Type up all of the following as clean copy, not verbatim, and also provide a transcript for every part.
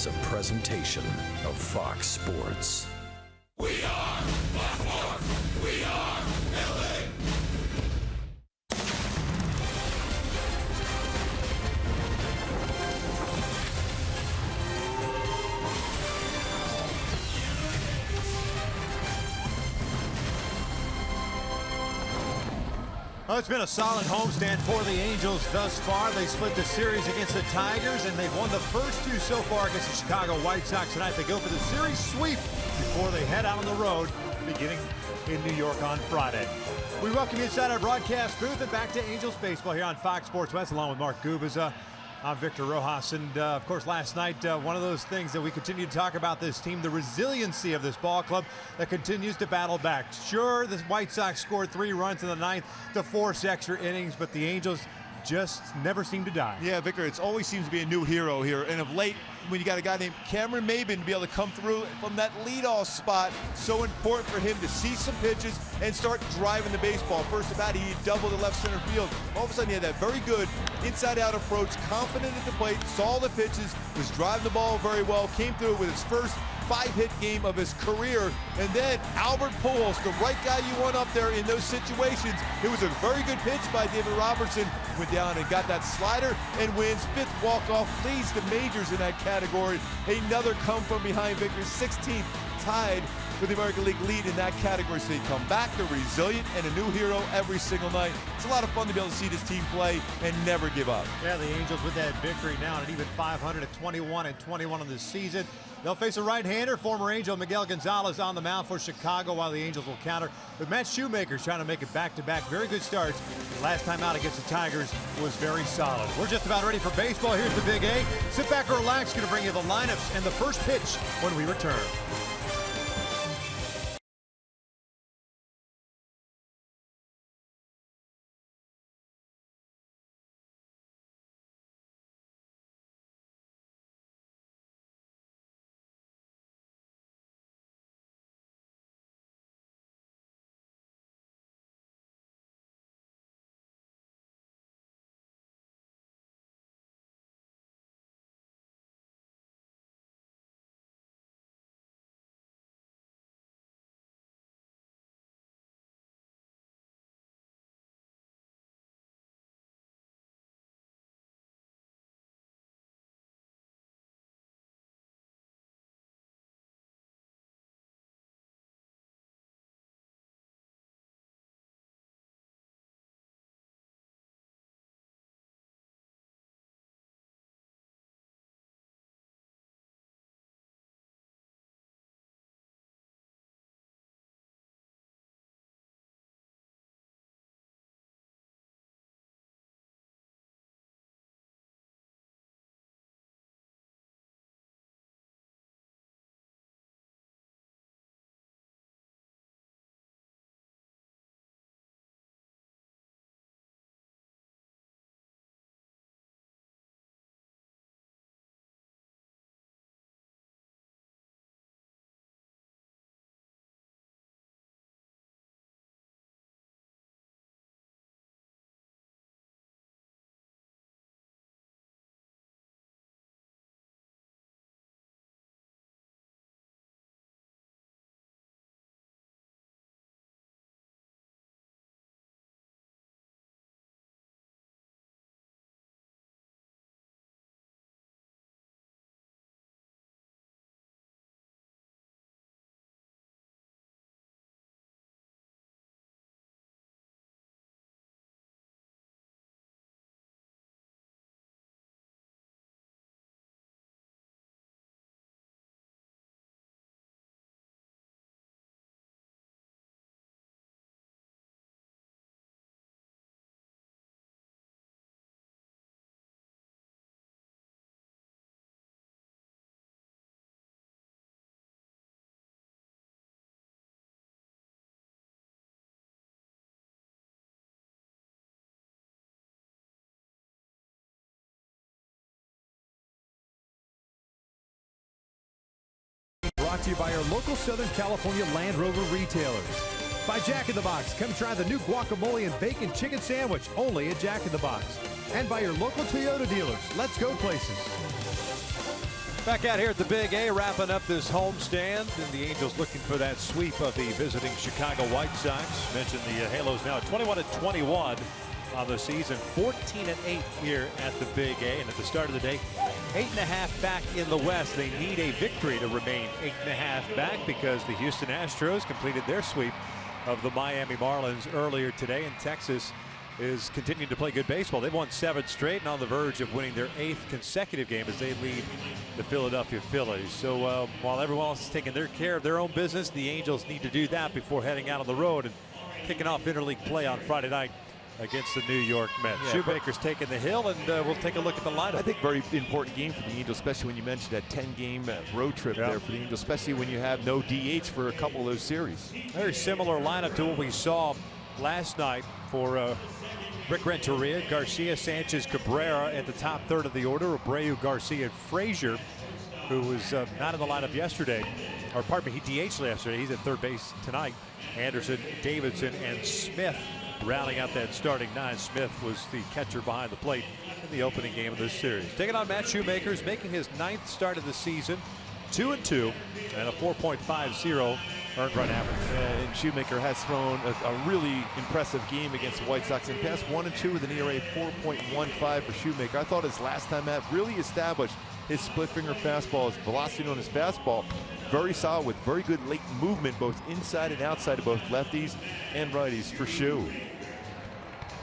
is a presentation of Fox Sports. We are Baltimore. We are LA. Well, it's been a solid homestand for the Angels thus far. They split the series against the Tigers, and they've won the first two so far against the Chicago White Sox tonight. They go for the series sweep before they head out on the road, beginning in New York on Friday. We welcome you inside our broadcast booth and back to Angels baseball here on Fox Sports West, along with Mark Gubiza. I'm Victor Rojas, and of course last night, one of those things that we continue to talk about this team, the resiliency of this ball club that continues to battle back. Sure, the White Sox scored 3 runs in the ninth to force extra innings, but the Angels just never seem to die. Yeah, Victor, it always seems to be a new hero here, and of late, when you got a guy named Cameron Maybin to be able to come through from that leadoff spot, so important for him to see some pitches and start driving the baseball. First at bat, he doubled the left center field. All of a sudden, he had that very good inside-out approach, confident at the plate, saw the pitches, was driving the ball very well, came through with his first 5-hit game of his career. And then Albert Pujols, the right guy you want up there in those situations. It was a very good pitch by David Robertson. Went down and got that slider and wins. 5th walk-off, leads the majors in that category. Another come from behind victory, 16th, tied with the American League lead in that category. So they come back, they're resilient and a new hero every single night. It's a lot of fun to be able to see this team play and never give up. Yeah, the Angels with that victory now at even 500 at 21-21 on this season. They'll face a right-hander, former Angel Miguel Gonzalez on the mound for Chicago, while the Angels will counter with Matt Shoemaker trying to make it back-to-back. Very good starts. Last time out against the Tigers was very solid. We're just about ready for baseball. Here's the Big A. Sit back or relax. Going to bring you the lineups and the first pitch when we return. Brought to you by our local Southern California Land Rover retailers. By Jack in the Box, come try the new guacamole and bacon chicken sandwich, only at Jack in the Box. And by your local Toyota dealers. Let's go places. Back out here at the Big A, wrapping up this homestand, and the Angels looking for that sweep of the visiting Chicago White Sox. Mentioned the Halos now 21-21 on the season, 14-8 here at the Big A, and at the start of the day, 8.5 back in the West. They need a victory to remain 8.5 back because the Houston Astros completed their sweep of the Miami Marlins earlier today, and Texas is continuing to play good baseball. They've won 7 straight and on the verge of winning their 8th consecutive game as they lead the Philadelphia Phillies. So while everyone else is taking their care of their own business, the Angels need to do that before heading out on the road and kicking off interleague play on Friday night against the New York Mets. Yeah, Shoemaker's taking the hill, and we'll take a look at the lineup. I think very important game for the Angels, especially when you mentioned that 10-game road trip there for the Angels, especially when you have no DH for a couple of those series. Very similar lineup to what we saw last night for Rick Renteria, Garcia, Sanchez, Cabrera at the top third of the order. Abreu, Garcia, and Frazier, who was not in the lineup yesterday, or pardon me, he DH'd yesterday. He's at third base tonight. Anderson, Davidson, and Smith rounding out that starting 9. Smith was the catcher behind the plate in the opening game of this series. Taking on Matt Shoemaker, making his 9th start of the season, 2-2, and a 4.50 earned run average. And Shoemaker has thrown a really impressive game against the White Sox in past 1 and 2 with an ERA 4.15 for Shoemaker. I thought his last time out really established his split finger fastball, his velocity on his fastball. Very solid with very good late movement both inside and outside of both lefties and righties for Shoe.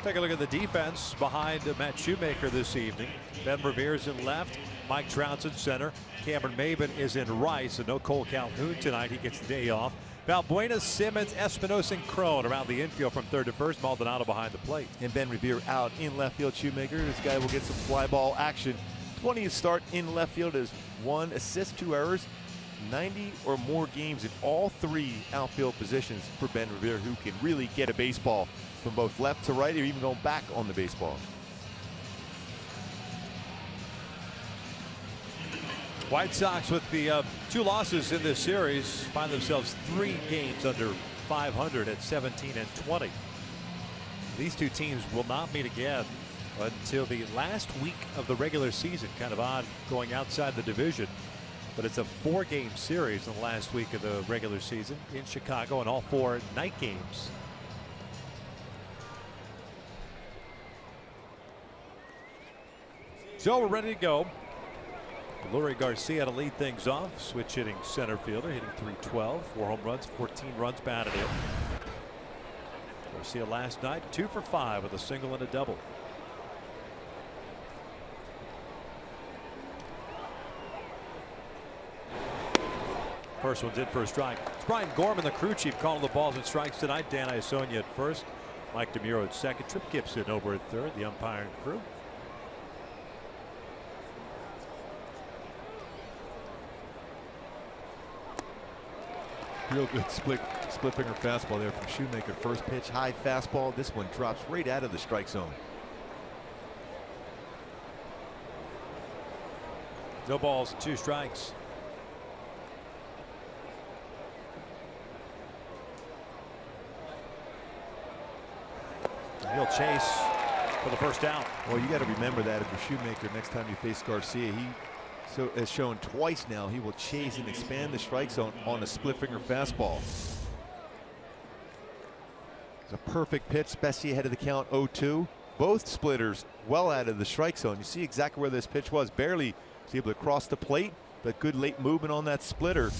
Take a look at the defense behind Matt Shoemaker this evening. Ben Revere's in left. Mike Trout's in center. Cameron Maybin is in right. So no Cole Calhoun tonight. He gets the day off. Valbuena, Simmons, Espinosa, and Crone around the infield from third to first. Maldonado behind the plate. And Ben Revere out in left field. Shoemaker, this guy will get some fly ball action. 20th start in left field is 1 assist, 2 errors. 90 or more games in all 3 outfield positions for Ben Revere, who can really get a baseball from both left to right or even going back on the baseball. White Sox with the 2 losses in this series find themselves 3 games under 500 at 17-20. These 2 teams will not meet again until the last week of the regular season. Kind of odd going outside the division, but it's a 4-game series in the last week of the regular season in Chicago, and all 4 night games. So we're ready to go. Lurie Garcia to lead things off. Switch hitting center fielder, hitting .312, 4 home runs, 14 runs batted in. Garcia last night 2 for 5 with a single and a double. First one's in for a strike. It's Brian Gorman, the crew chief, calling the balls and strikes tonight. Dan Iasonia at first, Mike DeMuro at second, Trip Gibson over at third, the umpiring crew. Real good split finger fastball there from Shoemaker. First pitch, high fastball. This one drops right out of the strike zone. No balls, 2 strikes. He'll chase for the first out. Well, you got to remember that if you're Shoemaker, next time you face Garcia, he has shown twice now he will chase and expand the strike zone on a split finger fastball. It's a perfect pitch, especially ahead of the count 0-2. Both splitters well out of the strike zone. You see exactly where this pitch was. Barely was able to cross the plate, but good late movement on that splitter.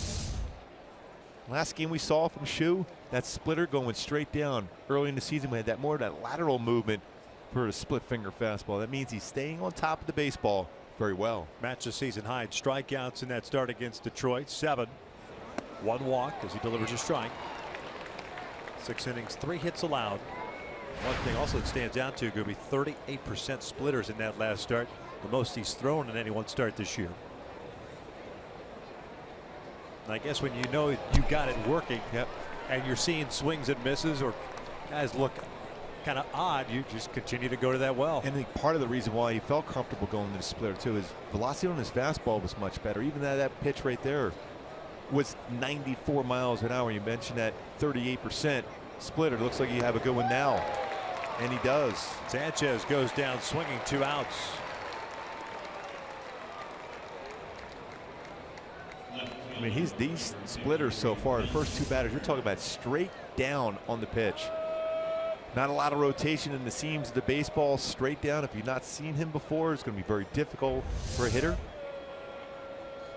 Last game we saw from Shoe, that splitter going straight down early in the season. We had that more of that lateral movement for a split finger fastball. That means he's staying on top of the baseball very well. Match the season high in strikeouts in that start against Detroit. 7. 1 walk as he delivers a strike. 6 innings, 3 hits allowed. One thing also that stands out to Gooby, 38% splitters in that last start, the most he's thrown in any one start this year. And I guess when you know you got it working, and you're seeing swings and misses or guys look kind of odd, you just continue to go to that well. And I think part of the reason why he felt comfortable going to the splitter too is velocity on his fastball was much better. Even that pitch right there was 94 miles an hour. You mentioned that 38% splitter. It looks like you have a good one now, and he does. Sanchez goes down swinging, 2 outs. I mean, these splitters so far, the first two batters, you're talking about straight down on the pitch. Not a lot of rotation in the seams of the baseball, straight down. If you've not seen him before, it's going to be very difficult for a hitter.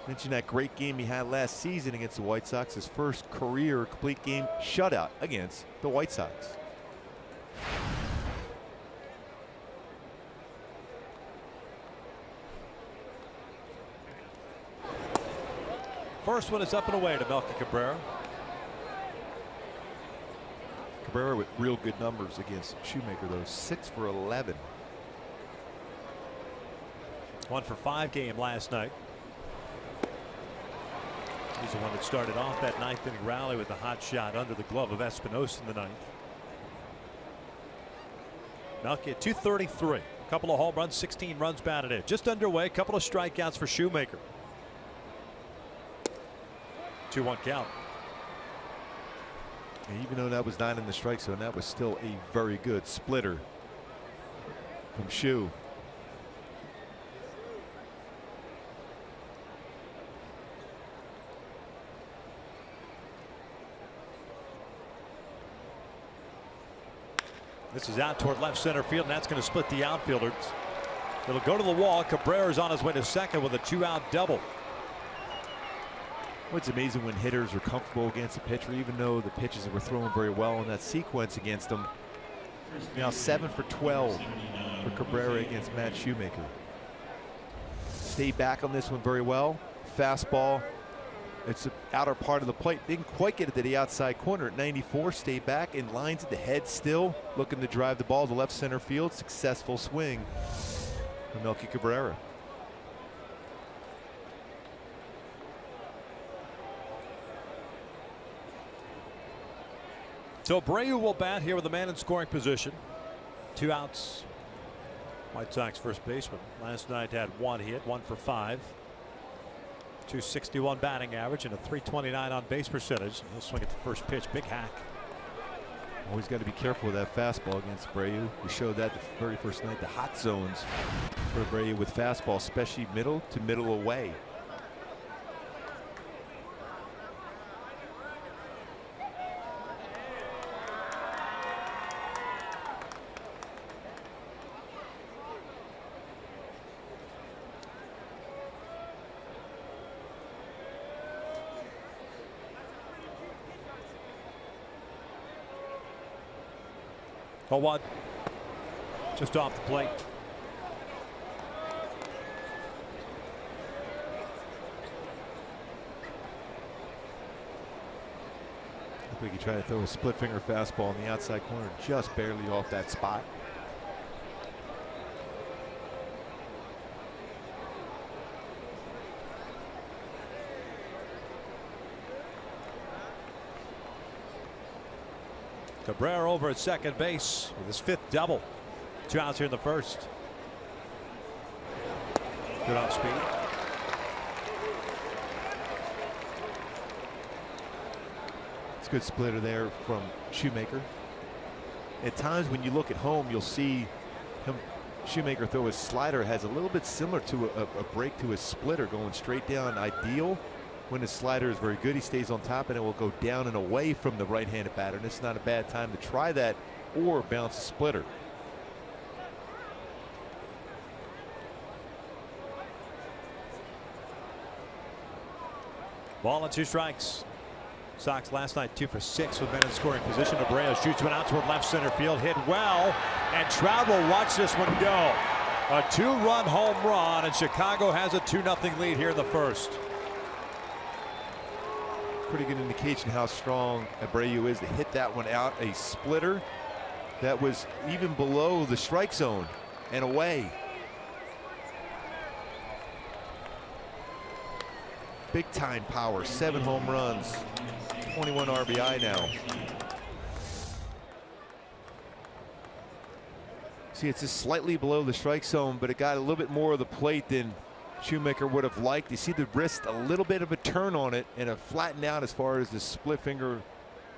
Mentioned that great game he had last season against the White Sox, his first career complete game shutout against the White Sox. First one is up and away to Melky Cabrera. Cabrera with real good numbers against Shoemaker, though. 6 for 11. 1 for 5 game last night. He's the one that started off that 9th inning rally with the hot shot under the glove of Espinosa in the 9th. Melky at 233. A couple of home runs, 16 runs batted in. Just underway. A couple of strikeouts for Shoemaker. 2-1 count. And even though that was not in the strike zone, that was still a very good splitter from Shoe. This is out toward left center field, and that's going to split the outfielders. It'll go to the wall. Cabrera's on his way to second with a 2-out double. What's amazing when hitters are comfortable against a pitcher, even though the pitches were throwing very well in that sequence against them. Now 7 for 12 for Cabrera against Matt Shoemaker. Stayed back on this one very well. Fastball. It's the outer part of the plate. Didn't quite get it to the outside corner at 94. Stayed back in lines at the head still. Looking to drive the ball to left center field. Successful swing for Melky Cabrera. So Abreu will bat here with a man in scoring position. 2 outs. White Sox first baseman last night had 1 hit, 1 for 5. 261 batting average and a 329 on base percentage. He'll swing at the first pitch. Big hack. Always got to be careful with that fastball against Abreu. We showed that the very first night. The hot zones for Abreu with fastball, especially middle to middle away. Oh, what? Just off the plate. Looked like he tried to throw a split finger fastball on the outside corner, just barely off that spot. Cabrera over at second base with his 5th double. 2 outs here in the first. Good off speed. It's a good splitter there from Shoemaker. At times when you look at home, you'll see him, Shoemaker, throw his slider has a little bit similar to a break to his splitter, going straight down. Ideal when his slider is very good, he stays on top and it will go down and away from the right-handed batter. And it's not a bad time to try that or bounce a splitter. Ball and 2 strikes. Sox last night 2 for 6 with men in scoring position. Abreu shoots one out toward left center field, hit well, and Trout will watch this one go. A 2-run home run, and Chicago has a 2-0 lead here in the first. Pretty good indication how strong Abreu is to hit that one out. A splitter that was even below the strike zone and away. Big time power. 7 home runs, 21 RBI now. See, it's just slightly below the strike zone, but it got a little bit more of the plate than Shoemaker would have liked. You see the wrist, a little bit of a turn on it, and a flattened out as far as the split finger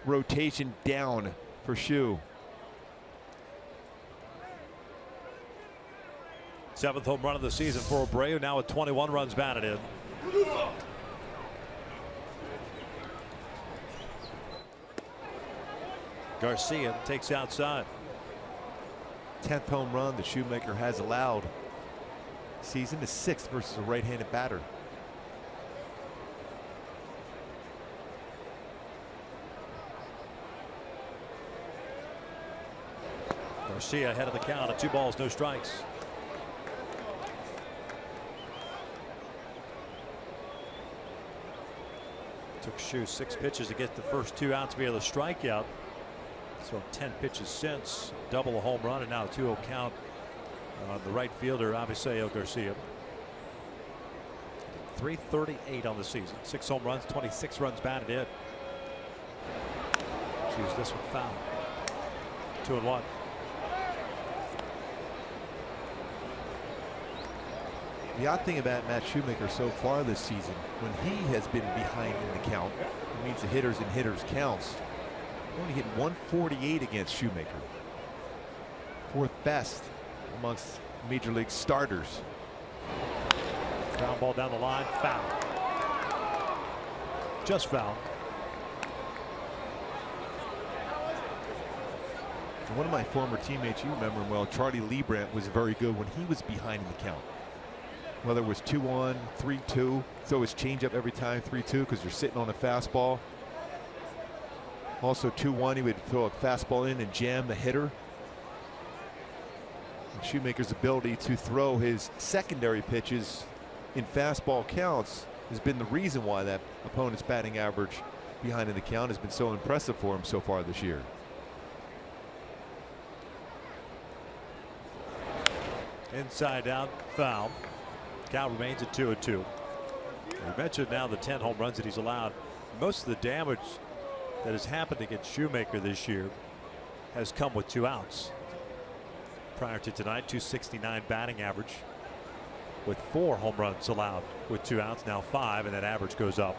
rotation down for Shoe. 7th home run of the season for Abreu, now with 21 runs batted in. Garcia takes outside. 10th home run that Shoemaker has allowed. Season is 6th versus a right-handed batter. Garcia ahead of the count at 2 balls, no strikes. Took Shoe 6 pitches to get the first 2 outs via the strikeout. So 10 pitches since, double a home run, and now a 2-0 count on the right fielder Avisail Garcia. 338 on the season, 6 home runs, 26 runs batted in. Choose this one foul. 2-1. The odd thing about Matt Shoemaker so far this season, when he has been behind in the count, it means the hitters and hitters counts. Only hit 148 against Shoemaker. 4th best amongst Major League starters. Ground ball down the line, foul. Just foul. One of my former teammates, you remember him well, Charlie Leibrandt, was very good when he was behind in the count. Whether it was 2-1, 3-2, so his changeup every time 3-2 because you're sitting on a fastball. Also 2-1, he would throw a fastball in and jam the hitter. And Shoemaker's ability to throw his secondary pitches in fastball counts has been the reason why that opponent's batting average behind in the count has been so impressive for him so far this year. Inside out, foul. Count remains at 2-2. We mentioned now the 10 home runs that he's allowed. Most of the damage that has happened against Shoemaker this year has come with 2 outs. Prior to tonight, 269 batting average with 4 home runs allowed with 2 outs, now 5, and that average goes up.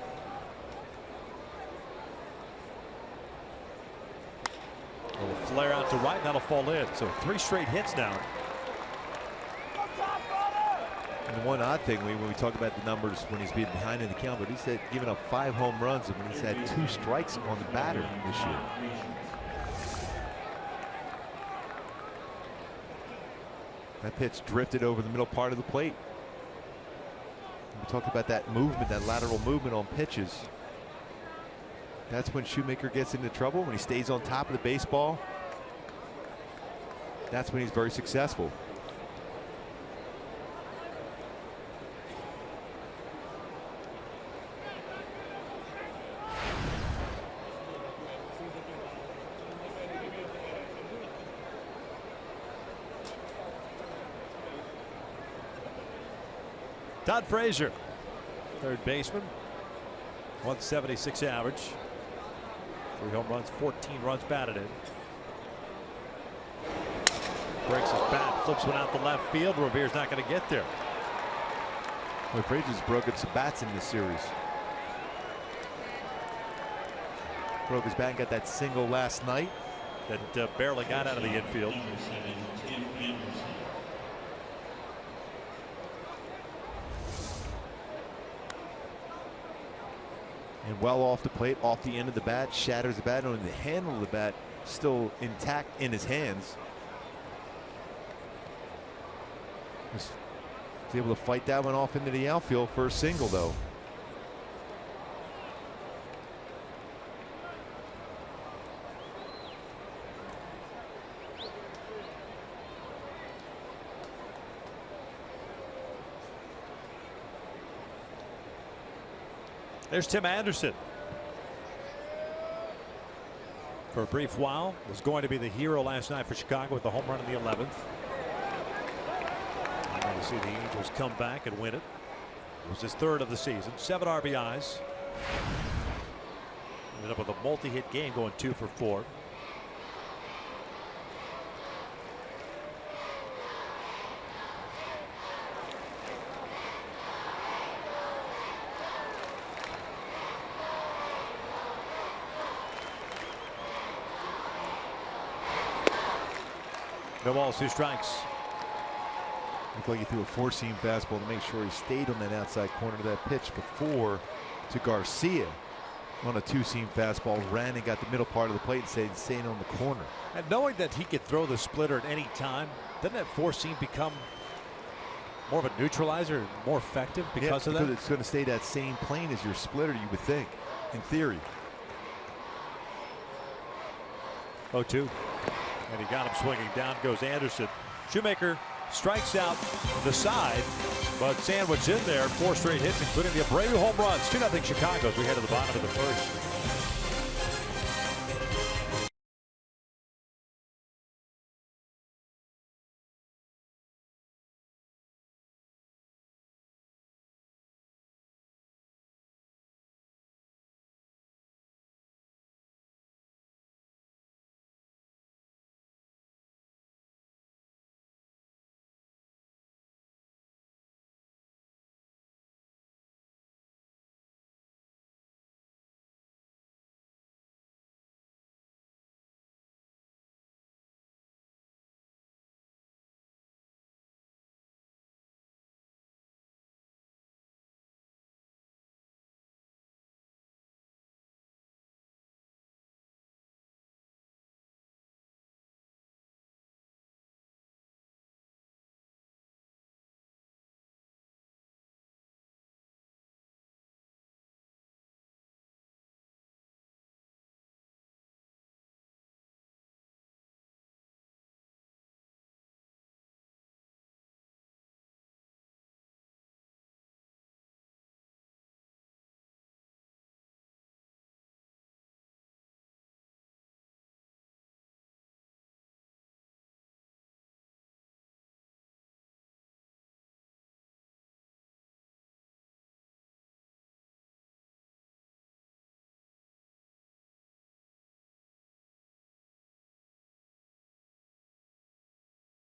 A little flare out to right, that'll fall in. So 3 straight hits now. And the one odd thing when we talk about the numbers when he's been behind in the count, but he's given up 5 home runs and when he's had 2 strikes on the batter this year. That pitch drifted over the middle part of the plate. We talk about that movement, that lateral movement on pitches. That's when Shoemaker gets into trouble, when he stays on top of the baseball. That's when he's very successful. Todd Frazier, third baseman, 176 average, 3 home runs, 14 runs batted in. Breaks his bat, flips one out the left field. Revere's not going to get there. Well, Frazier's broken some bats in this series. Broke his bat and got that single last night that barely got out of the infield. And well off the plate, off the end of the bat, shatters the bat, only the handle of the bat still intact in his hands. Was able to fight that one off into the outfield for a single, though. There's Tim Anderson. For a brief while, was going to be the hero last night for Chicago with the home run in the 11th. And now you see the Angels come back and win it. It was his 3rd of the season, 7 RBIs. Ended up with a multi-hit game, going 2 for 4. No balls, 2 strikes. Looked like he threw a 4-seam fastball to make sure he stayed on that outside corner of that pitch before to Garcia. on a two-seam fastball, ran and got the middle part of the plate and staying on the corner. And knowing that he could throw the splitter at any time, doesn't that four-seam become more of a neutralizer, more effective because of that? Because it's going to stay that same plane as your splitter, you would think, in theory. 0-2. And he got him swinging. Down goes Anderson. Shoemaker strikes out the side, but sandwich in there. 4 straight hits, including the Abreu home runs. 2-0 Chicago as we head to the bottom of the first.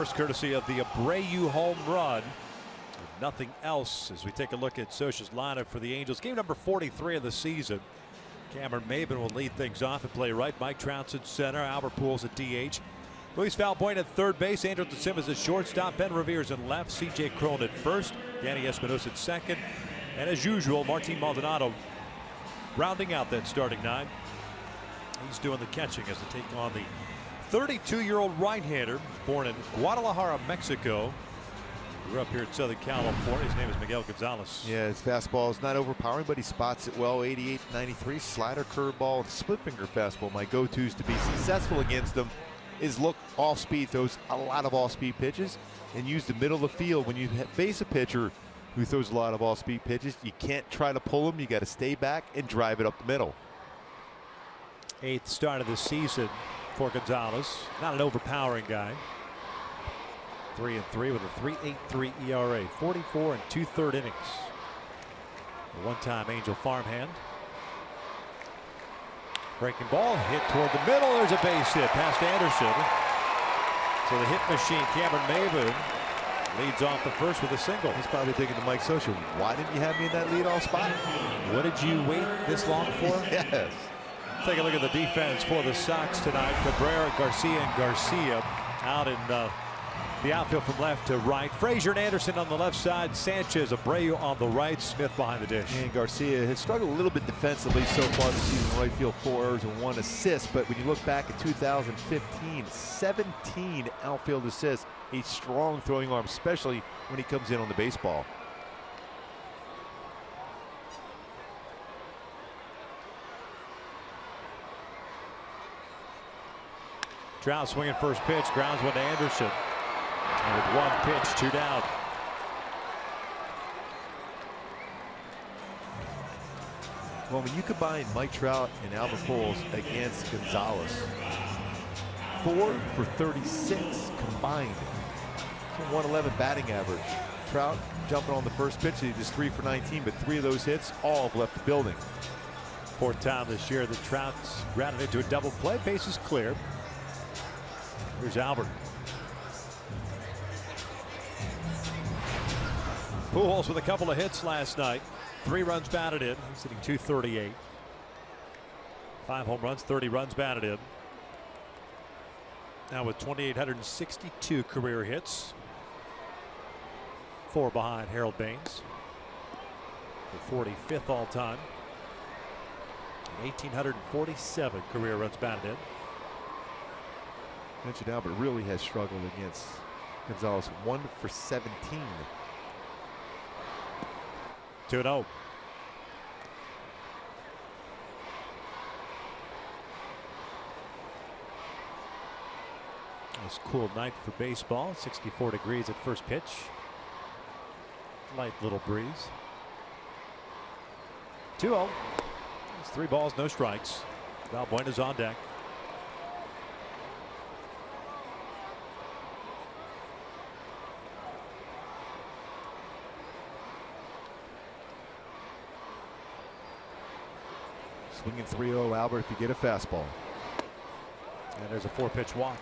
First courtesy of the Abreu home run. Nothing else as we take a look at Socha's lineup for the Angels. Game number 43 of the season. Cameron Maybin will lead things off and play right. Mike Trout's at center. Albert Pujols at DH. Luis Valbuena at third base. Andrelton Simmons at shortstop. Ben Revere's in left. C.J. Cron at first. Danny Espinosa at second. And as usual, Martin Maldonado rounding out that starting 9. He's doing the catching as they take on the 32-year-old right-hander born in Guadalajara, Mexico. Grew up here in Southern California. His name is Miguel Gonzalez. Yeah, his fastball is not overpowering, but he spots it well. 88, 93, slider, curveball, and split finger fastball. My go-tos to be successful against him is look off speed, throws a lot of off-speed pitches, and use the middle of the field. When you face a pitcher who throws a lot of off-speed pitches, you can't try to pull him. You got to stay back and drive it up the middle. 8th start of the season for Gonzalez. Not an overpowering guy. 3-3 with a 3.83 ERA. 44 2/3 innings. A one-time Angel farmhand. Breaking ball hit toward the middle. There's a base hit past Anderson. So the hit machine Cameron Maybin leads off the first with a single. He's probably thinking to Mike Socha, why didn't you have me in that leadoff spot? What did you wait this long for? Yes. Take a look at the defense for the Sox tonight. Cabrera, Garcia, and Garcia out in the outfield from left to right. Frazier and Anderson on the left side. Sanchez, Abreu on the right. Smith behind the dish. And Garcia has struggled a little bit defensively so far this season. Right field, 4 errors and 1 assist. But when you look back at 2015, 17 outfield assists. A strong throwing arm, especially when he comes in on the baseball. Trout swinging first pitch, grounds one to Anderson. And with 1 pitch, 2 down. Well, when you combine Mike Trout and Albert Pujols against Gonzalez, 4 for 36 combined. It's a 111 batting average. Trout jumping on the first pitch, he just 3 for 19, but 3 of those hits all have left the building. 4th time this year that Trout's grounded into a double play. Bases clear. Here's Albert. Pujols with a couple of hits last night. 3 runs batted in. He's hitting .238. 5 home runs, 30 runs batted in. Now with 2,862 career hits. 4 behind Harold Baines. The 45th all time. 1,847 career runs batted in. Mentioned Albert really has struggled against Gonzalez. 1 for 17. 2-0. It's a cool night for baseball. 64 degrees at first pitch. Light little breeze. 2-0. It's 3 balls, no strikes. Valbuena's on deck. Swinging 3-0, Albert, if you get a fastball. And there's a 4-pitch walk.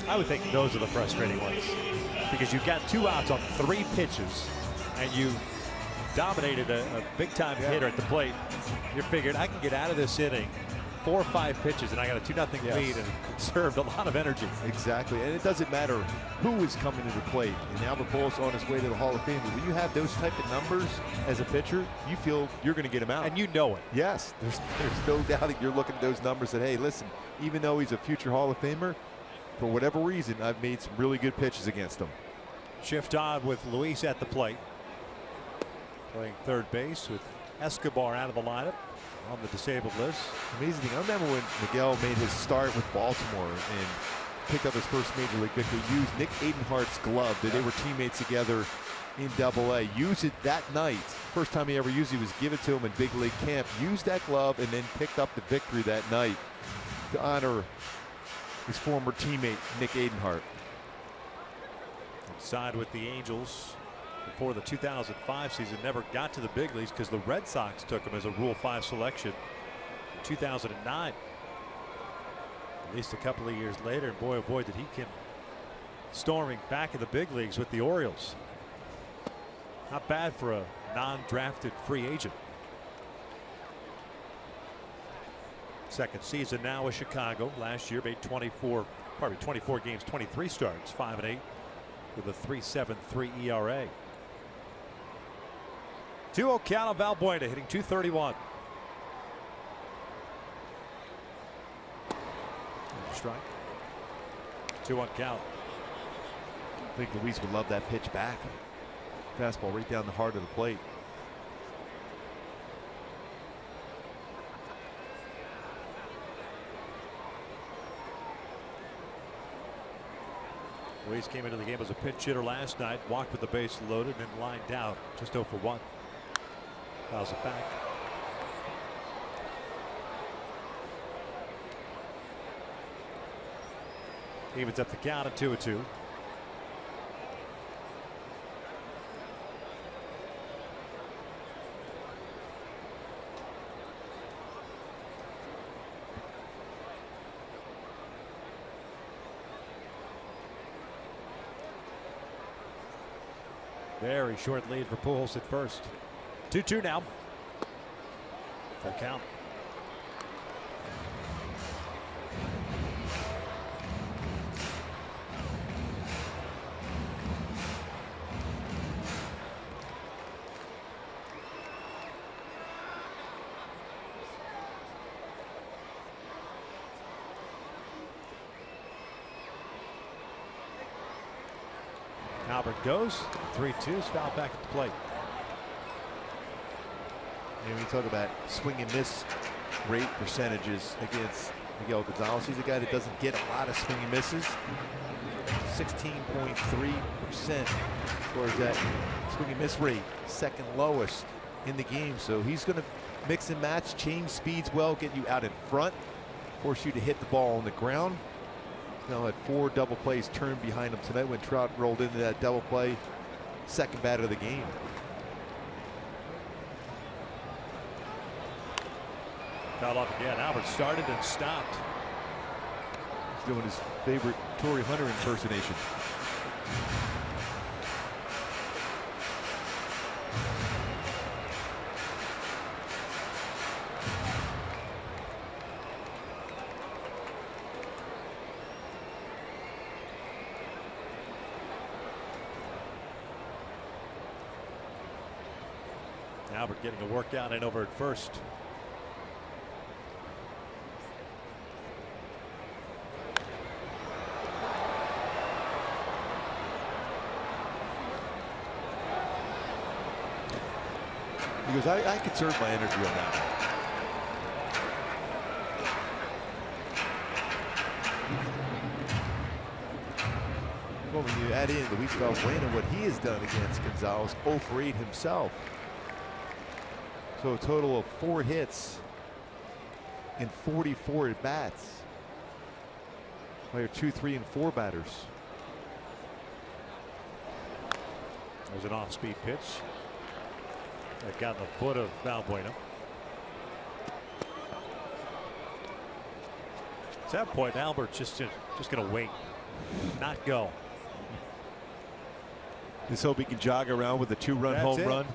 I would think those are the frustrating ones, because you've got 2 outs on 3 pitches and you dominated a big-time hitter at the plate. You're figured I can get out of this inning 4 or 5 pitches and I got a 2-0 lead and conserved a lot of energy. Exactly, and it doesn't matter who is coming to the plate. And Albert Pujols on his way to the Hall of Fame. But when you have those type of numbers as a pitcher, you feel you're going to get him out. And you know it. Yes, there's no doubt that you're looking at those numbers and, hey, listen, even though he's a future Hall of Famer, for whatever reason, I've made some really good pitches against him. Shift on with Luis at the plate. Playing third base with Escobar out of the lineup on the disabled list. Amazing thing, I remember when Miguel made his start with Baltimore and picked up his first major league victory, used Nick Edenhart's glove that they were teammates together in Double-A. Used it that night. First time he ever used it was given to him in big league camp. Used that glove and then picked up the victory that night to honor his former teammate Nick Edenhart. Signed with the Angels before the 2005 season, never got to the big leagues because the Red Sox took him as a Rule 5 selection in 2009. At least a couple of years later, and boy oh boy did he come storming back in the big leagues with the Orioles. Not bad for a non-drafted free agent. Second season now with Chicago. Last year made 24 games, 23 starts, 5-8 with a 3.73 ERA. 2-0 count on Valbuena, hitting .231. Strike. 2-1 count. I think Luis would love that pitch back. Fastball right down the heart of the plate. Luis came into the game as a pinch hitter last night, walked with the base loaded and lined out, just 0 for 1. Fouls it back. Evens up the count at 2-2. Very short lead for Pujols at first. 2-2 now. Full count. Albert goes. 3-2 is fouled back at the plate. And we talk about swing and miss rate percentages against Miguel Gonzalez. He's a guy that doesn't get a lot of swing and misses. 16.3% as far as that swing and miss rate, second lowest in the game. So he's going to mix and match, change speeds well, get you out in front, force you to hit the ball on the ground. He's now had 4 double plays turned behind him tonight when Trout rolled into that double play, second batter of the game. Foul off again. Albert started and stopped. He's doing his favorite Torrey Hunter impersonation. Albert getting a workout in over at first. He goes, I conserve my energy on that one. Well, when you add in Luis Valbuena, what he has done against Gonzalez, 0 for 8 himself. So a total of 4 hits and 44 at bats by your 2, 3, and 4 batters. There's an off-speed pitch that got in the foot of Valbuena. At that point, Albert's just going to wait, not go. Just hope he can jog around with a 2-run home run.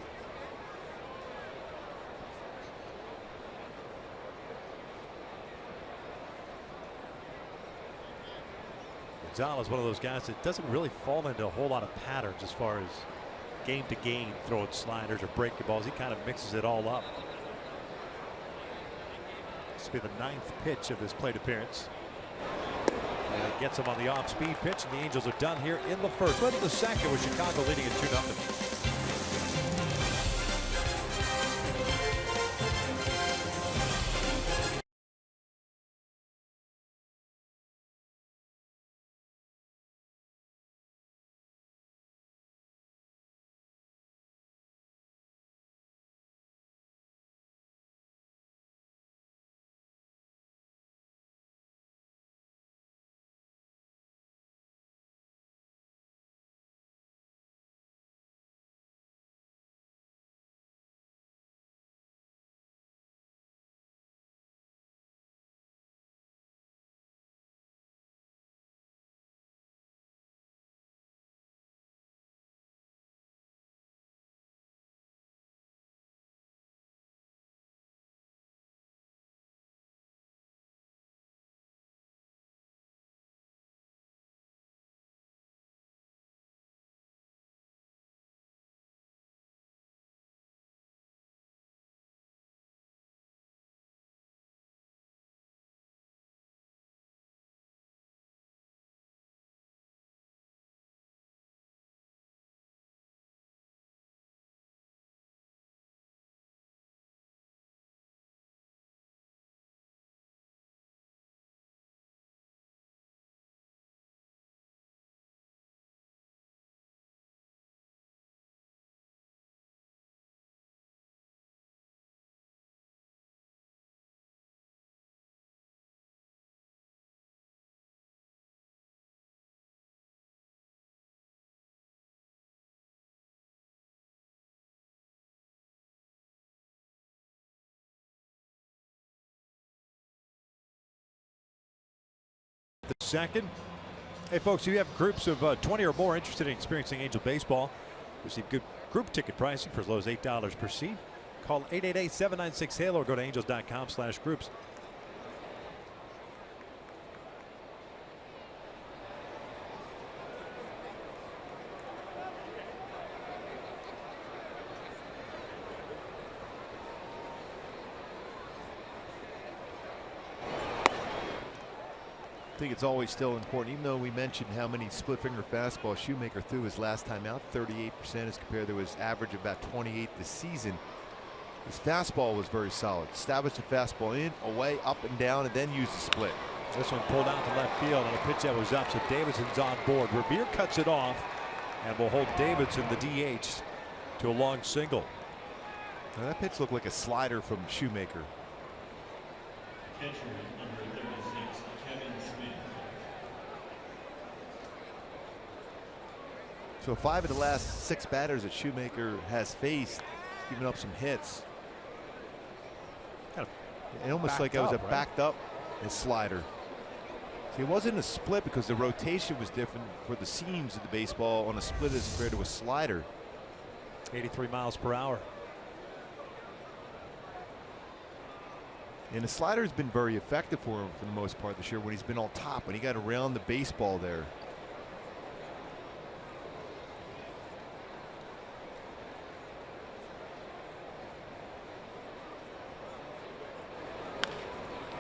Gonzalez, one of those guys that doesn't really fall into a whole lot of patterns as far as game to game throwing sliders or breaking balls. He kind of mixes it all up. This will be the 9th pitch of this plate appearance. And it gets him on the off-speed pitch, and the Angels are done here in the first. But in the second, with Chicago leading at 2-0. The second. Hey folks, if you have groups of 20 or more interested in experiencing Angel baseball, receive good group ticket pricing for as low as $8 per seat. Call 888-796-HALO or go to angels.com/groups. I think it's always still important, even though we mentioned how many split finger fastballs Shoemaker threw his last time out, 38% as compared to his average of about 28 this season. His fastball was very solid. Established a fastball in, away, up and down, and then used the split. This one pulled out to left field on a pitch that was up, so Davidson's on board. Revere cuts it off and will hold Davidson, the DH, to a long single. Now that pitch looked like a slider from Shoemaker. So 5 of the last 6 batters that Shoemaker has faced, he's given up some hits. It almost like it was a backed up and slider. See, it wasn't a split because the rotation was different for the seams of the baseball on a split as compared to a slider. 83 miles per hour. And the slider has been very effective for him for the most part this year when he's been on top, when he got around the baseball there.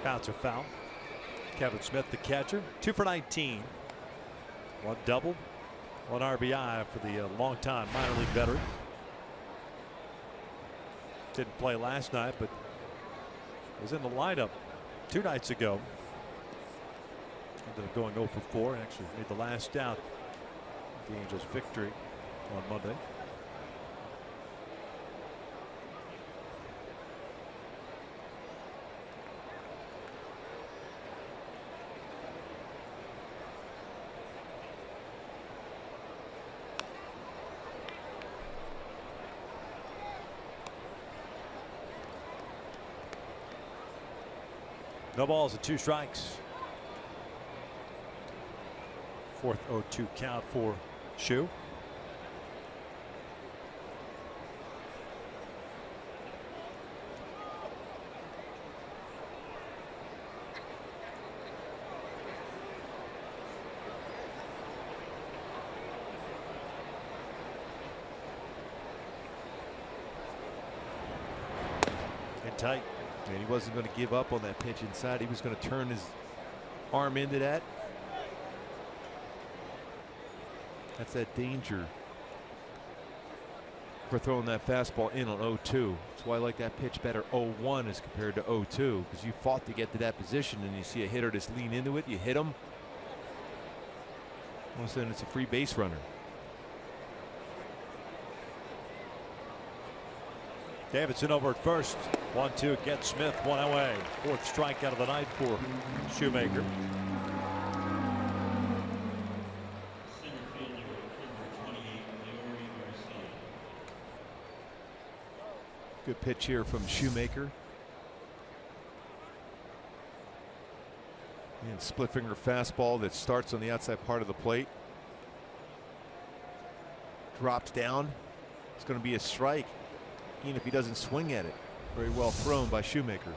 Bouncer foul. Kevin Smith, the catcher, 2 for 19. 1 double, 1 RBI for the longtime minor league veteran. Didn't play last night, but was in the lineup 2 nights ago. Ended up going 0 for 4. Actually made the last out. The Angels' victory on Monday. No balls and 2 strikes. 4th 0-2 count for Shoe. And tight. And he wasn't going to give up on that pitch inside. He was going to turn his arm into that. That's that danger for throwing that fastball in on 0-2. That's why I like that pitch better 0-1 as compared to 0-2, because you fought to get to that position, and you see a hitter just lean into it, you hit him. All of a sudden it's a free base runner. Davidson over at first. 1-2 gets Smith 1 away. 4th strikeout of the night for Shoemaker. Good pitch here from Shoemaker. And split finger fastball that starts on the outside part of the plate. Drops down. It's going to be a strike, even if he doesn't swing at it. Very well thrown by Shoemaker.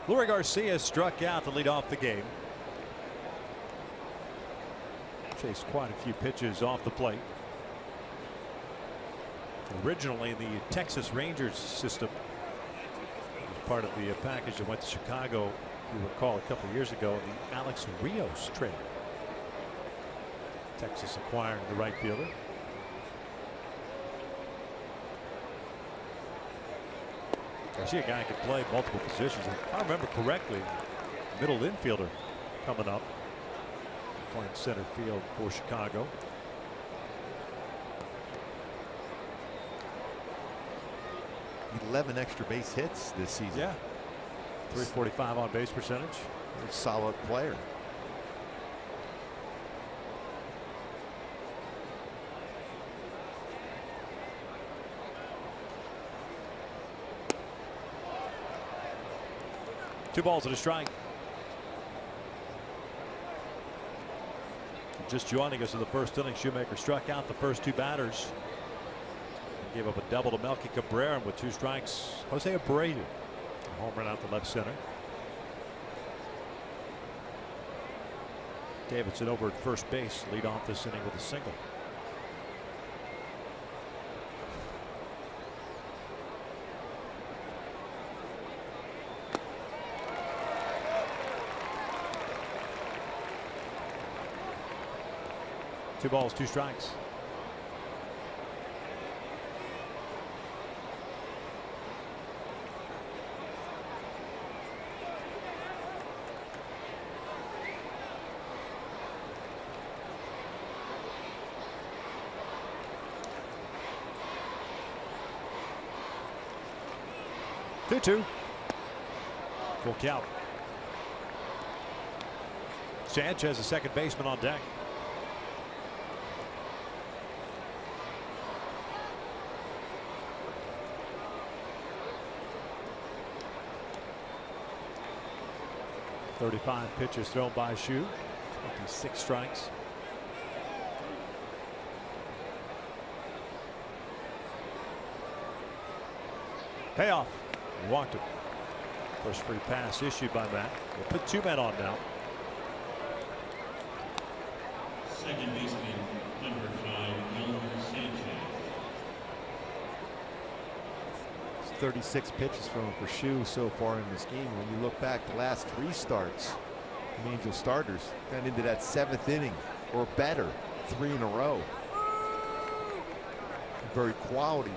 Lurie Garcia struck out to lead off the game. Chased quite a few pitches off the plate. Originally in the Texas Rangers system, part of the package that went to Chicago, if you recall, a couple of years ago, the Alex Rios trade. Texas acquiring the right fielder. I see a guy who can play multiple positions. If I remember correctly, middle infielder coming up, playing center field for Chicago. $11 extra base hits this season. Yeah. .345 on base percentage. Very solid player. Two balls and a strike. Just joining us in the first inning, Shoemaker struck out the first 2 batters. Gave up a double to Melky Cabrera, and with 2 strikes, Jose Abreu. A home run out the left center. Davidson over at first base, lead off this inning with a single. Two balls, 2 strikes. Two. Full count. Sanchez, a second baseman, on deck. .35 pitches thrown by Shoe. 26 strikes. Payoff. He walked it. First free pass issued by Matt. We'll put 2 men on now. Second baseman, number 5, Sanchez. 36 pitches from him for Shoe so far in this game. When you look back, the last 3 starts, the Angel starters got into that 7th inning or better, 3 in a row. Very quality,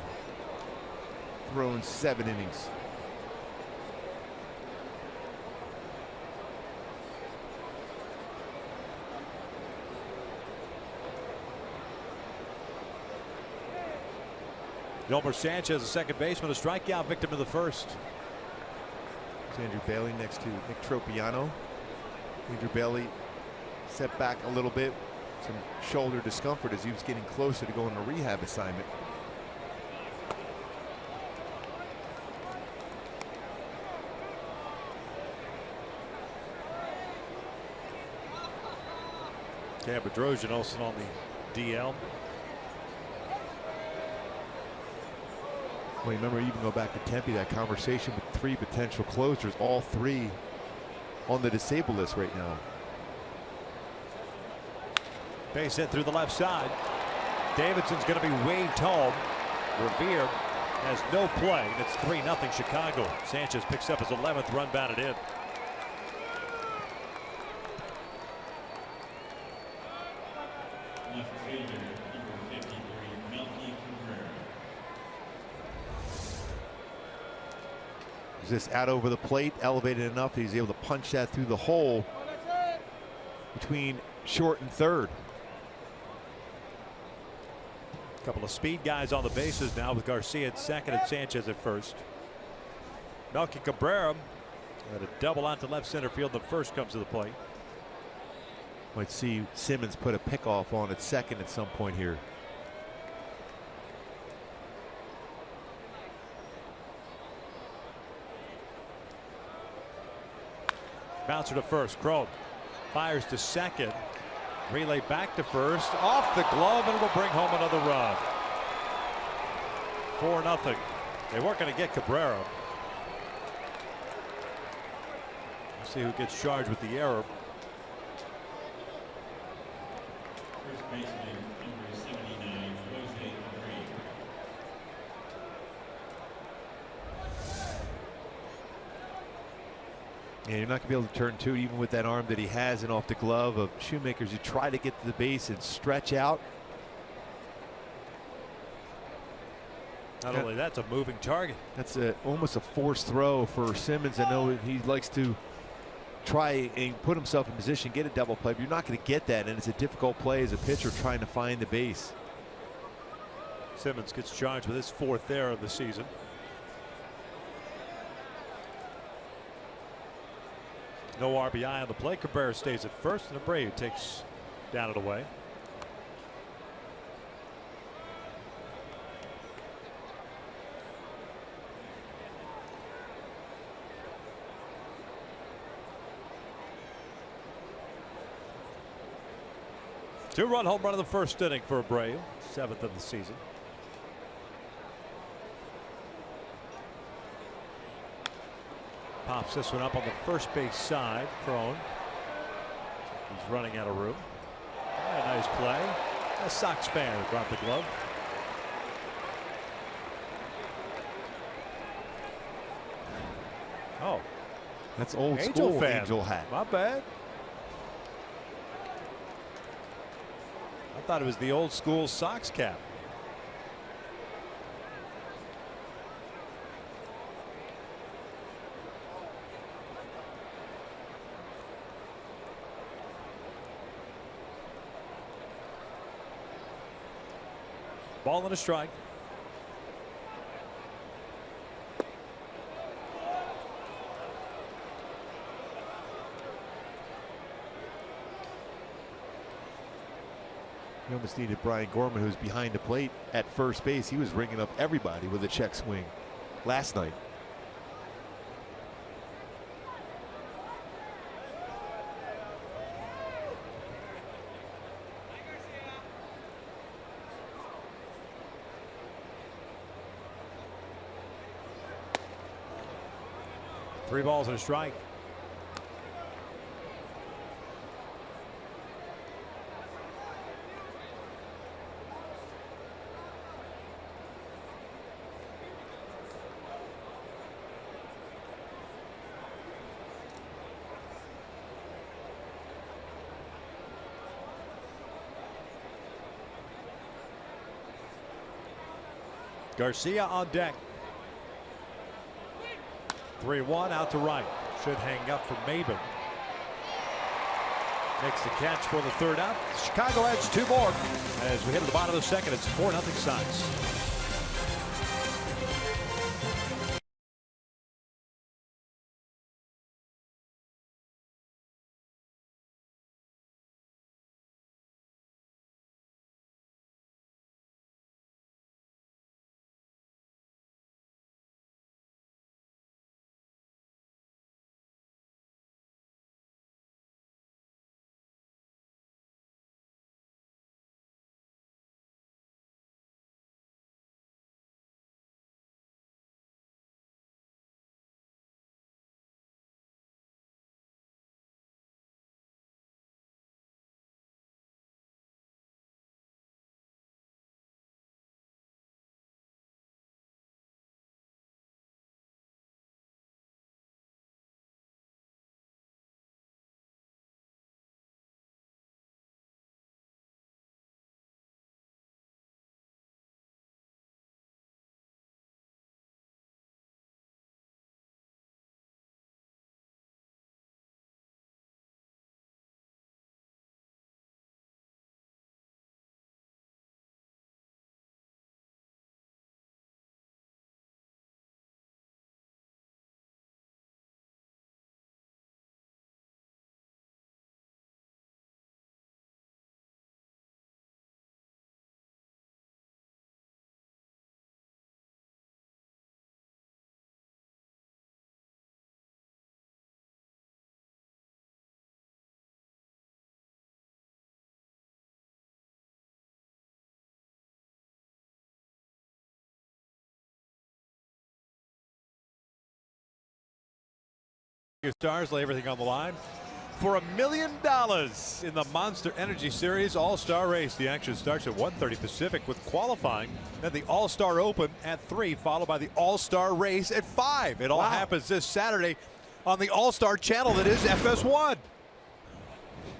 thrown 7 innings. Yolmer Sanchez, a second baseman, a strikeout victim in the first. It's Andrew Bailey next to Nick Tropiano. Andrew Bailey set back a little bit, some shoulder discomfort as he was getting closer to going on a rehab assignment. Cam Bedrosian also on the DL. Well, remember, even go back to Tempe, that conversation with 3 potential closers, all 3 on the disabled list right now. Base hit through the left side. Davidson's going to be waved home. Revere has no play. And it's 3-0 Chicago. Sanchez picks up his 11th run batted in. Left fielder, number 53, Melky Cabrera. Is this out over the plate, elevated enough he's able to punch that through the hole between short and third. A couple of speed guys on the bases now with Garcia at second and Sanchez at first. Melky Cabrera had a double out to left center field. The first comes to the plate. Might see Simmons put a pickoff on at second at some point here. Bouncer to first. Cron fires to second. Relay back to first. Off the glove, and it'll bring home another run. 4-0. They weren't going to get Cabrera. We'll see who gets charged with the error. First baseman, number 79, Jose Abreu. Yeah, you're not going to be able to turn 2 even with that arm that he has and off the glove of Shoemaker's. You try to get to the base and stretch out. Not only that's a moving target. That's almost a forced throw for Simmons. I know he likes to try and put himself in position, get a double play, but you're not going to get that, and it's a difficult play as a pitcher trying to find the base. Simmons gets charged with his 4th error of the season. No RBI on the play. Cabrera stays at first, and Abreu takes down and away. Two-run home run in the first inning for Abreu, 7th of the season. Pops this one up on the first base side. Cron. He's running out of room. A nice play. A Sox fan brought the glove. Oh, that's old Angel school fan. Angel hat. My bad. I thought it was the old school Sox cap. Ball and a strike. You almost needed Brian Gorman, who's behind the plate at first base. He was ringing up everybody with a check swing last night. 3 balls and a strike. Garcia on deck. 3-1 out to right. Should hang up for Maben. Makes the catch for the 3rd out. Chicago adds 2 more. As we hit to the bottom of the 2nd, it's 4-0 Sox. Stars lay everything on the line for $1 million in the Monster Energy Series All-Star Race. The action starts at 1:30 Pacific with qualifying, then the All-Star Open at 3, followed by the All-Star Race at 5. It all happens this Saturday on the All-Star channel that is FS1.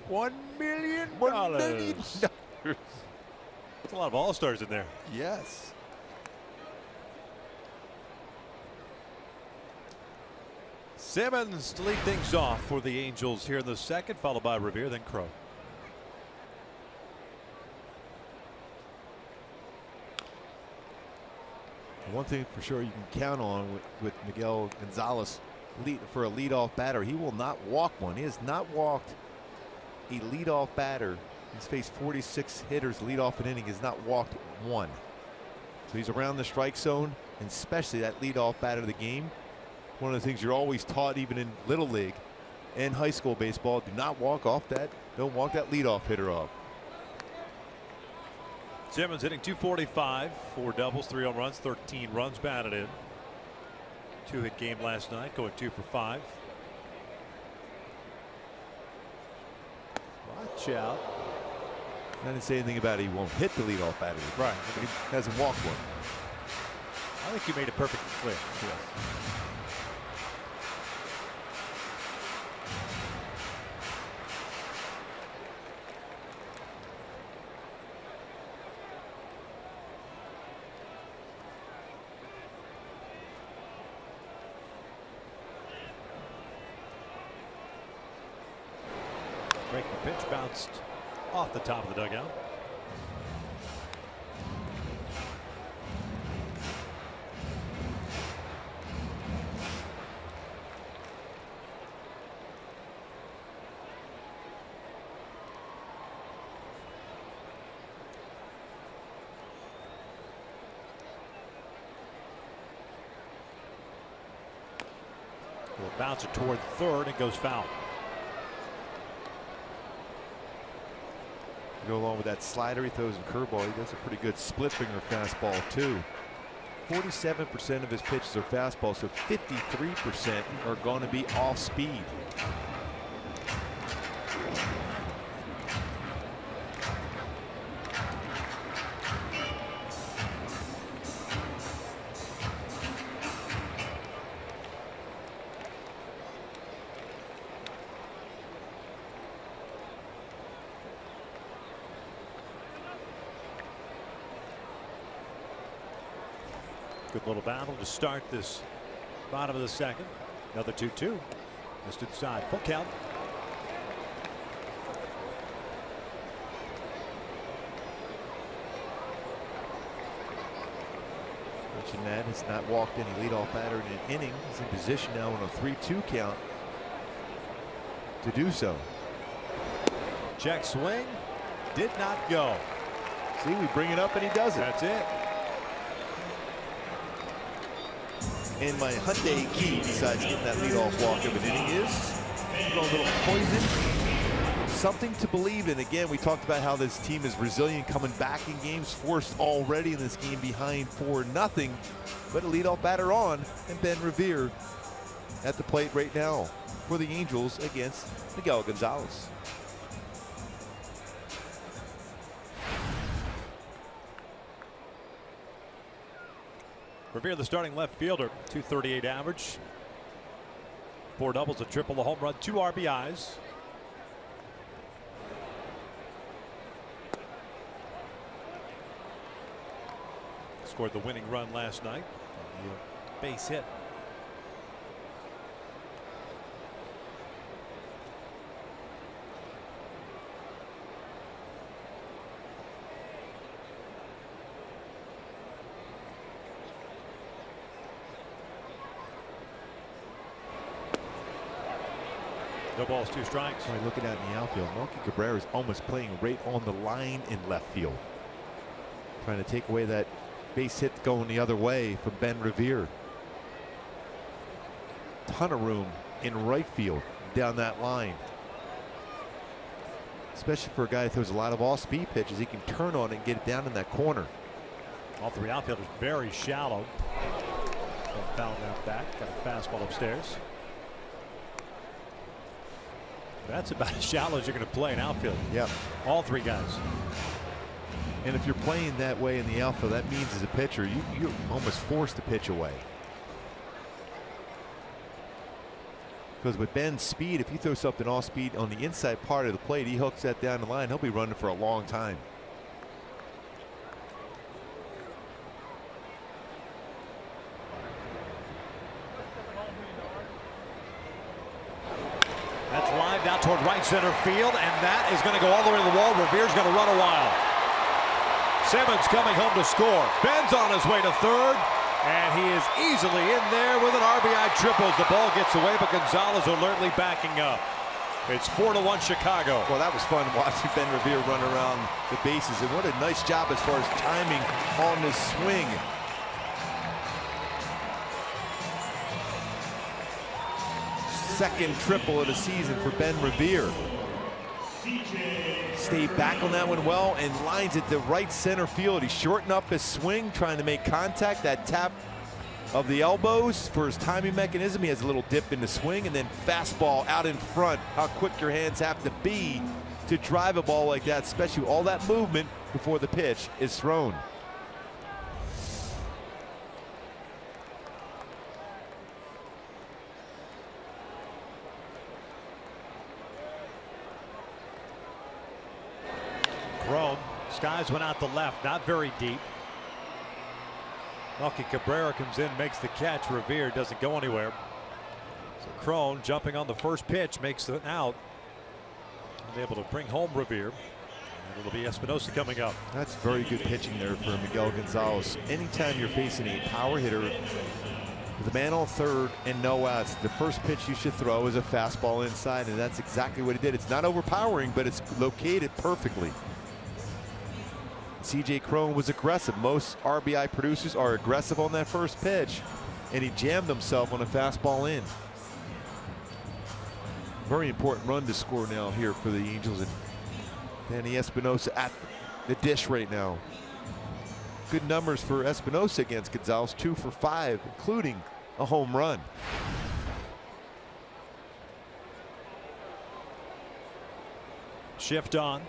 $1 million. $1 million. There's a lot of All-Stars in there. Yes. Simmons to lead things off for the Angels here in the 2nd, followed by Revere, then Crow. One thing for sure you can count on with Miguel Gonzalez for a leadoff batter, he will not walk one. He has not walked a leadoff batter. He's faced 46 hitters lead off an inning, has not walked one. So he's around the strike zone, and especially that leadoff batter of the game. One of the things you're always taught, even in Little League and high school baseball, do not walk off that. Don't walk that leadoff hitter off. Simmons hitting .245, 4 doubles, 3 home runs, 13 runs batted in. 2-hit game last night, going 2 for 5. Watch out. I didn't say anything about it. He won't hit the leadoff batter. Right. But he hasn't walked one. I think you made it perfectly clear. Yes. Breaking pitch bounced off the top of the dugout. Will bounce it toward 3rd and goes foul. Go along with that slider he throws and curveball. He does a pretty good split finger fastball too. 47% of his pitches are fastballs, so 53% are going to be off speed. Good little battle to start this bottom of the second. Another 2-2. Missed inside. Full count. That has not walked any leadoff batter in an inning. He's in position now on a 3-2 count to do so. Check swing. Did not go. See, we bring it up and he does it. That's it. And my Hyundai key, besides getting that leadoff walk of an inning, is a little poison. Something to believe in. Again, we talked about how this team is resilient coming back in games, forced already in this game behind 4-0. But a leadoff batter on, and Ben Revere at the plate right now for the Angels against Miguel Gonzalez. Revere, the starting left fielder, 238 average, 4 doubles, a triple, a home run, 2 RBIs. Scored the winning run last night. Base hit. No balls, 2 strikes. So looking out in the outfield, Melky Cabrera is almost playing right on the line in left field, trying to take away that base hit going the other way from Ben Revere. Ton of room in right field down that line, especially for a guy that throws a lot of off-speed pitches. He can turn on it and get it down in that corner. All 3 outfielders very shallow. Fouled out back. Got a fastball upstairs. That's about as shallow as you're going to play an outfield. Yep. All 3 guys. And if you're playing that way in the outfield, that means as a pitcher, you're almost forced to pitch away. Because with Ben's speed, if you throw something off speed on the inside part of the plate, he hooks that down the line, he'll be running for a long time. That's lined out toward right center field, and that is going to go all the way to the wall. Revere's going to run a while. Simmons coming home to score. Ben's on his way to third, and he is easily in there with an RBI triple as the ball gets away, but Gonzalez alertly backing up. It's 4-1 Chicago. Well, that was fun watching Ben Revere run around the bases, and what a nice job as far as timing on this swing. Second triple of the season for Ben Revere. Stayed back on that one well and lines it to right center field. He's shortened up his swing, trying to make contact. That tap of the elbows for his timing mechanism. He has a little dip in the swing, and then fastball out in front. How quick your hands have to be to drive a ball like that, especially with all that movement before the pitch is thrown. Crone, skies went out the left, not very deep. Melky Cabrera comes in, makes the catch. Revere doesn't go anywhere. So Crone jumping on the first pitch makes it out. And able to bring home Revere. And it'll be Espinosa coming up. That's very good pitching there for Miguel Gonzalez. Anytime you're facing a power hitter with a man on third and no outs, the first pitch you should throw is a fastball inside, and that's exactly what he did. It's not overpowering, but it's located perfectly. CJ Crone was aggressive. Most RBI producers are aggressive on that first pitch, and he jammed himself on a fastball in. Very important run to score now here for the Angels, and Danny Espinosa at the dish right now. Good numbers for Espinosa against Gonzalez, 2 for 5, including a home run. Shift on.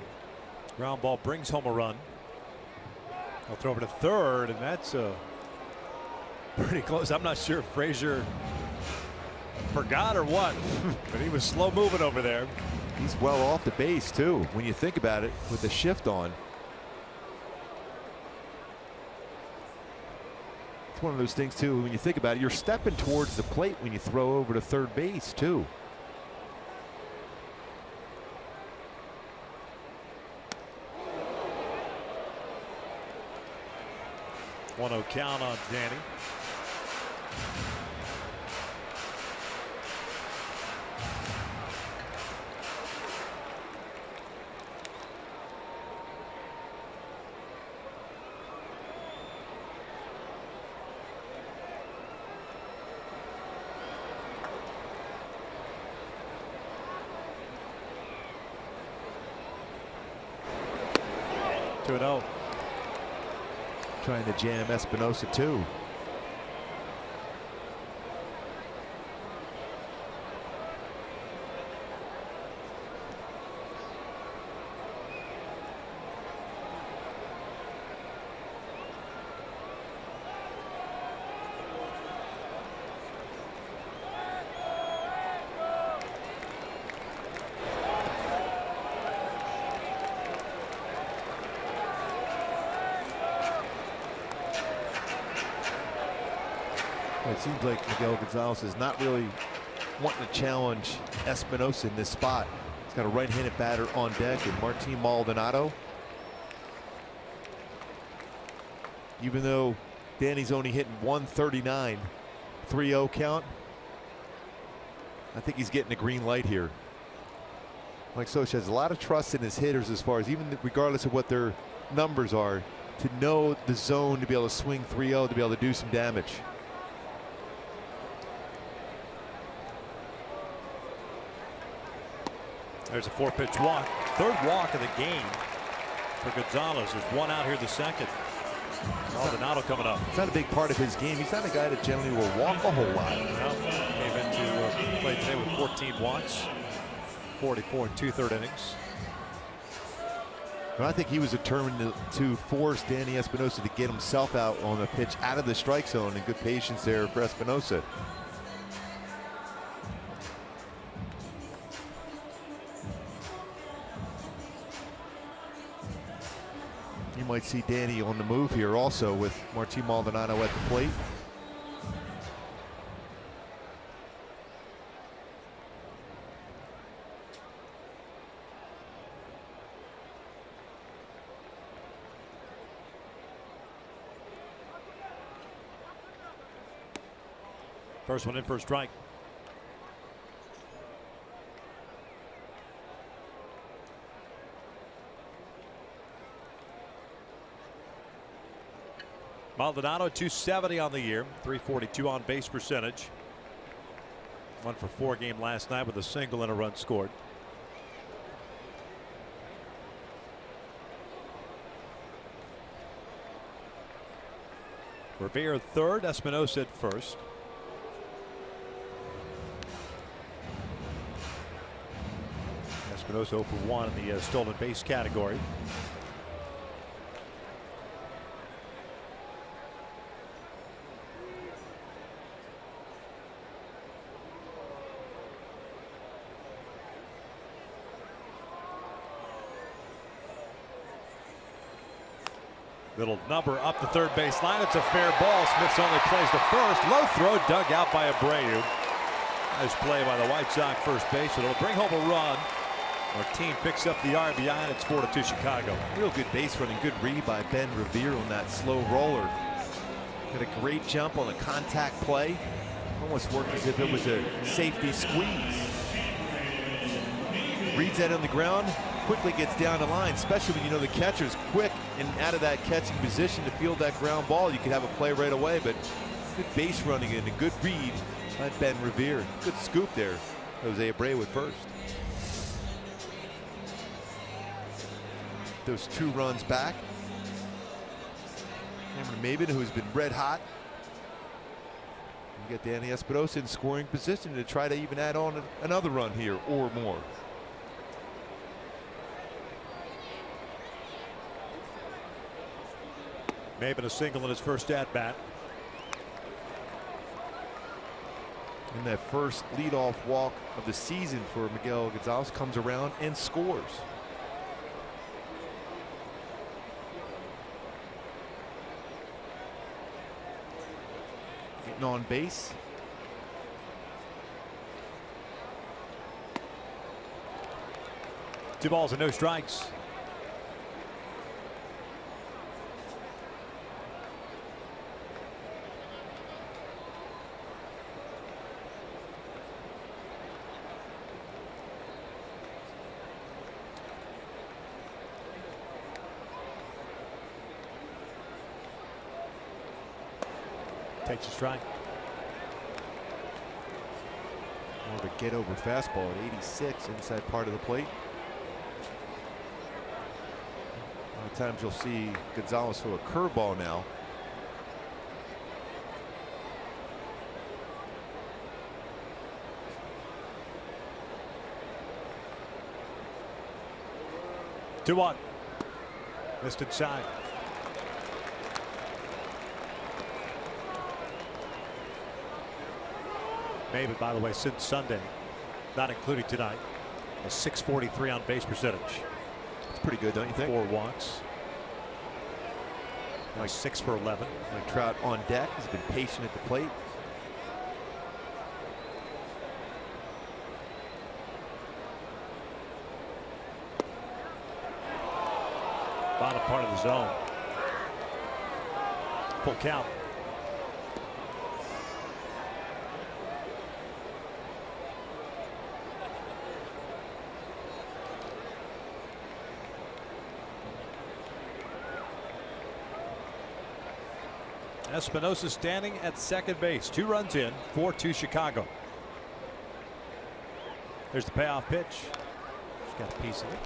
Ground ball brings home a run. I'll throw over to third, and that's pretty close. I'm not sure if Frazier forgot or what, but he was slow moving over there. He's well off the base too, when you think about it, with the shift on. It's one of those things too, when you think about it, you're stepping towards the plate when you throw over to third base too. One-0 count on Danny. Two-0. Trying to jam Espinosa too. It seems like Miguel Gonzalez is not really wanting to challenge Espinosa in this spot. He's got a right-handed batter on deck and Martin Maldonado. Even though Danny's only hitting 139, 3-0 count, I think he's getting a green light here. Mike Socha has a lot of trust in his hitters, as far as even regardless of what their numbers are, to know the zone, to be able to swing 3-0, to be able to do some damage. There's a 4-pitch walk. Third walk of the game for Gonzalez. There's one out here the second. Maldonado coming up. It's not a big part of his game. He's not a guy that generally will walk a whole lot. Well, came into play today with 14 walks, 44 and 2/3 innings. But I think he was determined to force Danny Espinosa to get himself out on the pitch out of the strike zone, and good patience there for Espinosa. You might see Danny on the move here also, with Martin Maldonado at the plate. First one in for a strike. Maldonado 270 on the year, 342 on base percentage. 1 for 4 game last night with a single and a run scored. Revere at third, Espinosa at first. Espinosa 0 for 1 in the stolen base category. Little number up the third base line. It's a fair ball. Smith's only plays the first. Low throw dug out by Abreu. Nice play by the White Sox first base. It'll bring home a run. Our team picks up the RBI, and it's 4-2 Chicago. Real good base running. Good read by Ben Revere on that slow roller. Got a great jump on a contact play. Almost worked as if it was a safety squeeze. Reads that on the ground. Quickly gets down the line, especially when you know the catcher's quick and out of that catching position to field that ground ball. You could have a play right away, but good base running and a good read by Ben Revere. Good scoop there. Jose Abreu at first. Those 2 runs back. Cameron Maybin, who's been red hot. You get Danny Espinosa in scoring position to try to even add on another run here or more. Maybin a single in his first at bat. And that first leadoff walk of the season for Miguel Gonzalez comes around and scores. Getting on base. Two balls and no strikes. Takes a strike. More of a get over fastball at 86 inside part of the plate. A lot of times you'll see Gonzalez throw a curveball now. Two one. Missed inside. Maybin, by the way, since Sunday, not including tonight, a .643 on base percentage. It's pretty good, don't you think? 4 walks. Like 6 for 11. Like Trout on deck, has been patient at the plate. Bottom part of the zone. Full count. Espinosa standing at second base. 2 runs in, 4-2 Chicago. There's the payoff pitch. He's got a piece of it.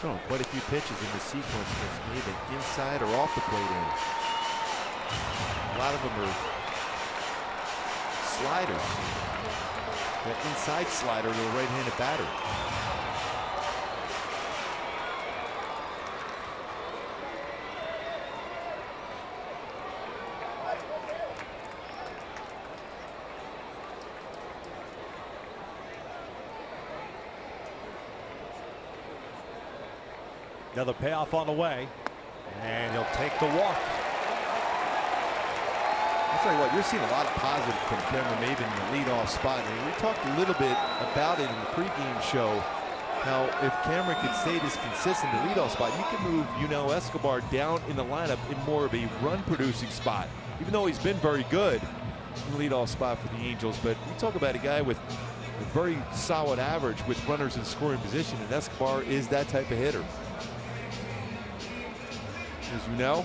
Throwing quite a few pitches in the sequence against Maybin, inside or off the plate end. A lot of them are sliders. That inside slider to a right-handed batter. Another payoff on the way, and he'll take the walk. I'll tell you what, you're seeing a lot of positive from Cameron Maybin in the leadoff spot. I mean, we talked a little bit about it in the pregame show. How if Cameron could stay this consistent in the leadoff spot, you can move Yunel Escobar down in the lineup in more of a run-producing spot. Even though he's been very good in the leadoff spot for the Angels, but we talk about a guy with a very solid average with runners in scoring position, and Escobar is that type of hitter. As you know,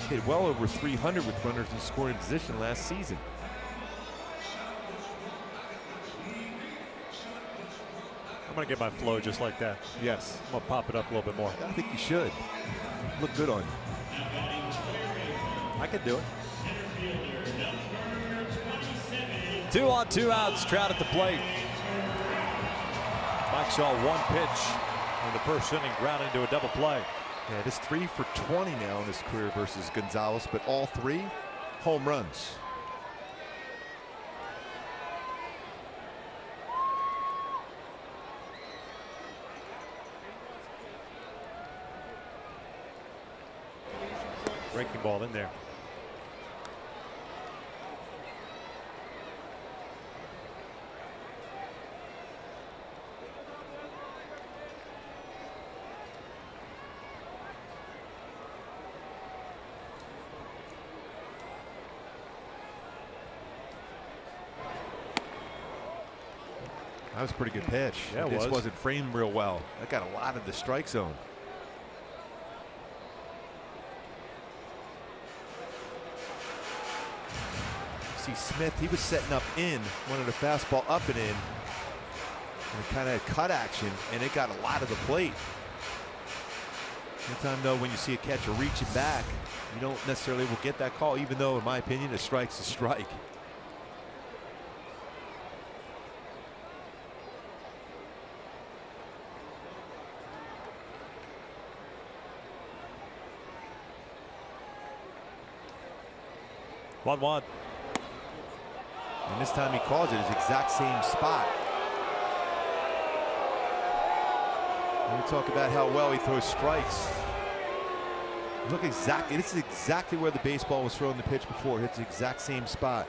hit well over 300 with runners in scoring position last season. I'm going to get my flow just like that. Yes. I'm going to pop it up a little bit more. I think you should. Look good on you. I can do it. 2 on 2 outs. Trout at the plate. Mike saw 1 pitch in the first inning, grounded into a double play. Yeah, it is 3 for 20 now in his career versus Gonzalez, but all 3 home runs. Breaking ball in there. That was a pretty good pitch. Yeah, it just was. wasn't framed real well. That got a lot of the strike zone. See Smith, he was setting up in, wanted a fastball up and in. And kind of cut action, and it got a lot of the plate. Anytime, though, when you see a catcher reaching back, you don't necessarily will get that call, even though, in my opinion, a strike's a strike. One. And this time he calls it his exact same spot. We talk about how well he throws strikes. Look exactly, this is exactly where the baseball was thrown the pitch before. Hits the exact same spot.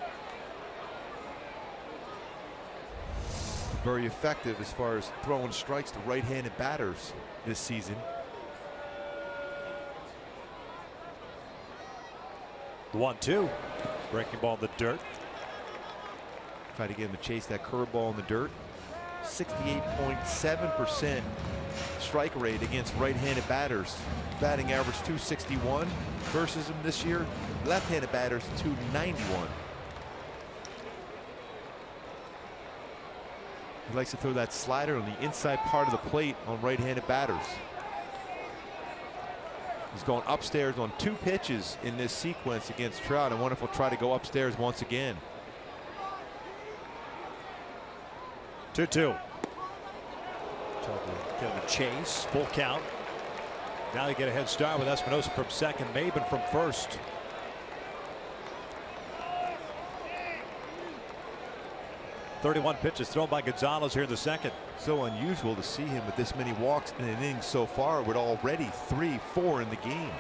Very effective as far as throwing strikes to right-handed batters this season. The 1-2. Breaking ball in the dirt. Try to get him to chase that curveball in the dirt. 68.7% strike rate against right-handed batters. Batting average 261 versus him this year. Left-handed batters 291. He likes to throw that slider on the inside part of the plate on right-handed batters. He's going upstairs on 2 pitches in this sequence against Trout. I wonder if he'll try to go upstairs once again. 2-2. Get him a chase. Full count. Now they get a head start with Espinosa from second, Maben from first. .31 pitches thrown by Gonzalez here in the second. So unusual to see him with this many walks in an inning so far, with already 3-4 in the game.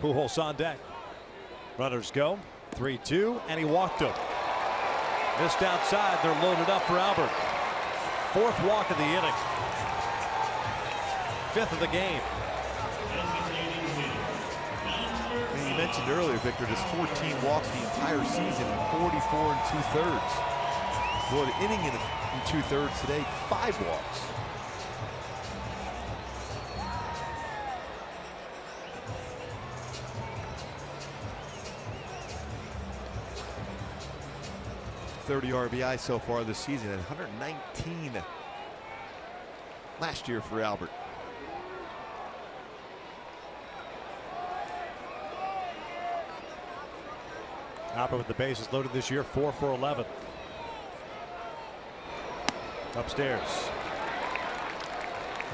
Pujols on deck. Runners go. 3-2, and he walked him. Missed outside. They're loaded up for Albert. 4th walk of the inning. 5th of the game. You mentioned earlier, Victor, just 14 walks the entire season, 44 2/3. Well, the inning in 2/3 today, 5 walks. .30 RBI so far this season, and 119 last year for Albert. Albert with the bases loaded this year, 4 for 11. Upstairs.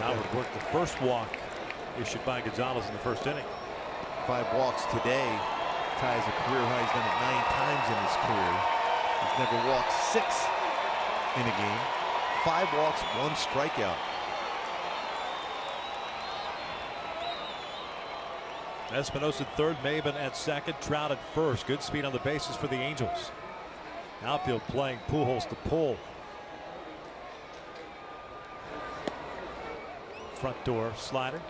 Albert worked the first walk issued by Gonzalez in the first inning. 5 walks today, ties a career high. He's done it 9 times in his career. He's never walked 6 in a game. 5 walks, 1 strikeout. Espinosa at third, Maben at second, Trout at first. Good speed on the bases for the Angels. Outfield playing Pujols to pull. Front door slider.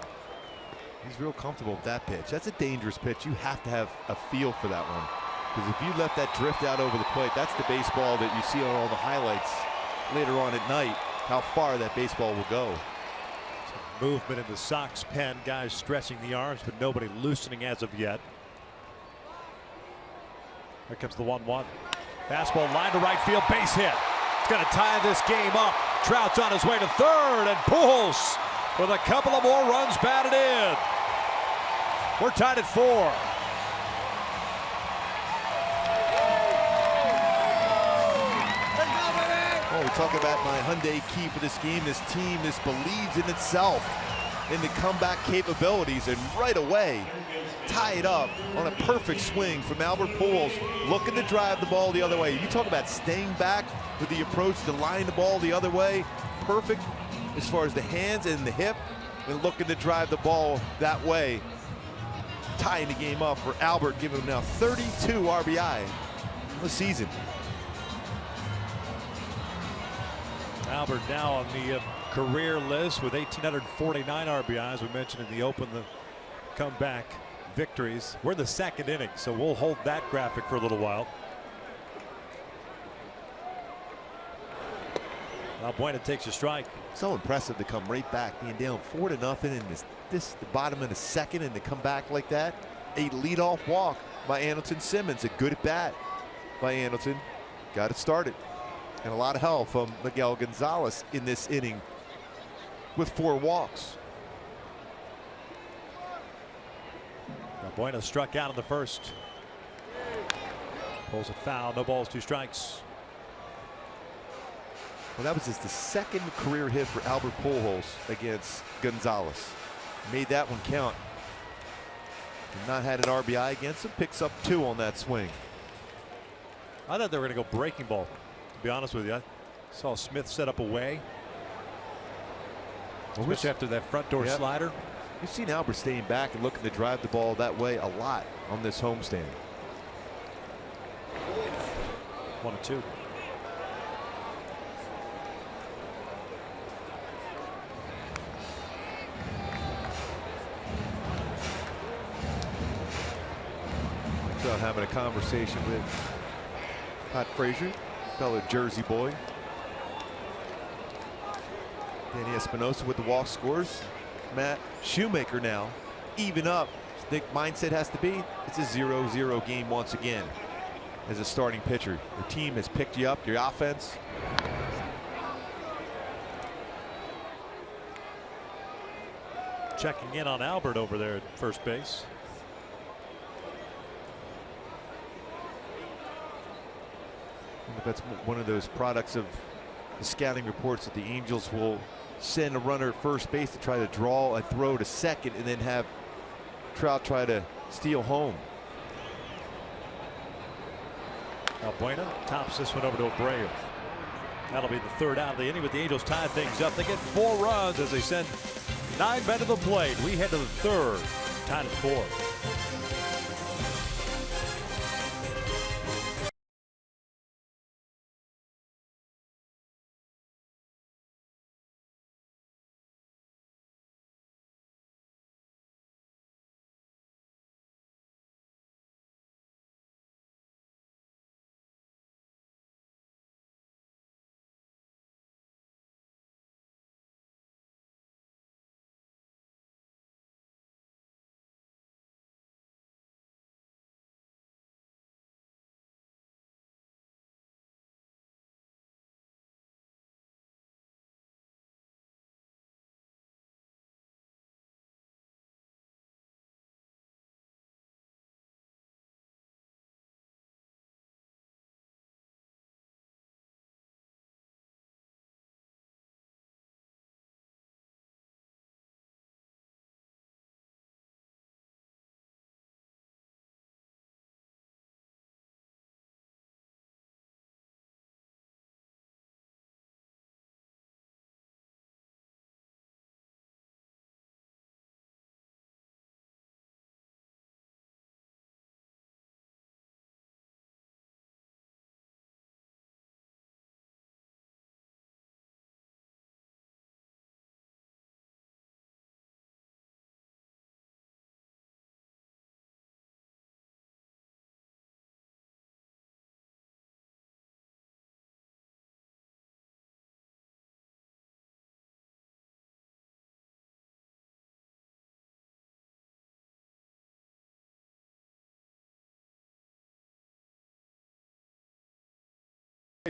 He's real comfortable with that pitch. That's a dangerous pitch. You have to have a feel for that one, because if you let that drift out over the plate, that's the baseball that you see on all the highlights later on at night, how far that baseball will go. Movement in the Sox pen, guys stretching the arms, but nobody loosening as of yet. Here comes the 1-1. Fastball line to right field, base hit. It's going to tie this game up. Trout's on his way to third, and Pujols with a couple of more runs batted in. We're tied at 4. Oh, we talk about my Hyundai key for this game. This team, this believes in itself, in the comeback capabilities, and right away tie it up on a perfect swing from Albert Pujols, looking to drive the ball the other way. You talk about staying back with the approach to line the ball the other way. Perfect as far as the hands and the hip, and looking to drive the ball that way. Tying the game up for Albert, giving him now 32 RBI in the season. Albert now on the career list with 1,849 RBIs. We mentioned in the open the comeback victories. We're in the second inning, so we'll hold that graphic for a little while. Buena takes a strike. So impressive to come right back, being down 4-0 in this the bottom of the second, and to come back like that. A leadoff walk by Andrelton Simmons. A good at bat by Andrelton. Got it started. And a lot of help from Miguel Gonzalez in this inning with 4 walks. Bueno struck out in the first. Pulls it foul. No balls, 2 strikes. Well, that was just the 2nd career hit for Albert Pujols against Gonzalez. Made that one count. And not had an RBI against him. Picks up 2 on that swing. I thought they were going to go breaking ball, to be honest with you. I saw Smith set up away. Smith after that front door slider. You've seen Albert staying back and looking to drive the ball that way a lot on this homestand. 1-2. Trout having a conversation with Pat Frazier, fellow Jersey boy. Danny Espinosa with the walk scores. Matt, Shoemaker now even up. The mindset has to be it's a 0-0 game once again. As a starting pitcher, your team has picked you up. Your offense. Checking in on Albert over there at first base. That's one of those products of the scouting reports that the Angels will send a runner at first base to try to draw a throw to second and then have Trout try to steal home. Bueno tops this one over to Abreu. That'll be the 3rd out of the inning, but the Angels tied things up. They get 4 runs as they send 9 men to the plate. We head to the 3rd, tied at 4.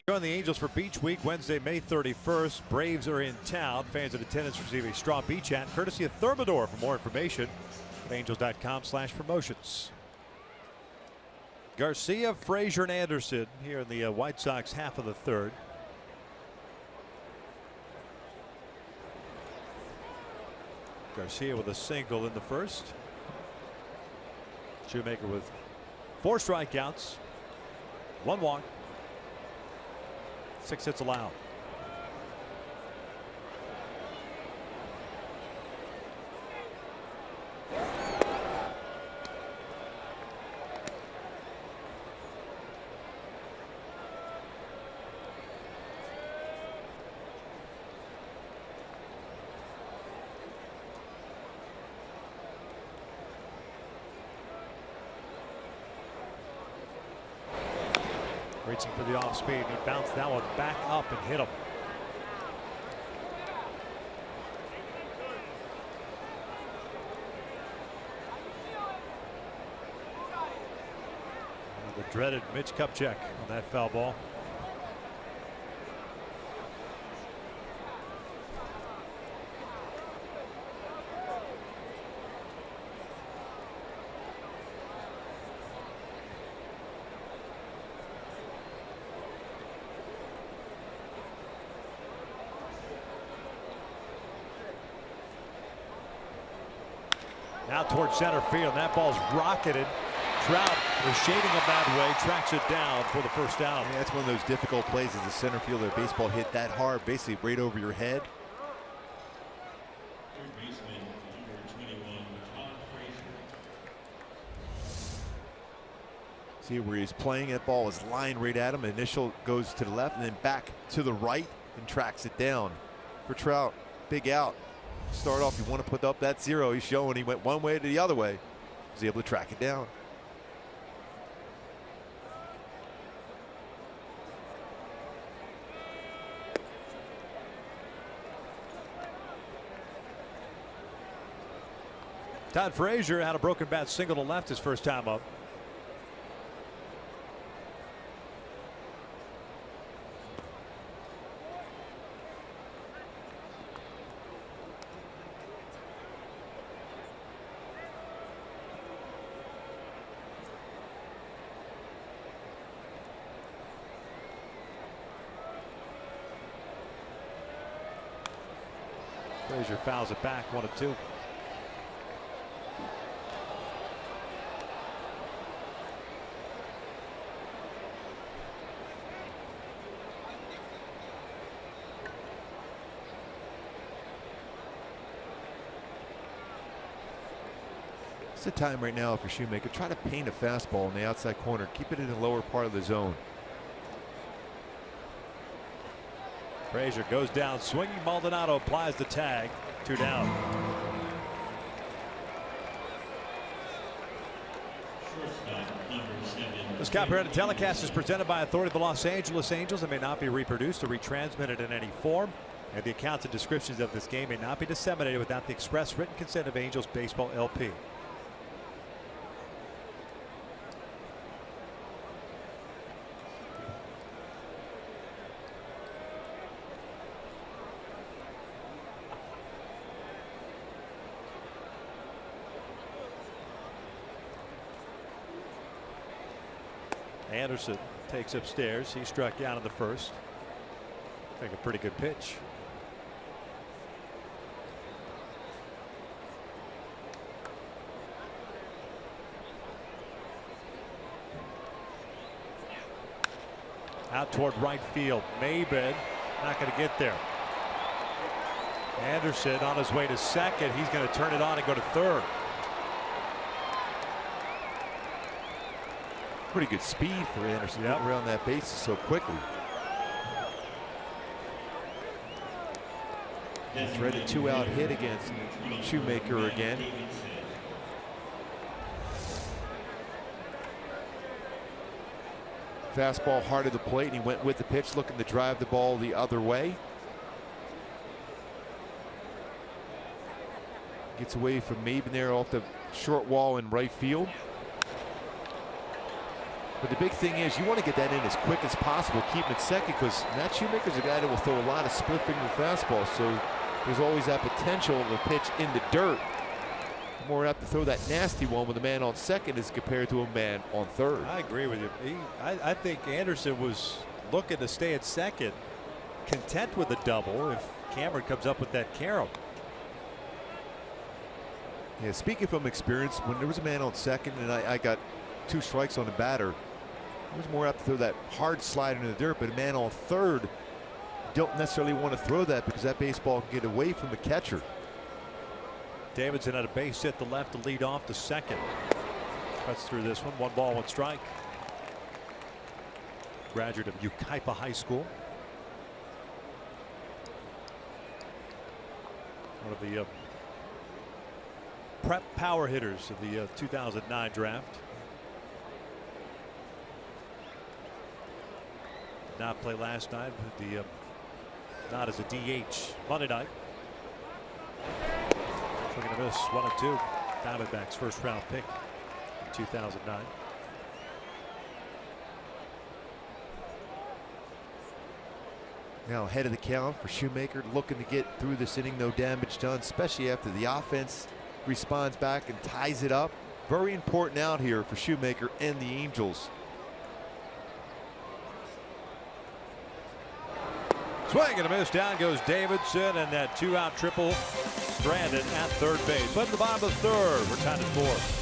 Join the Angels for Beach Week Wednesday, May 31st. Braves are in town. Fans in attendance receive a straw beach hat courtesy of Thermador. For more information at angels.com/promotions. Garcia, Frazier, and Anderson here in the White Sox half of the 3rd. Garcia with a single in the first. Shoemaker with 4 strikeouts, 1 walk. 6 hits allowed. Reaching for the off speed. He bounced that one back up and hit him. The dreaded Mitch Kupchak on that foul ball. Out towards center field. And that ball's rocketed. Trout was shading him that way, tracks it down for the first out. Yeah, that's one of those difficult plays as a center fielder. Baseball hit that hard, basically right over your head. Third baseman, number 21, Todd Frazier. See where he's playing, that ball is lined right at him. Initial goes to the left and then back to the right and tracks it down for Trout. Big out. Start off, you want to put up that 0. He's showing he went one way to the other way. Was able to track it down. Todd Frazier had a broken bat single to left his first time up. Frazier fouls it back, 1-2. It's the time right now for Shoemaker. Try to paint a fastball in the outside corner. Keep it in the lower part of the zone. Frazier goes down swinging. Maldonado applies the tag. 2 down. This copyrighted telecast is presented by authority of the Los Angeles Angels and may not be reproduced or retransmitted in any form. And the accounts and descriptions of this game may not be disseminated without the express written consent of Angels Baseball LP. Anderson takes upstairs. He struck out in the first. I think a pretty good pitch. Out toward right field. Maybin not going to get there. Anderson on his way to second. He's going to turn it on and go to third. Pretty good speed for Anderson, getting around that base so quickly. Threaded 2-out hit against Shoemaker again. Fastball hard at the plate, and he went with the pitch, looking to drive the ball the other way. Gets away from Maybin there off the short wall in right field. But the big thing is you want to get that in as quick as possible, keep him at second, because Matt Shoemaker's a guy that will throw a lot of split finger fastballs, so there's always that potential of a pitch in the dirt. More apt to throw that nasty one with a man on second as compared to a man on third. I agree with you. I think Anderson was looking to stay at second, content with a double if Cameron comes up with that carom. Yeah, speaking from experience, when there was a man on second and I got 2 strikes on the batter, I was more apt to throw that hard slide into the dirt, but a man on third, don't necessarily want to throw that because that baseball can get away from the catcher. Davidson had a base hit to left to lead off to second. Cuts through this one. 1 ball, 1 strike. Graduate of Yucaipa High School. One of the prep power hitters of the 2009 draft. Did not play last night, but the not as a DH Monday night. Swing and a miss, 1-2. Diamondbacks first round pick in 2009. Now ahead of the count for Shoemaker, looking to get through this inning, no damage done, especially after the offense responds back and ties it up. Very important out here for Shoemaker and the Angels. Swing and a miss. Down goes Davidson, and that 2-out triple stranded at third base. But at the bottom of the third, we're tied at 4.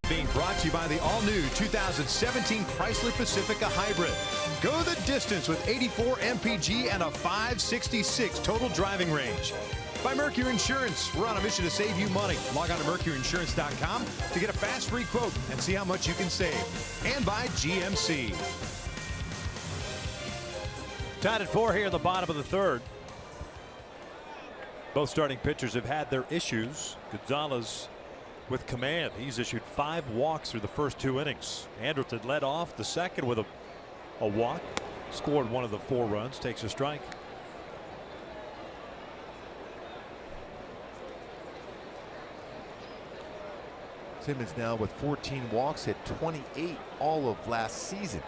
Being brought to you by the all-new 2017 Chrysler Pacifica Hybrid. Go the distance with 84 mpg and a 566 total driving range. By Mercury Insurance, we're on a mission to save you money. Log on to mercuryinsurance.com to get a fast free quote and see how much you can save. And by GMC. Tied at 4 here in the bottom of the third. Both starting pitchers have had their issues. Gonzalez with command. He's issued 5 walks through the first 2 innings. Anderson led off the second with a walk. Scored one of the 4 runs. Takes a strike. Simmons now with 14 walks, hit 28 all of last season.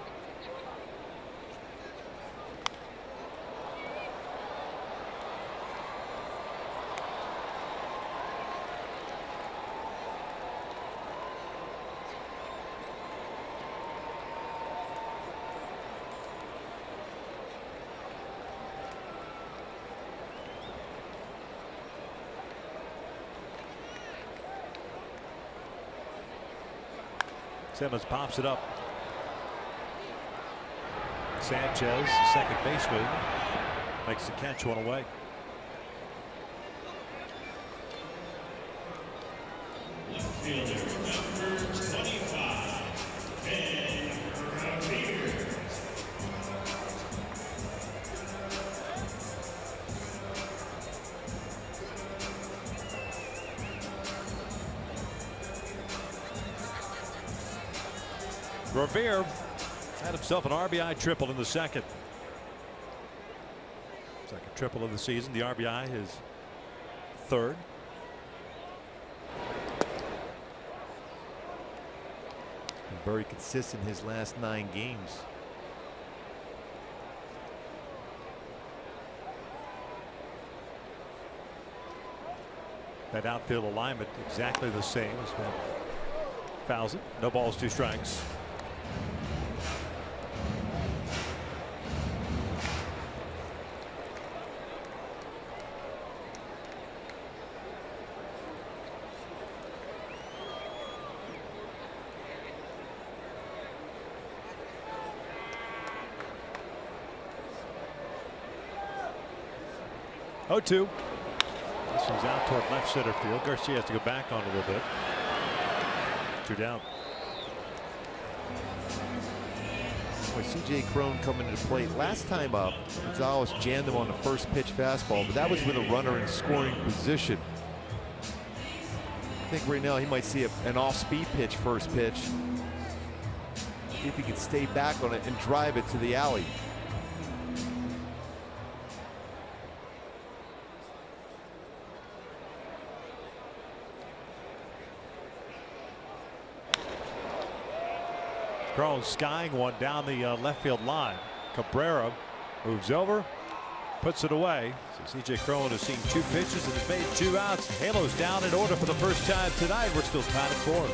Simmons pops it up. Sanchez, second baseman, makes the catch one away. Fielder number 25, Ben Ramirez. Revere had himself an RBI triple in the second. Second triple of the season. The RBI his third. Been very consistent his last 9 games. That outfield alignment exactly the same as when fouls it. No balls, 2 strikes. Oh, 2. This one's out toward left center field. Garcia has to go back on a little bit. 2 down. Boy, C.J. Cron coming into play. Last time up, Gonzalez jammed him on the first pitch fastball, but that was with a runner in scoring position. I think right now he might see an off-speed pitch first pitch. See if he can stay back on it and drive it to the alley. Cron skying one down the left field line. Cabrera moves over, puts it away. So C.J. Cron has seen 2 pitches and has made 2 outs. Halo's down in order for the first time tonight. We're still tied at 4.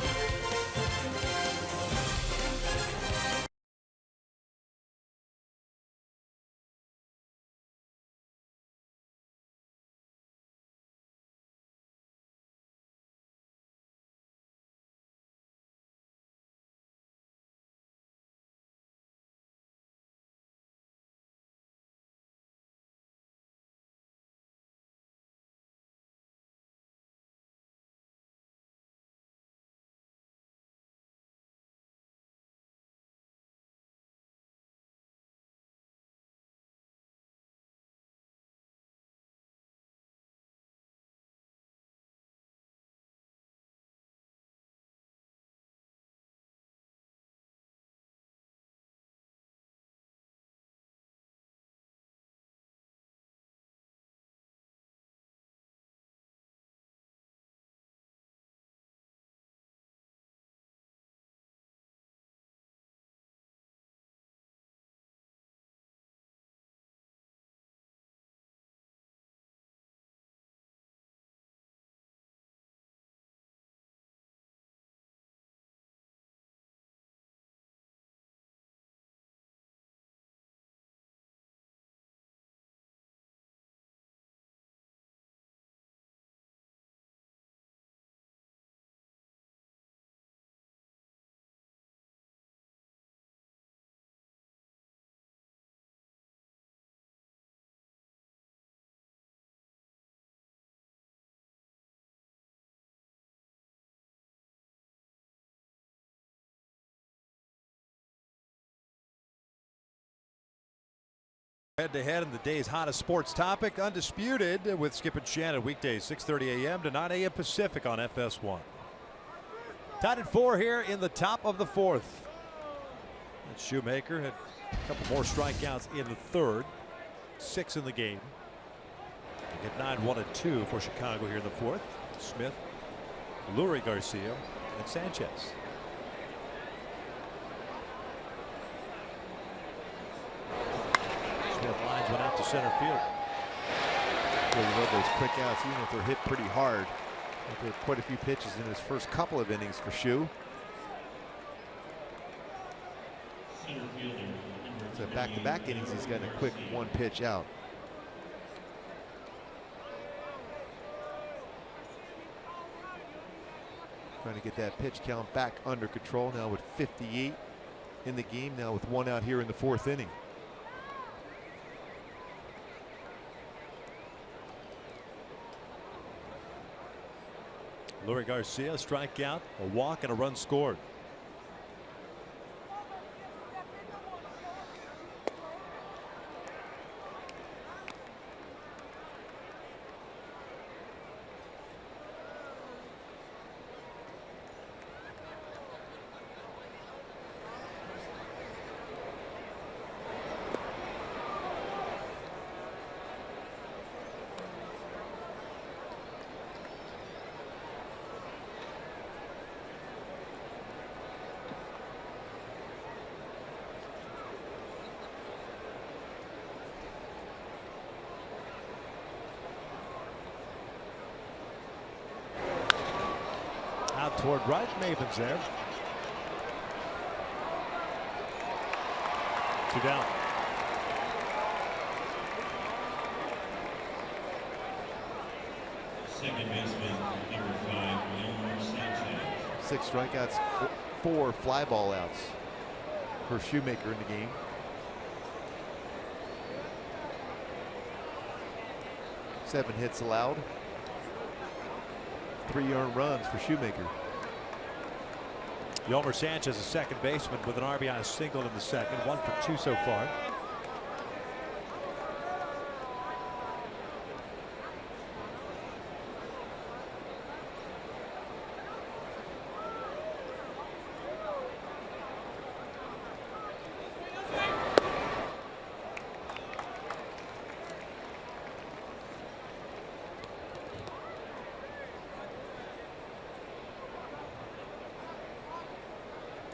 Head-to-head in the day's hottest sports topic, Undisputed with Skip and Shannon, weekdays 6:30 a.m. to 9 a.m. Pacific on FS1. Tied at 4 here in the top of the 4th. And Shoemaker had a couple more strikeouts in the 3rd, 6 in the game. They get 9-1-2 for Chicago here in the 4th. Smith, Lurie Garcia, and Sanchez. Lines went out to center field. Really love those quick outs, even if they're hit pretty hard. There were quite a few pitches in his first couple of innings for Shoe. So back-to-back innings, he's got a quick 1-pitch out. Trying to get that pitch count back under control now with 58 in the game, now with 1 out here in the 4th inning. Lurie Garcia, strikeout, a walk, and a run scored. Out toward right, Maven's there. 2 down. Second baseman, number 5, Yolmer Sanchez. 6 strikeouts, 4 fly ball outs for Shoemaker in the game. 7 hits allowed. 3 earned runs for Shoemaker. Yolmer Sanchez, a second baseman with an RBI single in the 2nd, 1 for 2 so far.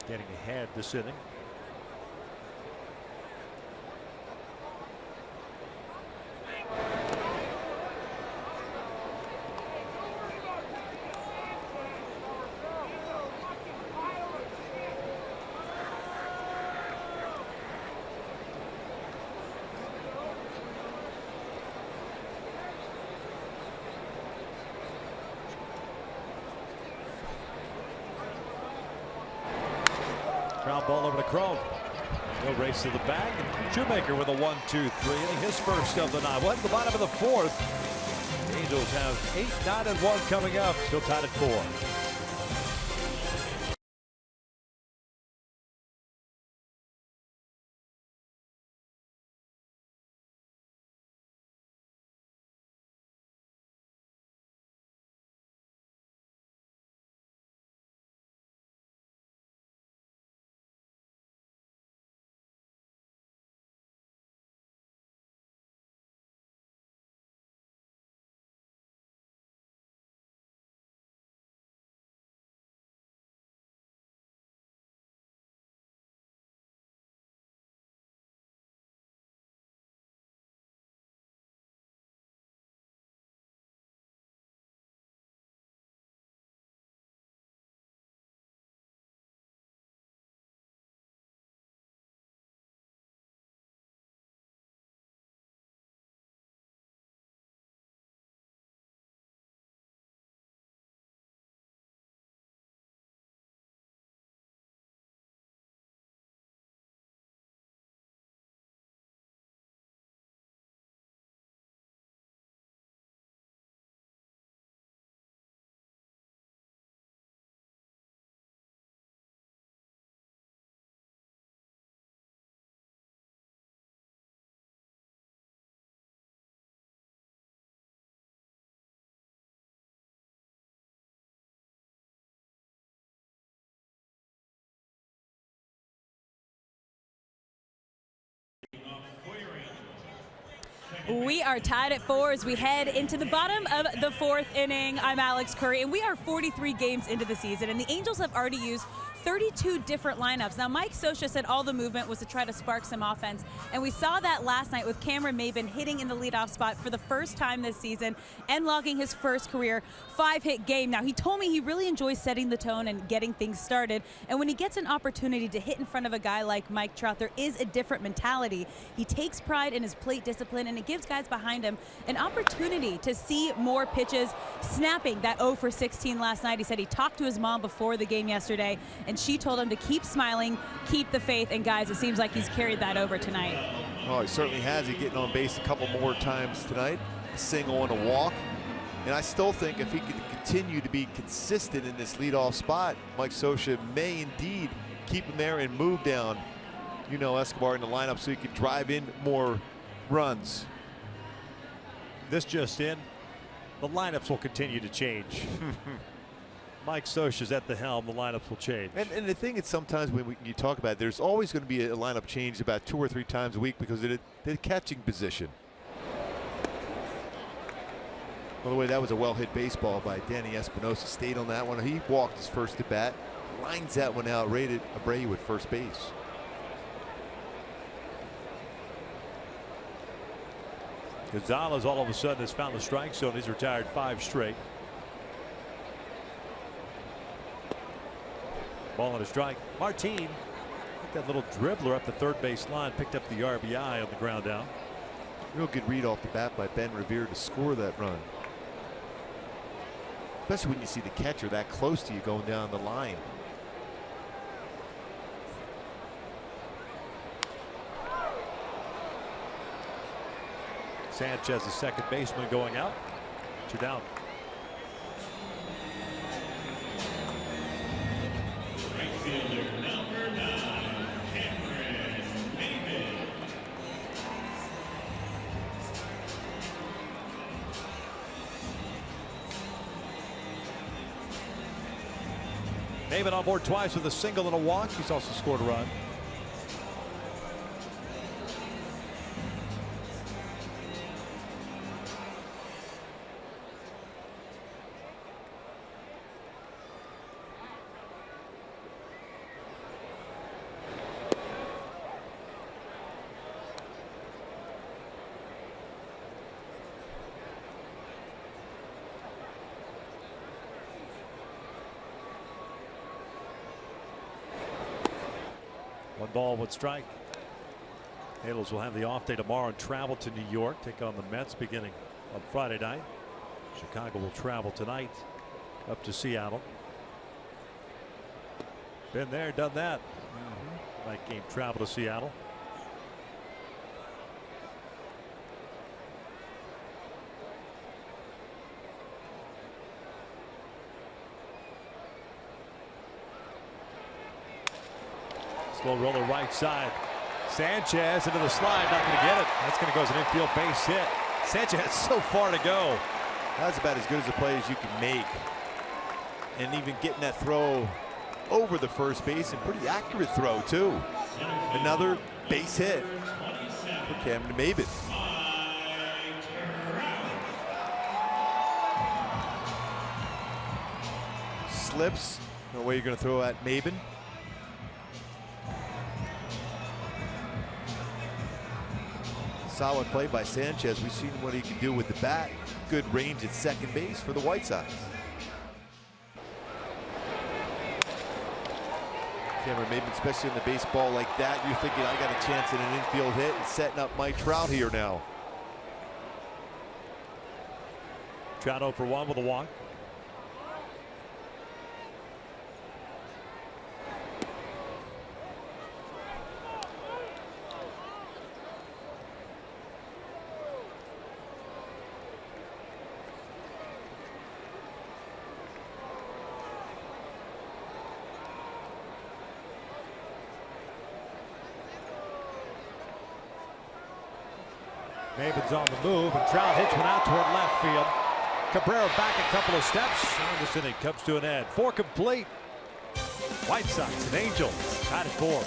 getting ahead this inning. Ground ball over to Chrome. No race to the bag. And Shoemaker with a 1-2-3 inning, his first of the night. Well, at the bottom of the fourth, the Angels have 8, 9, and 1 coming up. Still tied at 4. We are tied at 4 as we head into the bottom of the 4th inning. I'm Alex Curry, and we are 43 games into the season, and the Angels have already used 32 different lineups. Now, Mike Scioscia said all the movement was to try to spark some offense, and we saw that last night with Cameron Maybin hitting in the leadoff spot for the first time this season and logging his first career 5-hit game. Now, he told me he really enjoys setting the tone and getting things started, and when he gets an opportunity to hit in front of a guy like Mike Trout, there is a different mentality. He takes pride in his plate discipline, and it gives guys behind him an opportunity to see more pitches. Snapping that 0 for 16 last night, he said he talked to his mom before the game yesterday, and she told him to keep smiling, keep the faith, and guys, it seems like he's carried that over tonight. Oh, he certainly has. He's getting on base a couple more times tonight, a single and a walk. And I still think if he could continue to be consistent in this leadoff spot, Mike Scioscia may indeed keep him there and move down, Escobar in the lineup so he could drive in more runs. This just in, the lineups will continue to change. Mike Scioscia's at the helm, the lineups will change. And the thing is, sometimes when you talk about it, there's always going to be a lineup change about 2 or 3 times a week because of the catching position. By the way, that was a well-hit baseball by Danny Espinosa. Stayed on that one. He walked his first at bat, lines that one out, rated Abreu at first base. Gonzalez all of a sudden has found the strike zone. He's retired 5 straight. Ball on a strike. Martin, that little dribbler up the third base line, picked up the RBI on the ground down. Real good read off the bat by Ben Revere to score that run. Especially when you see the catcher that close to you going down the line. Sanchez, the second baseman, going out. 2 down. Right fielder number 9, Cameron Maybin. Maybin on board twice with a single and a walk. He's also scored a run. 1 ball, 1 strike. Halos will have the off day tomorrow and travel to New York, take on the Mets beginning on Friday night. Chicago will travel tonight up to Seattle. Been there, done that. Night game travel to Seattle. Slow roller right side. Sanchez into the slide, not going to get it. That's going to go as an infield base hit. Sanchez has so far to go. That's about as good as a play as you can make. And even getting that throw over the first base, and pretty accurate throw too. Another base hit for Cameron Maybin. Slips. No way you're going to throw at Maybin. Solid play by Sanchez. We've seen what he can do with the bat. Good range at second base for the White Sox. Cameron Maybin, especially in the baseball like that, you're thinking, I got a chance at an infield hit and setting up my Trout here now. Trout 0 for 1 with a walk. Maybin's on the move, and Trout hits one out toward left field. Cabrera back a couple of steps, and this inning comes to an end. 4 complete. White Sox and Angels tied at 4.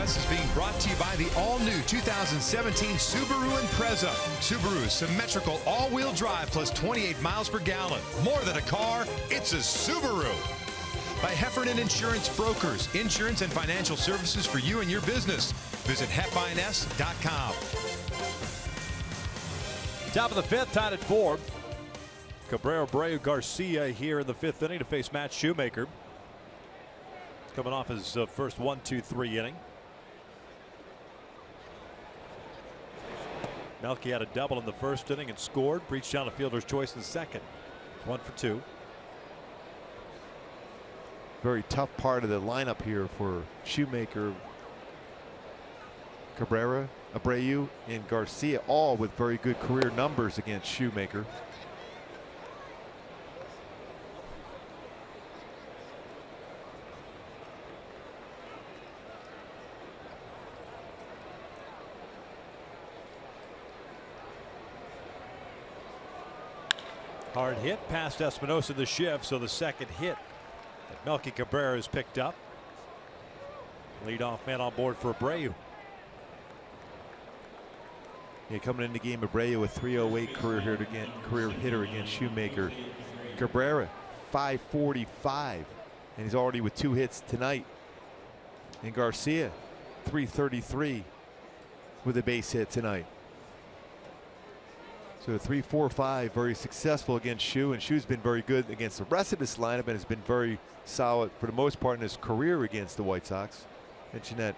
West is being brought to you by the all-new 2017 Subaru Impreza. Subaru's symmetrical all-wheel drive plus 28 miles per gallon. More than a car, it's a Subaru. By Heffernan Insurance Brokers, insurance and financial services for you and your business. Visit hefins.com. Top of the 5th, tied at 4. Cabrera, Abreu, Garcia here in the 5th inning to face Matt Shoemaker. Coming off his first 1-2-3 inning. Melky had a double in the first inning and scored. Breached down a fielder's choice in the second. 1 for 2. Very tough part of the lineup here for Shoemaker, Cabrera, Abreu, and Garcia, all with very good career numbers against Shoemaker. Hard hit past Espinosa the shift, so the second hit that Melky Cabrera has picked up. Leadoff man on board for Abreu. Yeah, coming into the game, Abreu with 308 career hitter against Shoemaker. Cabrera 545, and he's already with 2 hits tonight. And Garcia 333 with a base hit tonight. So 3-4-5, very successful against Shu, and Shu's been very good against the rest of this lineup and has been very solid for the most part in his career against the White Sox. Mentioned that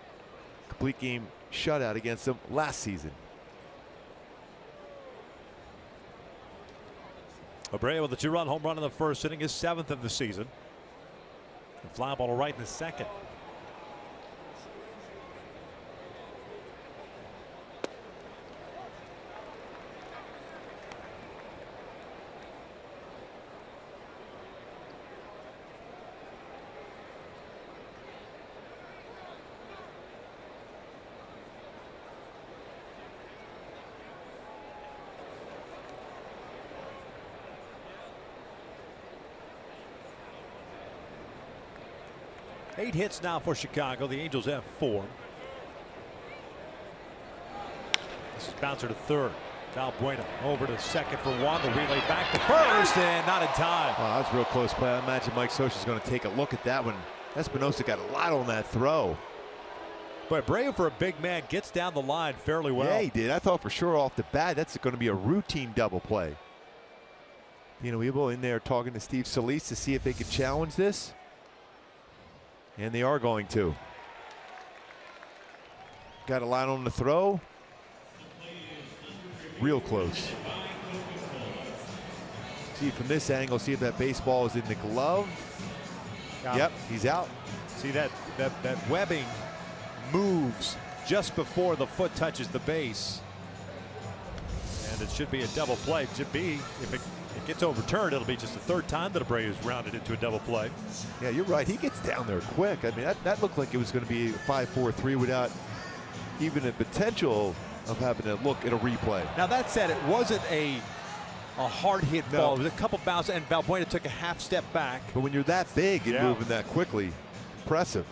complete game shutout against them last season. Abreu with a 2-run home run in the first inning, his 7th of the season. And fly ball to right in the second. Eight hits now for Chicago. The Angels have 4. This is bouncer to third. Valbuena over to second for 1. The relay back to first and not in time. Wow, that was a real close play. I imagine Mike Scioscia's going to take a look at that one. Espinosa got a lot on that throw. But Abreu, for a big man, gets down the line fairly well. Yeah, he did. I thought for sure off the bat that's going to be a routine double play. Weeble in there talking to Steve Solis to see if they could challenge this. And they are going to. Got a line on the throw. Real close. See from this angle, see if that baseball is in the glove. Yep, he's out. See that webbing moves just before the foot touches the base. And it should be a double play. It should be, if it gets overturned, it'll be just the 3rd time that Abreu's rounded into a double play. Yeah, you're right. He gets down there quick. I mean, that looked like it was going to be 5-4-3 without even a potential of having to look at a replay. Now, that said, it wasn't a hard hit ball. It was a couple bounces, and Valbuena took a half step back. But when you're that big and moving that quickly, impressive.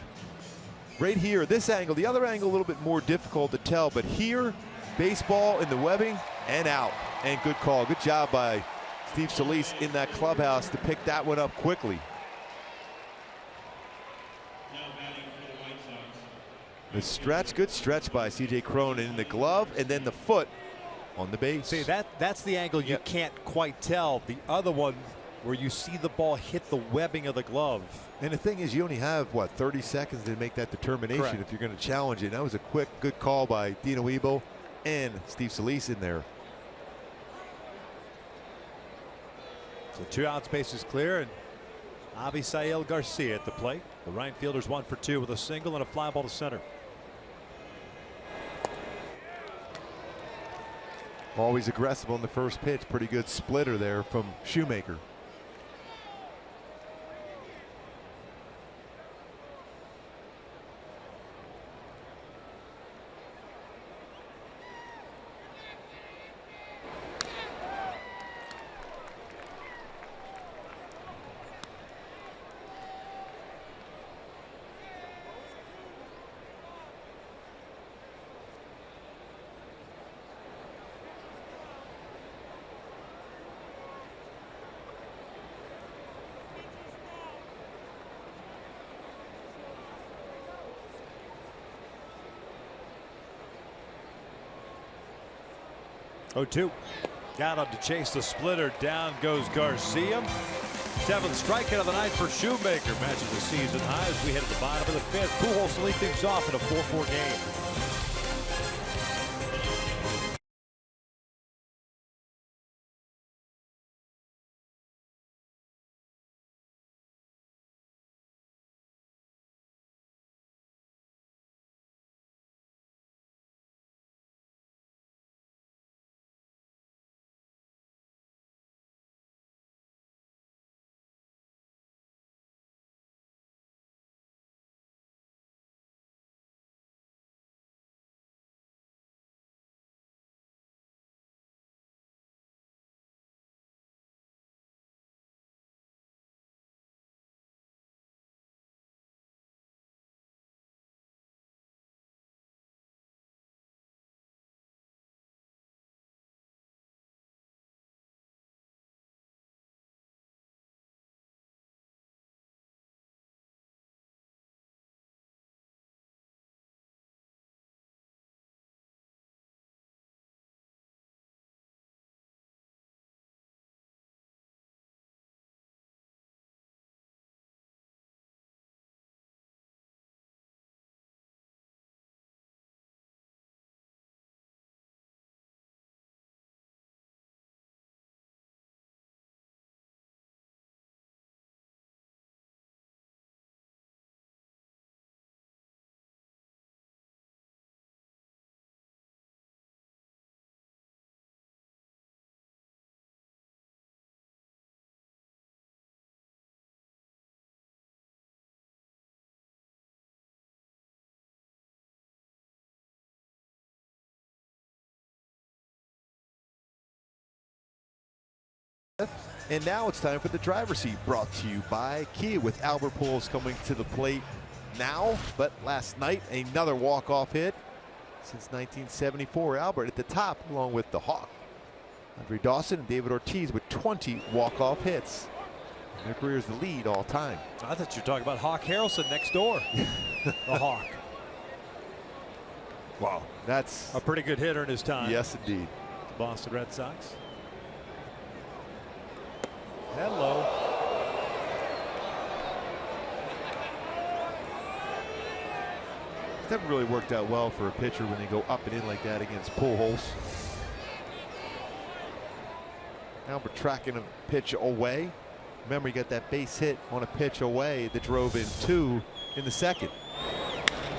Right here, this angle, the other angle a little bit more difficult to tell, but here, baseball in the webbing and out. And good call. Good job by Steve Solis in that clubhouse to pick that one up quickly. The stretch, good stretch by C.J. Cronin in the glove, and then the foot on the base. See, that's the angle you can't quite tell. The other one where you see the ball hit the webbing of the glove. And the thing is, you only have, 30 seconds to make that determination. Correct. If you're going to challenge it. That was a quick, good call by Dino Weeble and Steve Solis in there. So 2 outs, bases clear, and Avisail Garcia at the plate. The right fielder's 1 for 2 with a single and a fly ball to center. Always aggressive on the first pitch. Pretty good splitter there from Shoemaker. Oh, 2. Got him to chase the splitter. Down goes Garcia. 7th strikeout of the night for Shoemaker. Matches the season high as we head to the bottom of the 5th. Pujols to lead things off in a 4-4 game. And now it's time for the driver's seat, brought to you by Kia, with Albert Pujols coming to the plate now. But last night, another walk-off hit since 1974. Albert at the top, along with the Hawk, Andre Dawson and David Ortiz, with 20 walk-off hits. Their career is the lead all time. I thought you were talking about Hawk Harrelson next door. The Hawk. Wow, that's a pretty good hitter in his time. Yes, indeed. The Boston Red Sox. Hello. It's never really worked out well for a pitcher when they go up and in like that against Pujols. Albert tracking a pitch away. Remember, he got that base hit on a pitch away that drove in 2 in the second.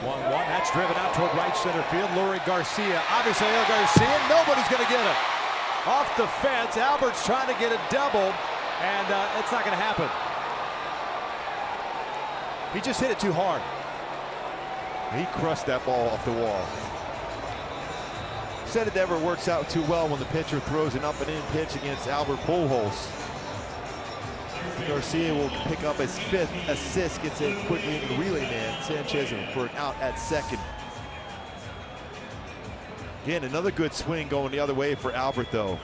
1-1. That's driven out toward right center field. Lurie Garcia. Obviously, Garcia. Nobody's going to get it. Off the fence. Albert's trying to get a double, and it's not going to happen. He just hit it too hard. He crushed that ball off the wall. Said it never works out too well when the pitcher throws an up and in pitch against Albert Pujols. Garcia will pick up his 5th assist, gets it quickly into the relay man. Sanchez for an out at second. Again, another good swing going the other way for Albert, though.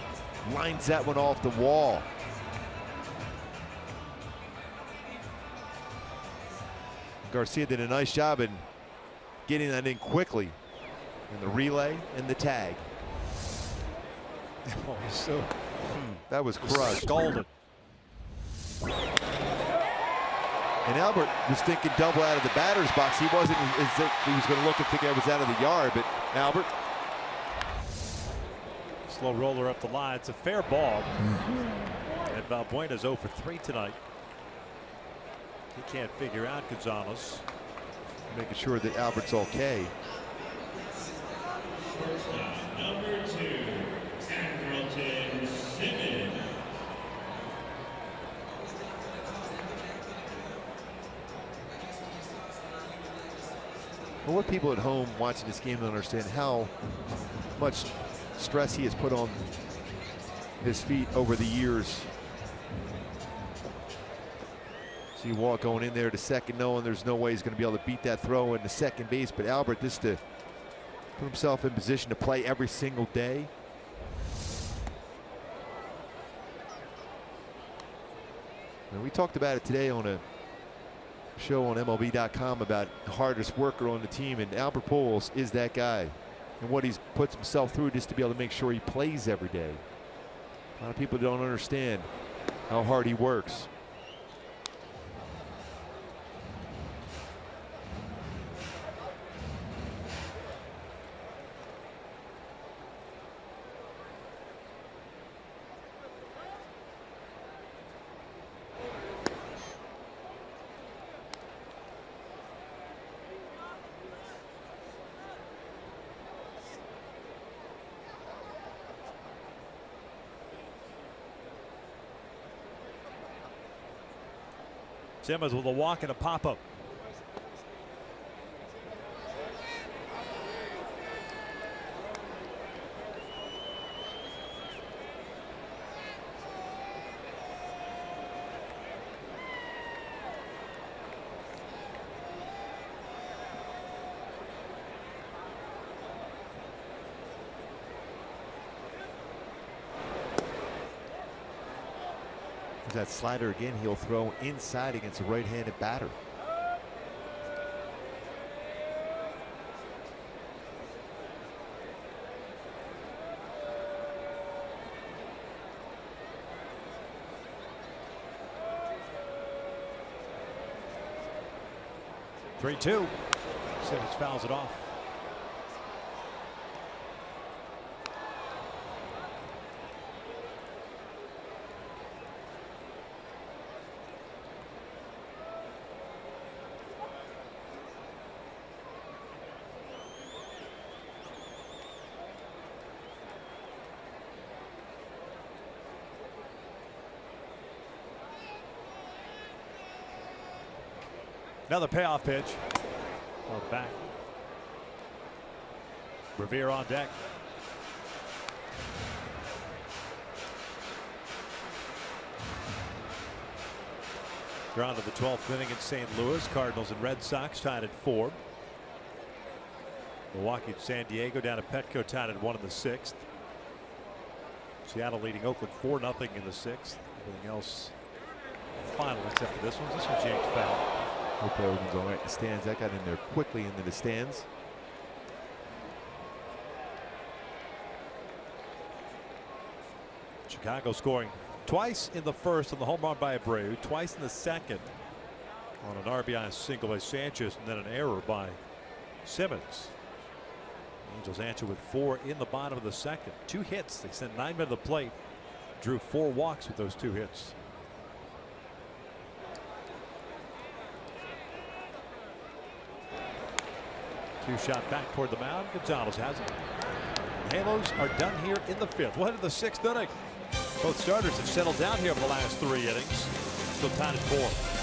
Lines that one off the wall. Garcia did a nice job in getting that in quickly. And the relay and the tag. Oh, so that was crushed. Scalded. And Albert was thinking double out of the batter's box. He wasn't as if he was going to look and think I was out of the yard, but Albert. Slow roller up the line. It's a fair ball. And Valbuena's 0 for 3 tonight. He can't figure out Gonzalez. Making sure that Albert's okay. Number 2, Andrelton Simmons. Well, what people at home watching this game don't understand how much stress he has put on his feet over the years. See Walt going in there to second, knowing there's no way he's going to be able to beat that throw into second base. But Albert, just to put himself in position to play every single day. And we talked about it today on a show on MLB.com about the hardest worker on the team, and Albert Pujols is that guy, and what he's puts himself through just to be able to make sure he plays every day. A lot of people don't understand how hard he works. Simmons with a walk and a pop-up. That slider again, he'll throw inside against a right-handed batter. Three-two. Simmons fouls it off. Another payoff pitch. Oh, back. Revere on deck. They're on to the 12th inning in St. Louis. Cardinals and Red Sox tied at 4. Milwaukee and San Diego down at Petco tied at 1 in the 6th. Seattle leading Oakland 4-0 in the 6th. Everything else final except for this one. This one's yanked foul. Hope that one's all right. The stands, that got in there quickly into the stands. Chicago scoring twice in the first on the home run by Abreu, twice in the second on an RBI single by Sanchez, and then an error by Simmons. Angels answer with 4 in the bottom of the second. 2 hits. They sent 9 men to the plate. Drew 4 walks with those 2 hits. Two-shot back toward the mound. Gonzalez has it. The Halos are done here in the 5th. We'll head to the 6th inning. Both starters have settled down here over the last 3 innings. Still tied at 4.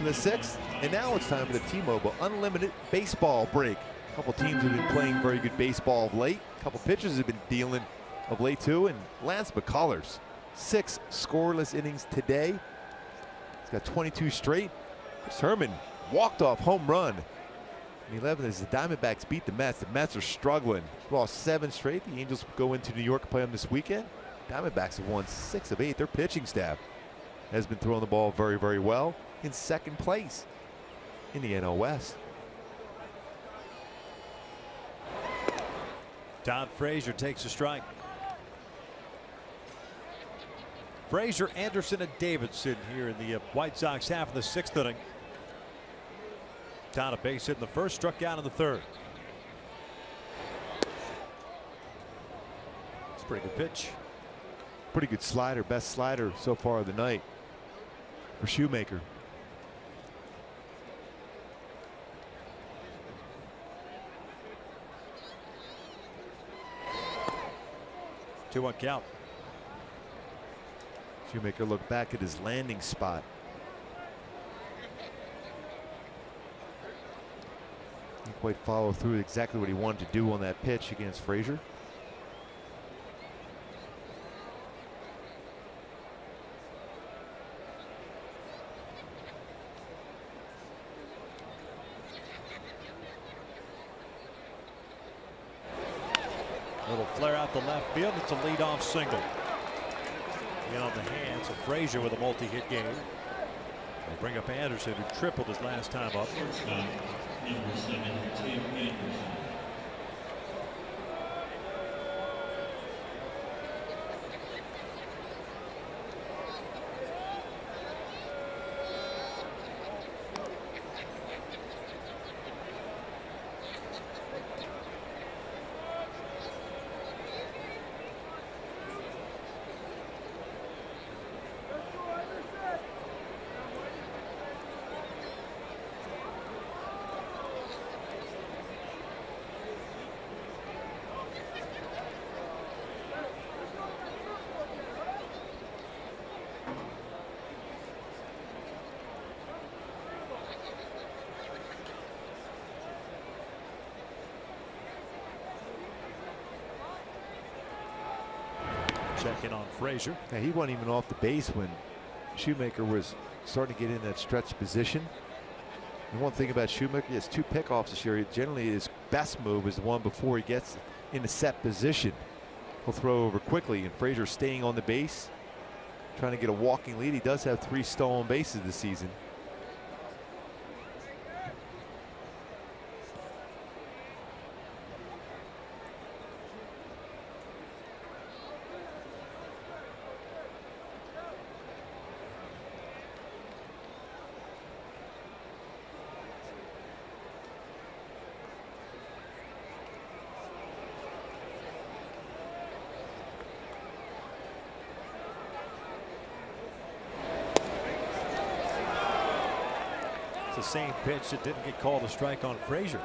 In the 6th, and now it's time for the T-Mobile Unlimited Baseball break. A couple teams have been playing very good baseball of late. A couple pitchers have been dealing of late too. And Lance McCullers, 6 scoreless innings today. He's got 22 straight. Chris Herman walked off home run in 11 as the Diamondbacks beat the Mets. The Mets are struggling. Lost 7 straight. The Angels go into New York to play them this weekend. Diamondbacks have won 6 of 8. Their pitching staff has been throwing the ball very, very well. In 2nd place in the NL West. Todd Frazier takes a strike. Frazier, Anderson, and Davidson here in the White Sox half of the 6th inning. Down a base hit in the 1st, struck out in the 3rd. It's a pretty good pitch. Pretty good slider, best slider so far of the night for Shoemaker. 2-1 count. Shoemaker looked back at his landing spot. Didn't quite follow through exactly what he wanted to do on that pitch against Frazier. Little flare out the left field. It's a leadoff single. In on the hands of Frazier with a multi-hit game. They'll bring up Anderson, who tripled his last time up. Number 7, Tim Anderson. check in on Frazier. Yeah, he wasn't even off the base when Shoemaker was starting to get in that stretch position. And one thing about Shoemaker, he has 2 pickoffs this year. Generally, his best move is the one before he gets in a set position. He'll throw over quickly, and Frazier staying on the base, trying to get a walking lead. He does have 3 stolen bases this season. It's the same pitch that didn't get called a strike on Frazier.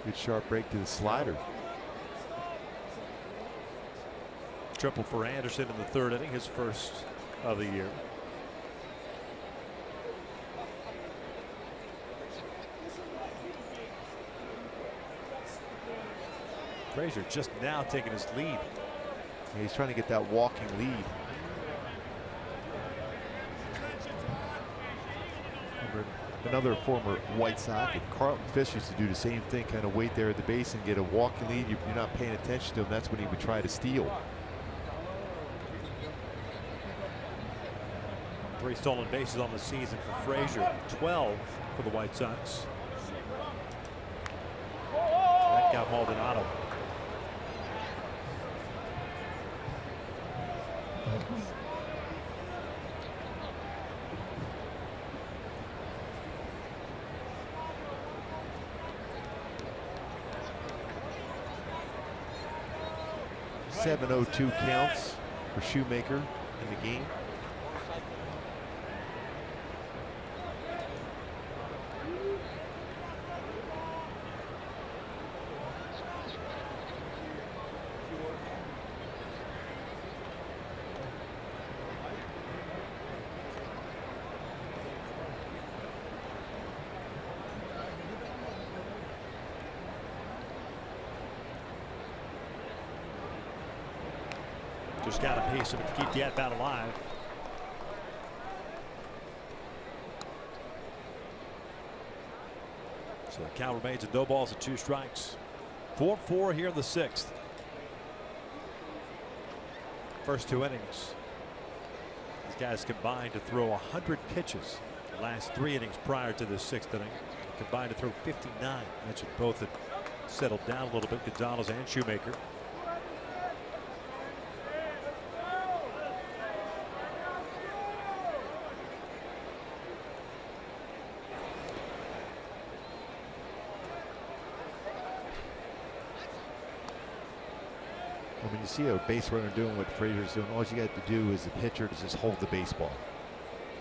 Good sharp break to the slider. Triple for Anderson in the 3rd inning, his first of the year. Frazier just now taking his lead. Yeah, he's trying to get that walking lead. Another former White Sox, and Carlton Fish used to do the same thing, kind of wait there at the base and get a walking lead. You're not paying attention to him. That's when he would try to steal. 3 stolen bases on the season for Frazier, 12 for the White Sox. That got Maldonado. .702 counts for Shoemaker in the game. Just got to pace him to keep the at-bat alive. So the count remains at no balls and 2 strikes. 4-4 here in the 6th. First 2 innings. These guys combined to throw 100 pitches. The last 3 innings prior to the 6th inning. Combined to throw 59. I mentioned both had settled down a little bit, Gonzalez and Shoemaker. I mean, you see a base runner doing what Frazier's doing. All you got to do as a pitcher is just hold the baseball.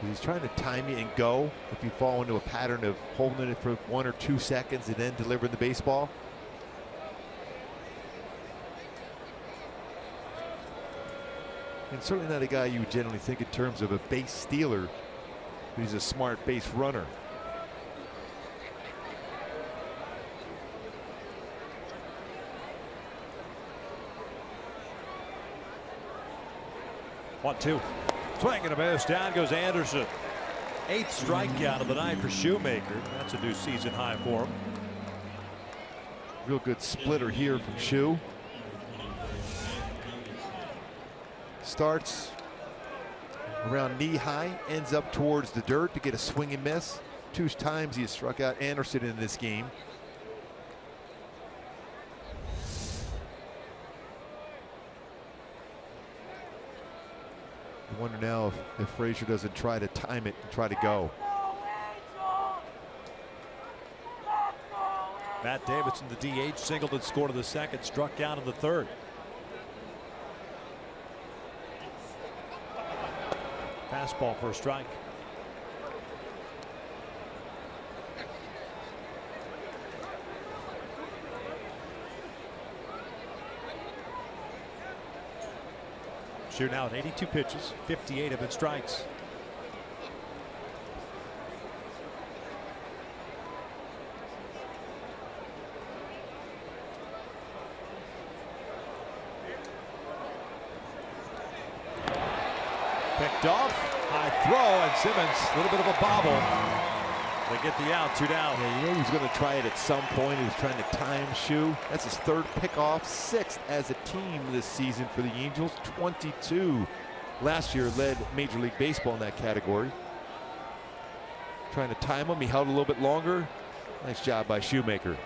He's trying to time you and go. If you fall into a pattern of holding it for 1 or 2 seconds and then delivering the baseball. And certainly not a guy you would generally think in terms of a base stealer. But he's a smart base runner. One, 2. Swing and a miss. Down goes Anderson. 8th strikeout of the night for Shoemaker. That's a new season high for him. Real good splitter here from Shoe. Starts around knee high, ends up towards the dirt to get a swing and miss. 2 times he has struck out Anderson in this game. I wonder now if Frazier doesn't try to time it and try to go. Matt Davidson, the DH, singled and scored in the 2nd, struck out in the 3rd. Fastball for a strike. Shoe now at 82 pitches, 58 of it strikes. Picked off. High throw, and Simmons, a little bit of a bobble. They get the out, 2 down. Yeah, you know he was going to try it at some point. He was trying to time Shoe. That's his 3rd pickoff, 6th as a team this season for the Angels. 22 last year, led Major League Baseball in that category. Trying to time him. He held a little bit longer. Nice job by Shoemaker.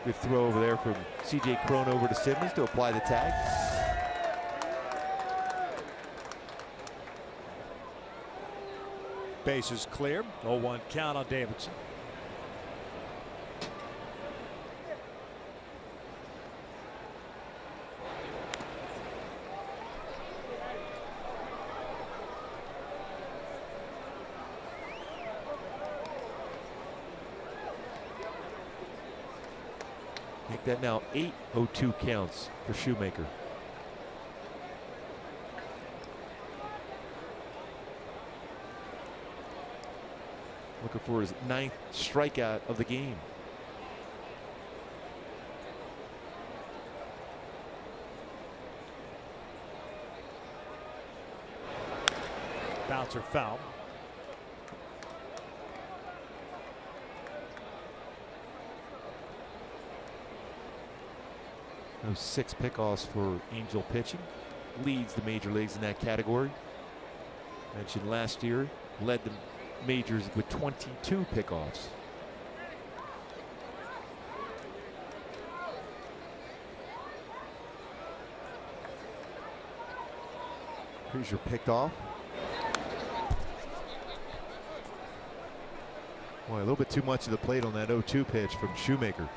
Good throw over there from C.J. Cron over to Simmons to apply the tag. Bases clear. 0-1 count on Davidson. Make that now 8 0-2 counts for Shoemaker. Looking for his 9th strikeout of the game. Bouncer foul. Those 6 pickoffs for Angel pitching. Leads the major leagues in that category. Mentioned last year, led the majors with 22 pickoffs. Here's your picked off. Boy, a little bit too much of the plate on that 0-2 pitch from Shoemaker.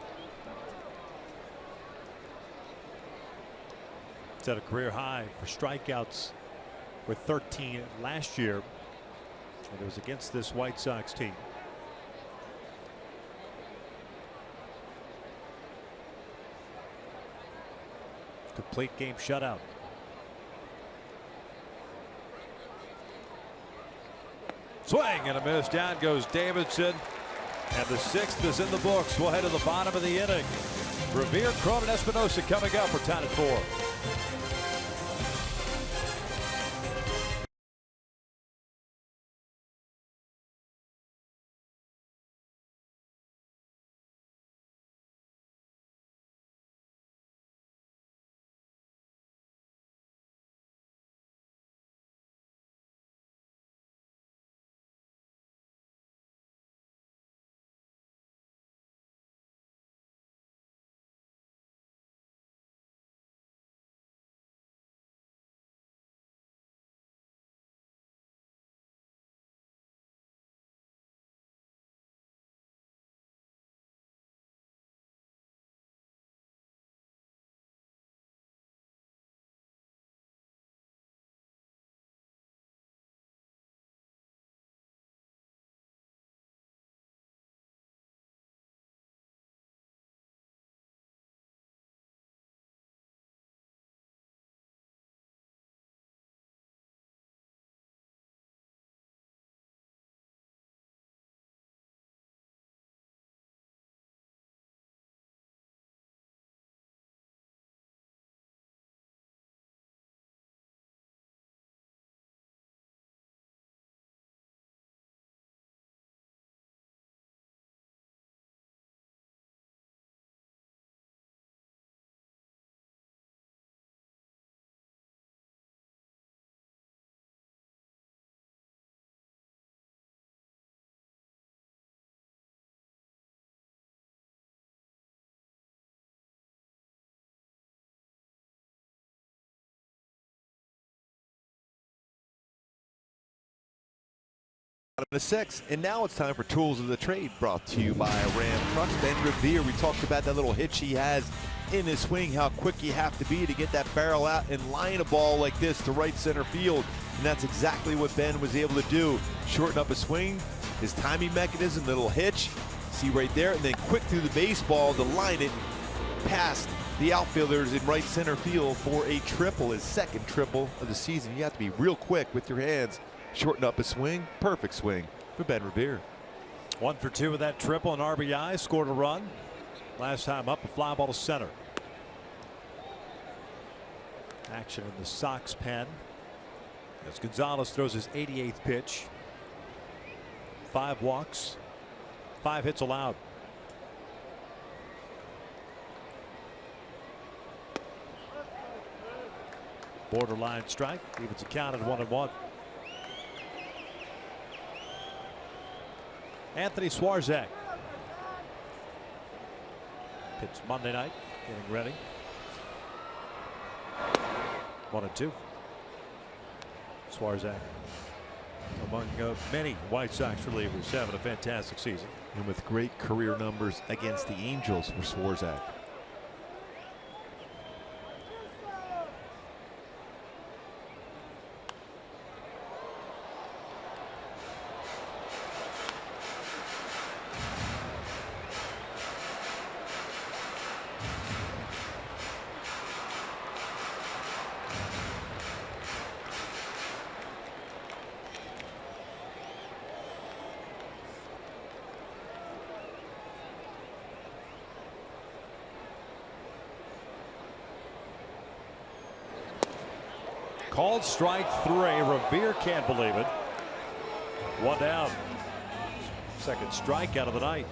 Set a career high for strikeouts with 13 last year. And it was against this White Sox team. Complete game shutout. Swing and a miss. Down goes Davidson. And the 6th is in the books. We'll head to the bottom of the inning. Revere, Cron, and Espinosa coming up. We're tied at 4. The 6th, and now it's time for Tools of the Trade, brought to you by Ram Trucks. Ben Revere, we talked about that little hitch he has in his swing, how quick you have to be to get that barrel out and line a ball like this to right center field, and that's exactly what Ben was able to do. Shorten up his swing, his timing mechanism, little hitch, see right there, and then quick through the baseball to line it past the outfielders in right center field for a triple, his 2nd triple of the season. You have to be real quick with your hands. Shorten up his swing. Perfect swing for Ben Revere. 1 for 2 with that triple and RBI. Scored a run. Last time up, a fly ball to center. Action in the Sox pen. As Gonzalez throws his 88th pitch. 5 walks, 5 hits allowed. Borderline strike, evens the count at 1-1. Anthony Swarzak. Pitch Monday night, getting ready. 1-2. Swarzak, among many White Sox relievers, having a fantastic season. And with great career numbers against the Angels for Swarzak. Called strike 3. Revere can't believe it. 1 down. Second strikeout of the night.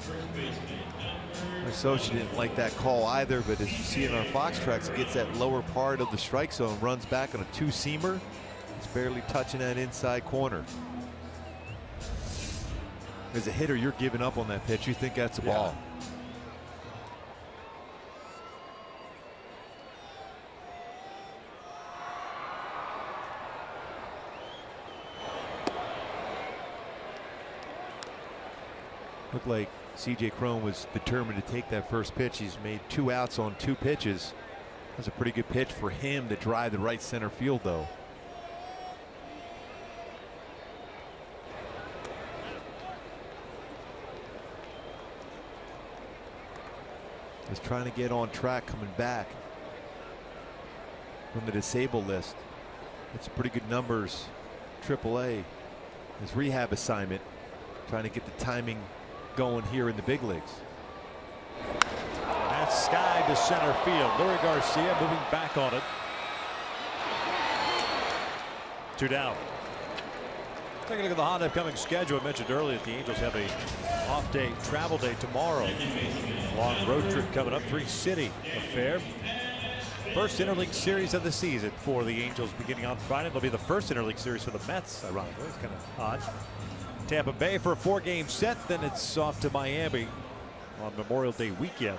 Socha didn't like that call either, but as you see in our Fox tracks, it gets that lower part of the strike zone, runs back on a 2-seamer. It's barely touching that inside corner. As a hitter, you're giving up on that pitch. You think that's a ball. Looked like C.J. Cron was determined to take that first pitch. He's made 2 outs on 2 pitches. That's a pretty good pitch for him to drive the right center field, though. He's trying to get on track coming back from the disabled list. It's pretty good numbers. AAA, his rehab assignment, trying to get the timing going here in the big leagues. That's sky to center field. Lurie Garcia moving back on it. 2 down. Take a look at the hot upcoming schedule. I mentioned earlier that the Angels have a off day, travel day tomorrow. Long road trip coming up. 3-city affair. First interleague series of the season for the Angels beginning on Friday. It'll be the first interleague series for the Mets. Ironically, it's kind of odd. Tampa Bay for a 4-game set, then it's off to Miami on Memorial Day weekend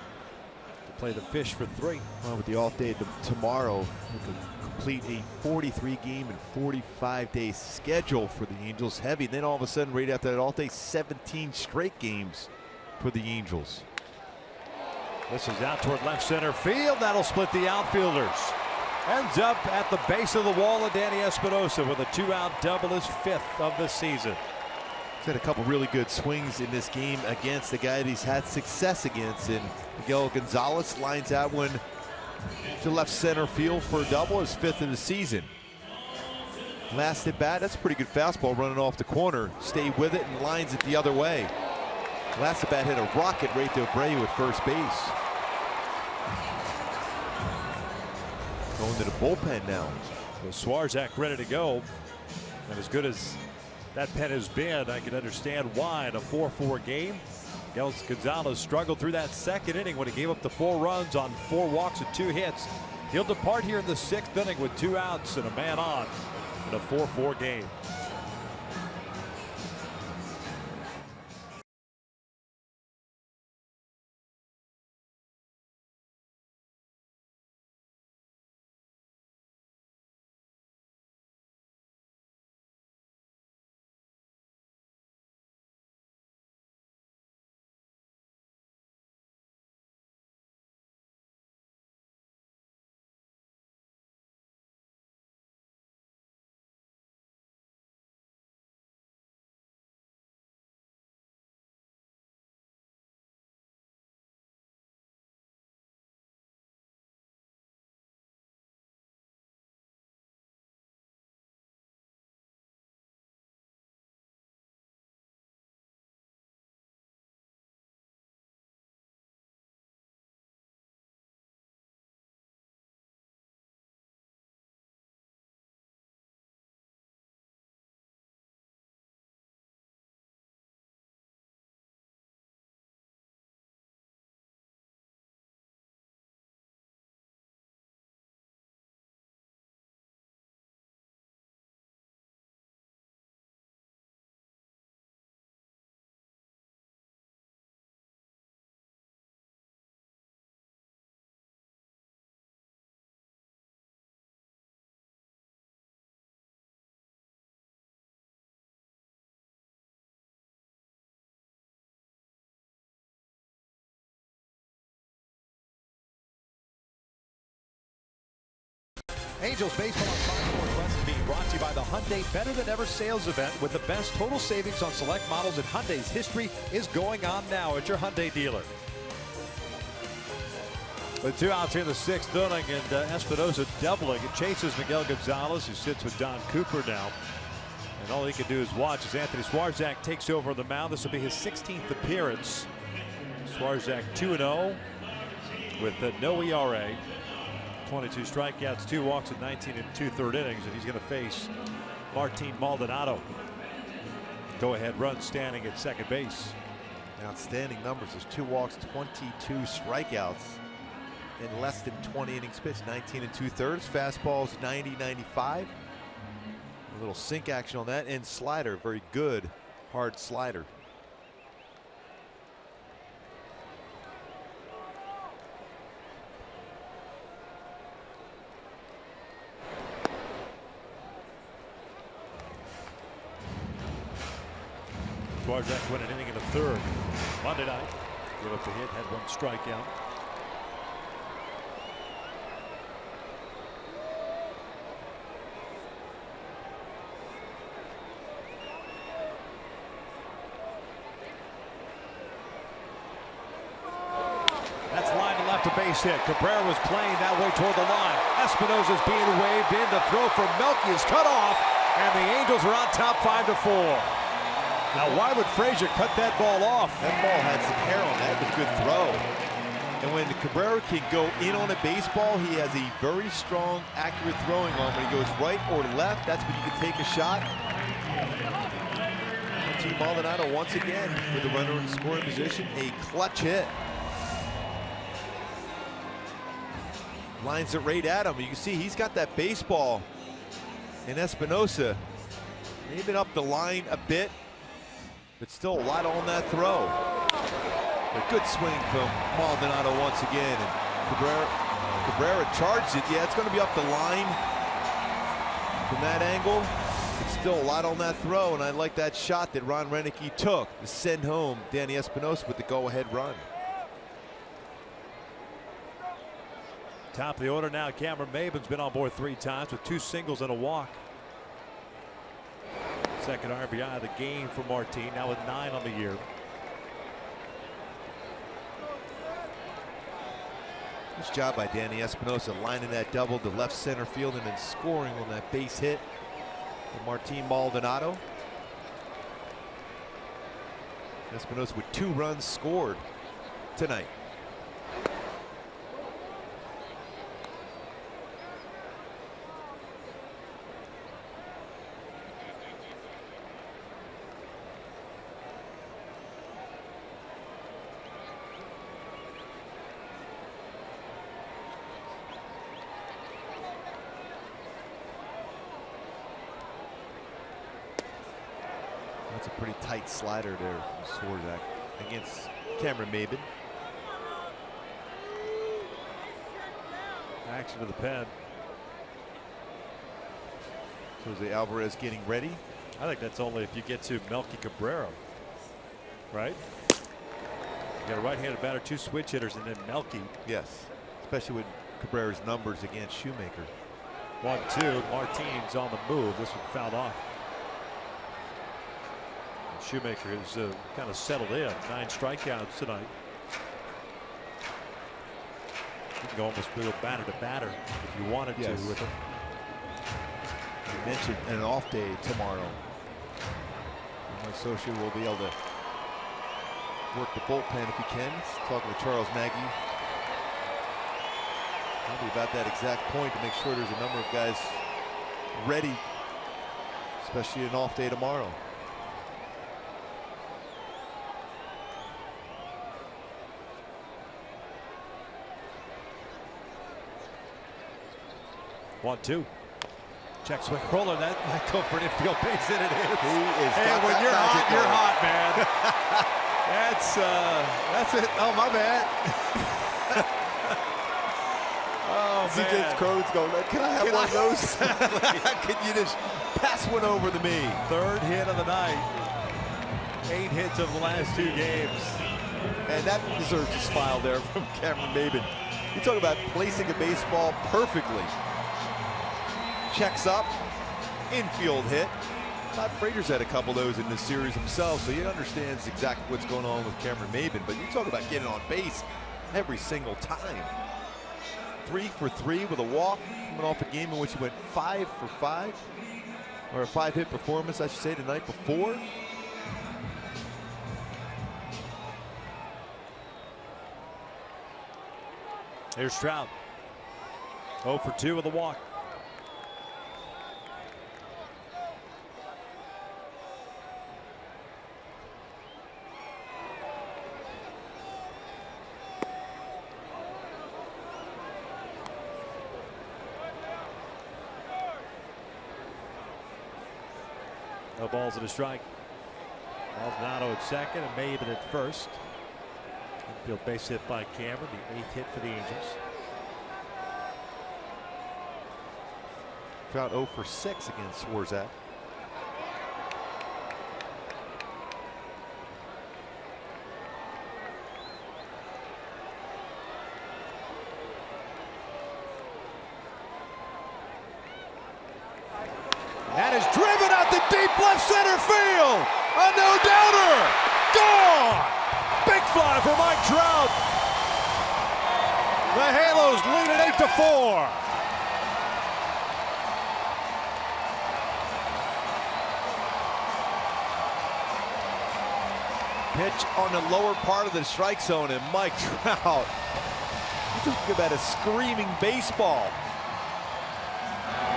to play the Fish for 3. Well, with the off day tomorrow, we could complete a 43-game and 45-day schedule for the Angels. Heavy. Then all of a sudden, right after that off day, 17 straight games for the Angels. This is out toward left center field. That'll split the outfielders. Ends up at the base of the wall of Danny Espinosa with a 2-out double, his 5th of the season. He's had a couple really good swings in this game against the guy that he's had success against. And Miguel Gonzalez lines out one to left center field for a double, his 5th of the season. Last at bat, that's a pretty good fastball running off the corner. Stay with it and lines it the other way. Last at bat hit a rocket right to Abreu at first base. Going to the bullpen now. With Swarzak ready to go. And as good as that pen has been, I can understand why in a 4-4 game. Gonzalez struggled through that second inning when he gave up the 4 runs on 4 walks and 2 hits. He'll depart here in the 6th inning with 2 outs and a man on in a 4-4 game. Angels Baseball on Fox Sports West is being brought to you by the Hyundai Better Than Ever sales event with the best total savings on select models in Hyundai's history is going on now at your Hyundai dealer. With 2 outs here in the 6th inning, and Espinosa doubling. It chases Miguel Gonzalez, who sits with Don Cooper now. And all he can do is watch as Anthony Swarzak takes over the mound. This will be his 16th appearance. Swarzak 2-0 with no ERA. 22 strikeouts, 2 walks in 19 2/3 innings, and he's going to face Martin Maldonado. Go-ahead run standing at second base. Outstanding numbers. There's 2 walks, 22 strikeouts in less than 20 innings pitched. 19 2/3. Fastballs 90-95. A little sink action on that, and slider, very good hard slider. Swarzak went an inning in the 3rd. Monday night, gave up a hit, had 1 strikeout. That's line to left, a base hit. Cabrera was playing that way toward the line. Espinosa's being waved in. The throw from Melky is cut off, and the Angels are on top 5-4. Now, why would Frazier cut that ball off? That ball had some hair on that. It was a good throw. And when Cabrera can go in on a baseball, he has a very strong, accurate throwing arm. When he goes right or left, that's when you can take a shot. Martin Maldonado once again with the runner in scoring position. A clutch hit. Lines it right at him. You can see he's got that baseball. And Espinosa, maybe up the line a bit, but still a lot on that throw. A good swing from Maldonado once again, and Cabrera charged it. Yeah, it's going to be up the line from that angle. But still a lot on that throw, and I like that shot that Ron Renicky took to send home Danny Espinosa with the go-ahead run. Top of the order now, Cameron Maben's been on board 3 times with 2 singles and a walk. Second RBI of the game for Martin, now with 9 on the year. Nice job by Danny Espinosa lining that double to left center field and then scoring on that base hit for Martin Maldonado. Espinosa with 2 runs scored tonight. That's a pretty tight slider there from Swarzak against Cameron Maben. Action to the pen. Jose Alvarez getting ready. I think that's only if you get to Melky Cabrera, right? You got a right-handed batter, 2 switch hitters, and then Melky. Yes, especially with Cabrera's numbers against Shoemaker. 1-2. Martin's on the move. This one fouled off. Shoemaker has kind of settled in. 9 strikeouts tonight. You can go almost go batter to batter if you wanted to with him. You mentioned an off day tomorrow. My associate will be able to work the bullpen if he can. He's talking to Charles Nagy. Probably about that exact point to make sure there's a number of guys ready, especially an off day tomorrow. One, 2. Check swing roller. That might go for an infield base, and it is. And when you're hot, man. That's it. Oh, my bad. Oh, man. CJ's Crows going, can I have one of those? Can you just pass one over to me? 3rd hit of the night. 8 hits of the last 2 games. And that deserves a smile there from Cameron Maben. You talk about placing a baseball perfectly. checks up, infield hit. Todd Frater's had a couple of those in this series himself, so he understands exactly what's going on with Cameron Maybin. But you talk about getting on base every single time. 3 for 3 with a walk, coming off a game in which he went 5 for 5, or a 5-hit performance, I should say, the night before. Here's Trout. 0 for 2 with a walk. No balls and a strike. Maldonado at second and Maybin at first. Infield base hit by Cameron, the 8th hit for the Angels. Trout 0 for 6 against Swarzak. That is driven out to deep left center field. A no-doubter. Gone. Big fly for Mike Trout. The Halos lead it 8-4. Pitch on the lower part of the strike zone, and Mike Trout, you talk about a screaming baseball.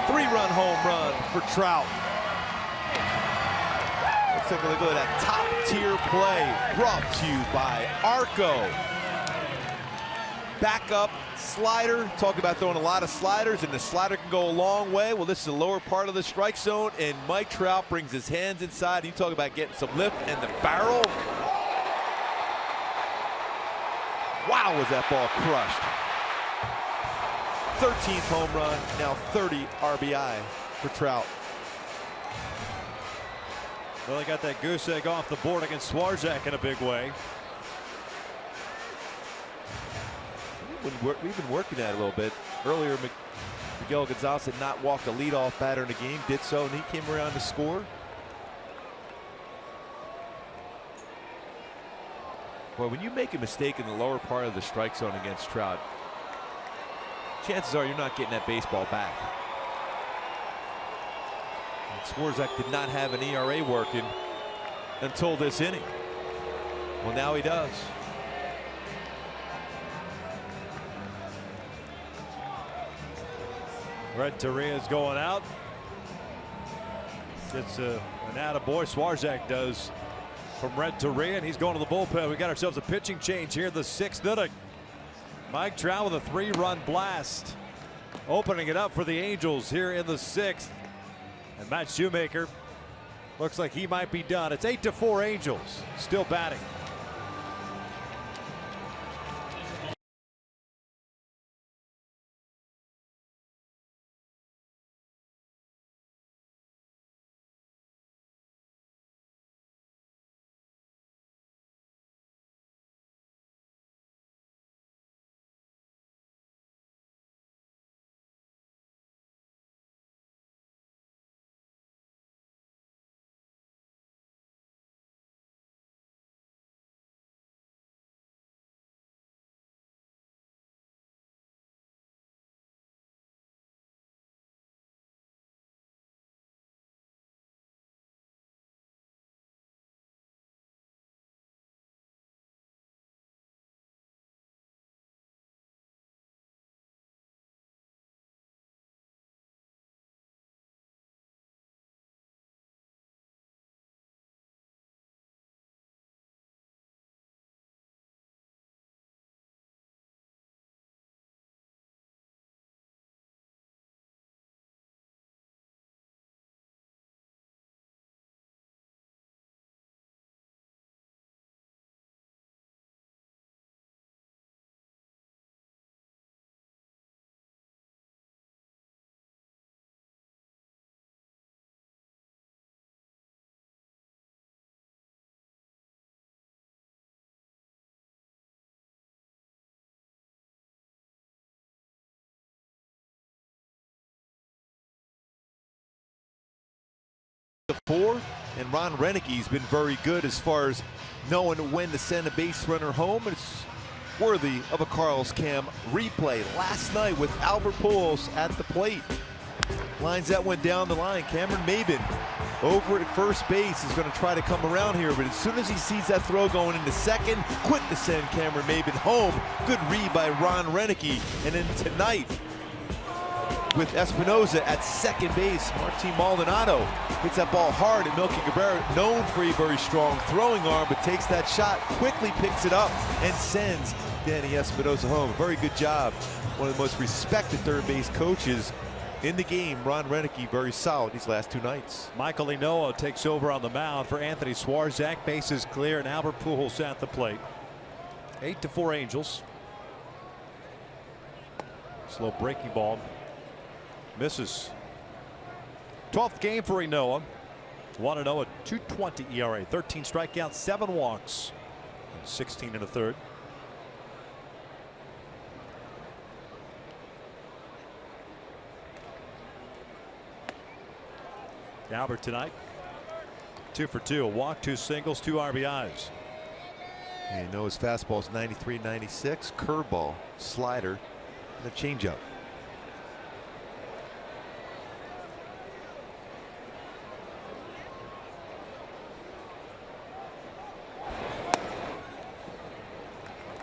3-run home run for Trout. Let's take a look at that top-tier play brought to you by Arco. Backup slider. Talk about throwing a lot of sliders, and the slider can go a long way. Well, this is the lower part of the strike zone, and Mike Trout brings his hands inside. You talk about getting some lift and the barrel. Wow, was that ball crushed. 13th home run, now 30 RBI for Trout. Well, they got that goose egg off the board against Swarzak in a big way. We've been working at it a little bit. Earlier, Miguel Gonzalez had not walked a leadoff batter in the game, did so, and he came around to score. Well, when you make a mistake in the lower part of the strike zone against Trout, chances are you're not getting that baseball back. And Swarzak did not have an ERA working until this inning. Well, now he does. Red Torrea's going out. Gets an attaboy. Swarzak does from Red Torrea, and he's going to the bullpen. We got ourselves a pitching change here in the 6th inning. Mike Trout with a 3-run blast, opening it up for the Angels here in the 6th. And Matt Shoemaker looks like he might be done. It's 8-4 Angels, still batting. the 4, and Ron Renicki's been very good as far as knowing when to send a base runner home. It's worthy of a Carlos Cam replay last night with Albert Pujols at the plate. Lines that went down the line. Cameron Maybin over at first base is going to try to come around here, but as soon as he sees that throw going into second, quick to send Cameron Maybin home. Good read by Ron Renicki. And then tonight, with Espinoza at second base, Martin Maldonado hits that ball hard, and Melky Cabrera, known for a very strong throwing arm, but takes that shot, quickly picks it up, and sends Danny Espinoza home. Very good job. One of the most respected third base coaches in the game. Ron Renicki, very solid these last 2 nights. Michael Enoa takes over on the mound for Anthony Swarzak. Bases clear, and Albert Pujols at the plate. 8-4 Angels. Slow breaking ball. Misses. 12th game for Enoa. 1-0 at 2.20 ERA. 13 strikeouts, 7 walks, and 16 in the third. Albert tonight, 2 for 2, a walk, 2 singles, 2 RBIs. And Noah's fastball is 93-96, curveball, slider, and a changeup.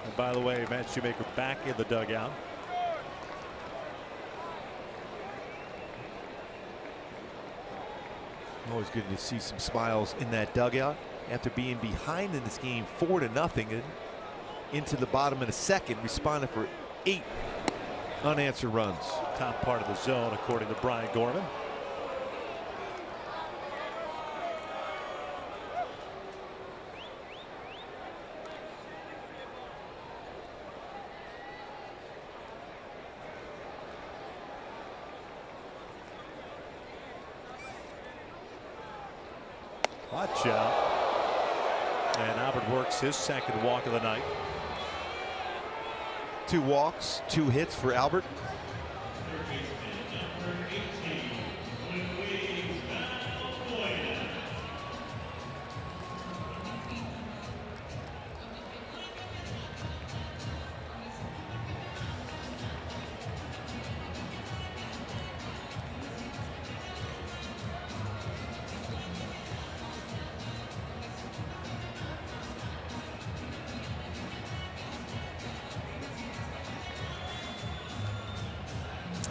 And by the way, Matt Shoemaker back in the dugout. Always good to see some smiles in that dugout after being behind in this game 4-0 and into the bottom of the second, responded for 8 unanswered runs. Top part of the zone, according to Brian Gorman. Watch out. And Albert works his second walk of the night. 2 walks, 2 hits for Albert.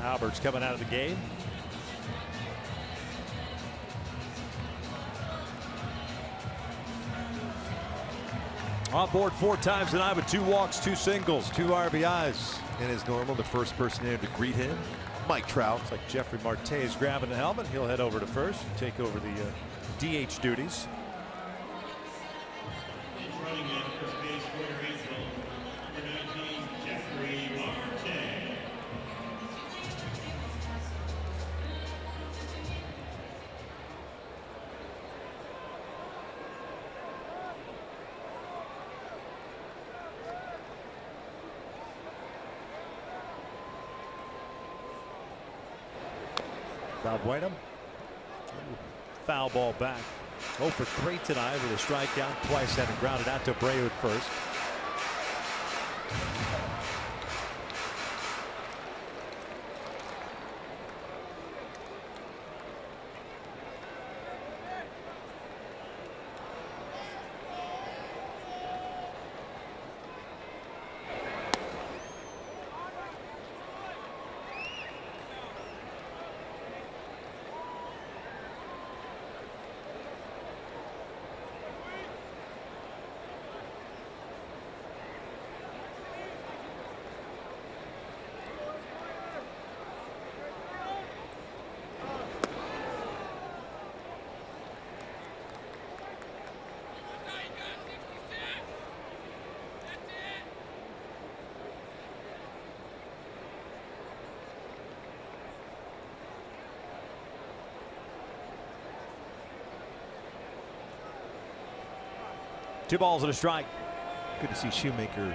Albert's coming out of the game. On board 4 times tonight with 2 walks, 2 singles, 2 RBIs. And as normal, the first person there to greet him, Mike Trout. Looks like Jeffrey Marte is grabbing the helmet. He'll head over to first and take over the DH duties. Running in first base for Angel, number 19, Jeffrey Marte. Balbuena. Foul ball back. 0 for 3 tonight with a strikeout twice, having grounded out to Abreu at first. Two balls and a strike. Good to see Shoemaker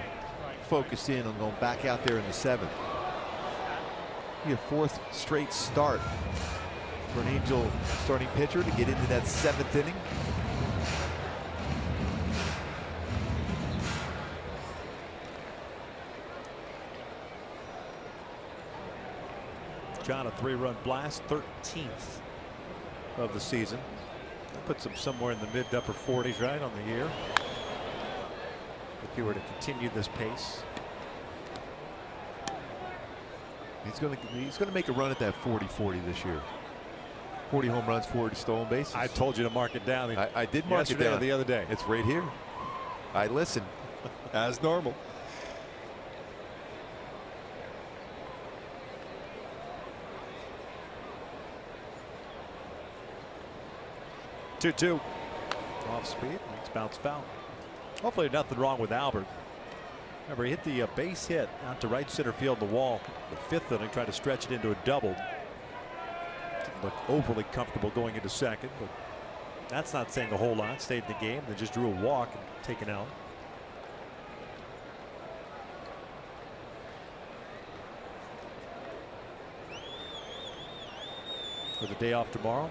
focus in on going back out there in the 7th. Be a 4th straight start for an Angel starting pitcher to get into that 7th inning. John, a 3-run blast, 13th of the season. That puts him somewhere in the mid to upper 40s, right, on the year. If he were to continue this pace. He's gonna make a run at that 40-40 this year. 40 home runs, 40 stolen bases. I told you to mark it down. I did mark it down the other day. It's right here. I listen as normal. Two off speed. It's bounced foul. Hopefully nothing wrong with Albert. Remember, he hit the base hit out to right center field, the wall, the 5th inning, tried to stretch it into a double. Didn't look overly comfortable going into second, but that's not saying a whole lot. Stayed in the game, then just drew a walk and taken out. With a day off tomorrow,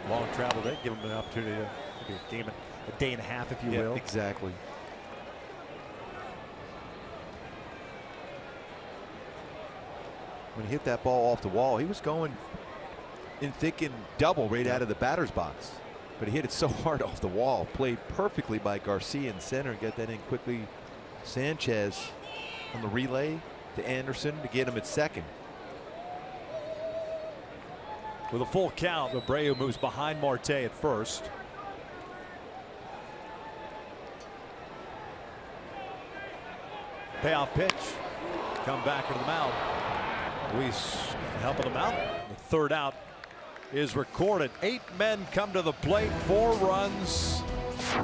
long travel day, give him an opportunity to maybe a day and a half, if you will. Exactly. When he hit that ball off the wall, he was going in thick and double right out of the batter's box. But he hit it so hard off the wall. Played perfectly by Garcia in center and got that in quickly. Sanchez on the relay to Anderson to get him at second. With a full count, Abreu moves behind Marte at first. Payoff pitch. Come back to the mound. Luis helping him out. The 3rd out is recorded. 8 men come to the plate. 4 runs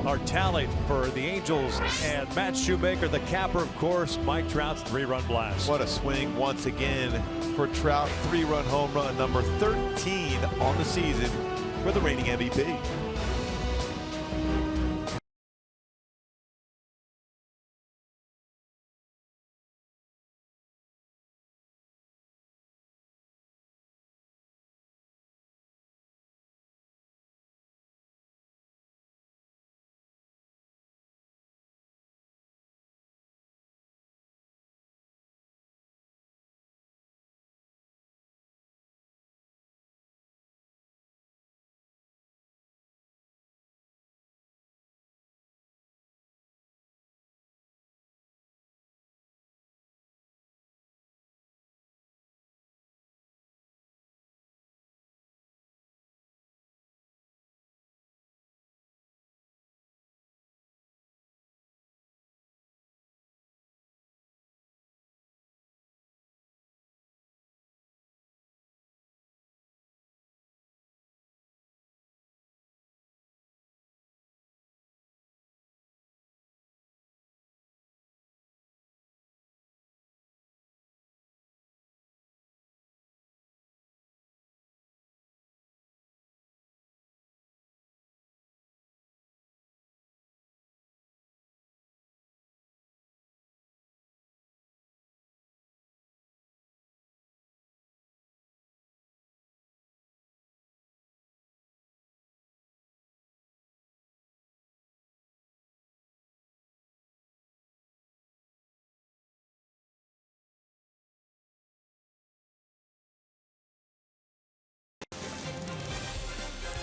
are tallied for the Angels, and Matt Shoemaker, the capper, of course, Mike Trout's 3-run blast. What a swing once again for Trout. 3-run home run, number 13 on the season for the reigning MVP.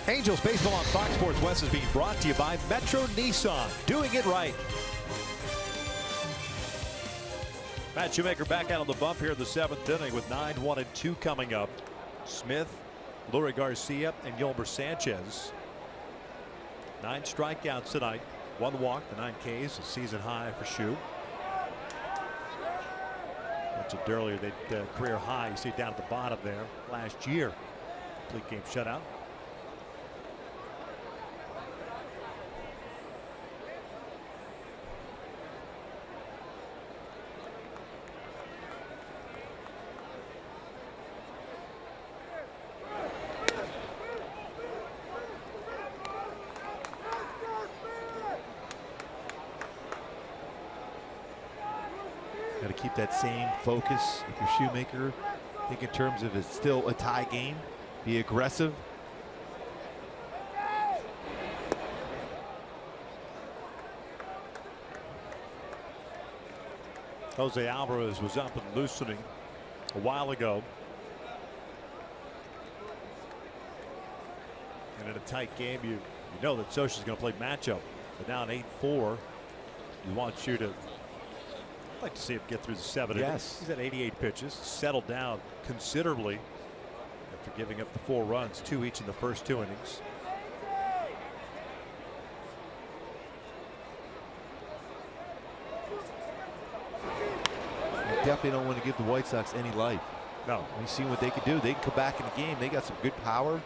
Angels baseball on Fox Sports West is being brought to you by Metro Nissan. Doing it right. Matt Shoemaker back out on the bump here in the 7th inning with 9, 1, and 2 coming up. Smith, Lurie Garcia, and Yolmer Sanchez. 9 strikeouts tonight. 1 walk, the 9 Ks, a season high for Shoe. Mentioned earlier that career high, you see down at the bottom there last year. Complete game shutout. Got to keep that same focus if you're Shoemaker. Think in terms of it's still a tie game. Be aggressive. Jose Alvarez was up and loosening a while ago. And in a tight game, you know that Scioscia's going to play matchup. But now an 8-4, he wants you to. I'd like to see him get through the 7 innings. Yes. He's at 88 pitches, settled down considerably after giving up the 4 runs, 2 each in the first 2 innings. You definitely don't want to give the White Sox any life. No. We've seen what they could do. They can come back in the game. They got some good power.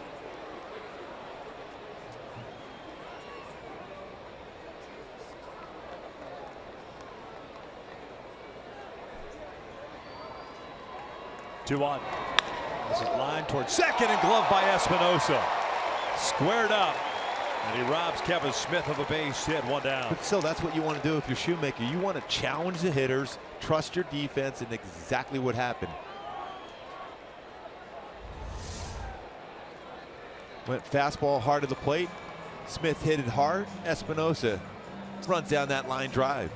Two on. This is line towards second and glove by Espinosa. Squared up. And he robs Kevin Smith of a base hit, 1 down. But still, that's what you want to do if you're Shoemaker. You want to challenge the hitters, trust your defense, and exactly what happened. Went fastball hard to the plate. Smith hit it hard. Espinosa runs down that line drive.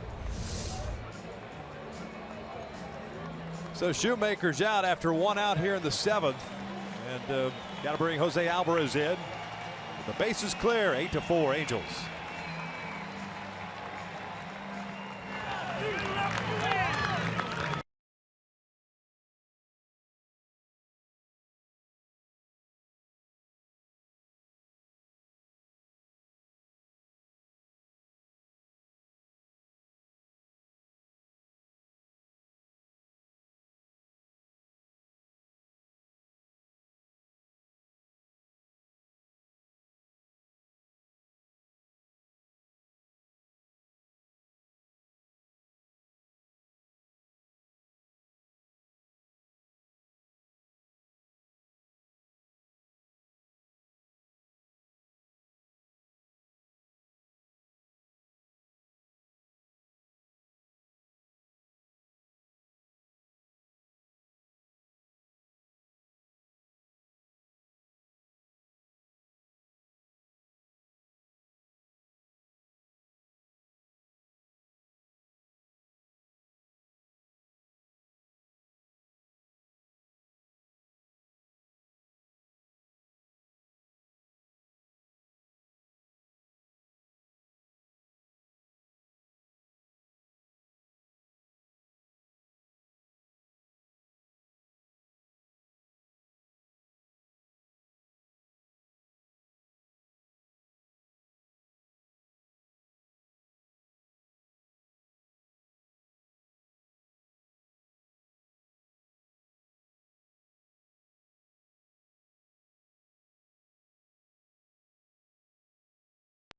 So Shoemaker's out after 1 out here in the 7th. And got to bring Jose Alvarez in. The base is clear, 8-4 Angels.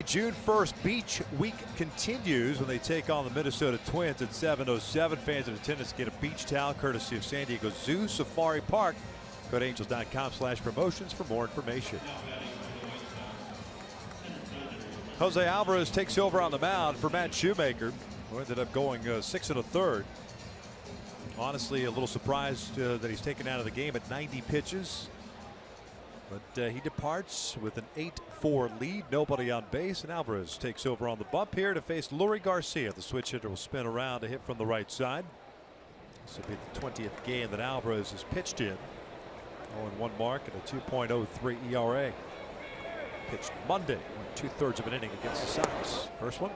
June 1st Beach Week continues when they take on the Minnesota Twins at 7:07. Fans in attendance get a beach towel courtesy of San Diego Zoo Safari Park. Go to angels.com/promotions for more information. Jose Alvarez takes over on the mound for Matt Shoemaker, who ended up going 6 1/3. Honestly, a little surprised that he's taken out of the game at 90 pitches. But he departs with an 8-4 lead, nobody on base, and Alvarez takes over on the bump here to face Lurie Garcia. The switch hitter will spin around to hit from the right side. This will be the 20th game that Alvarez has pitched in. 0-1 mark and a 2.03 ERA. Pitched Monday, went 2/3 of an inning against the Sox. First one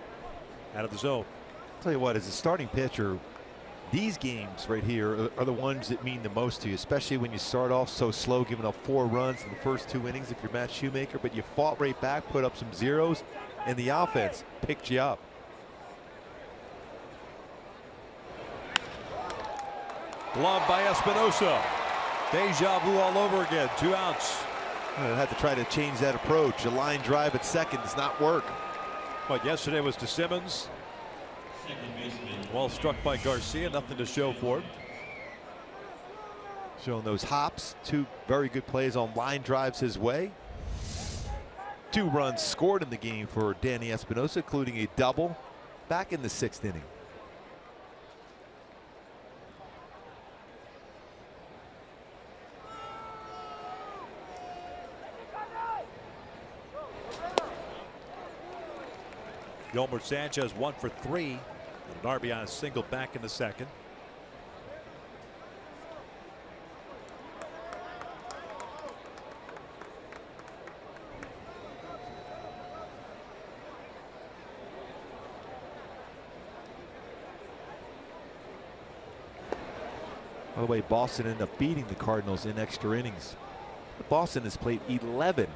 out of the zone. I'll tell you what, as a starting pitcher, these games right here are the ones that mean the most to you, especially when you start off so slow, giving up 4 runs in the first 2 innings if you're Matt Shoemaker, but you fought right back, put up some zeros, and the offense picked you up. Glove by Espinosa. Deja vu all over again. 2 outs. I had to try to change that approach. A line drive at second does not work. But yesterday was to Simmons. Well struck by Garcia, nothing to show for it. Showing those hops, 2 very good plays on line drives his way. 2 runs scored in the game for Danny Espinosa, including a double back in the 6th inning. Yolmer Sanchez 1 for 3. An RBI single back in the 2nd. the way, Boston ended up beating the Cardinals in extra innings. Boston has played 11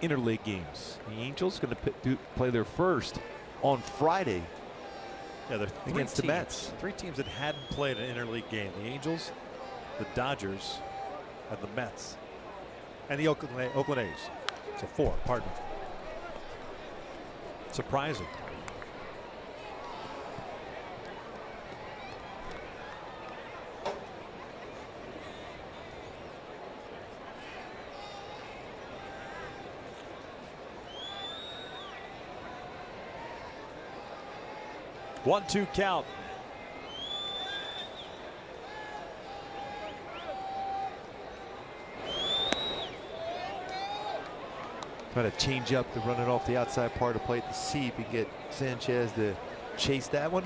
interleague games. The Angels going to play their first on Friday against the Mets. 3 teams that hadn't played an interleague game: the Angels, the Dodgers, and the Mets, and the Oakland A's. So 4, pardon me. Surprising. One-two count. Try to change up to run it off the outside part of the plate to see if you get Sanchez to chase that one.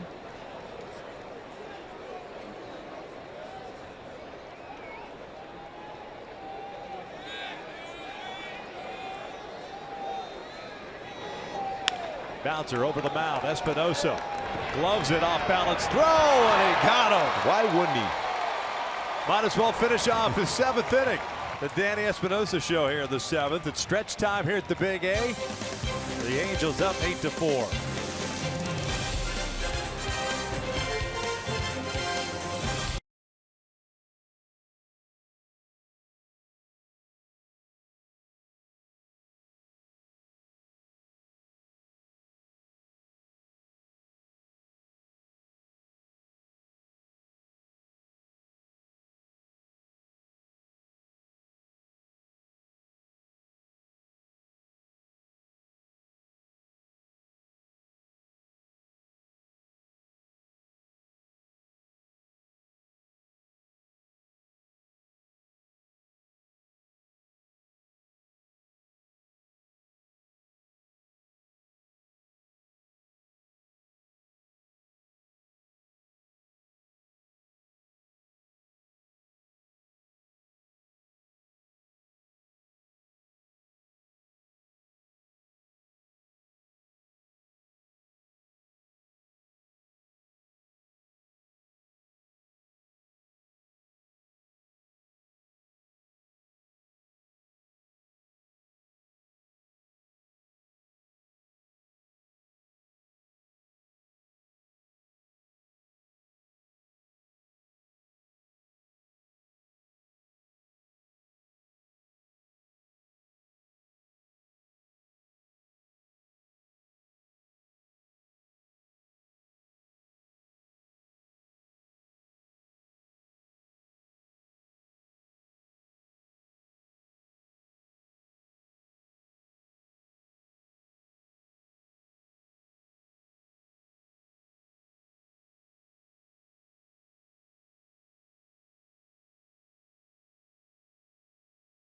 Bouncer over the mound. Espinosa gloves it, off balance throw, and he got him. Why wouldn't he? Might as well finish off his 7th inning. The Danny Espinosa show here in the 7th. It's stretch time here at the Big A. The Angels up 8-4.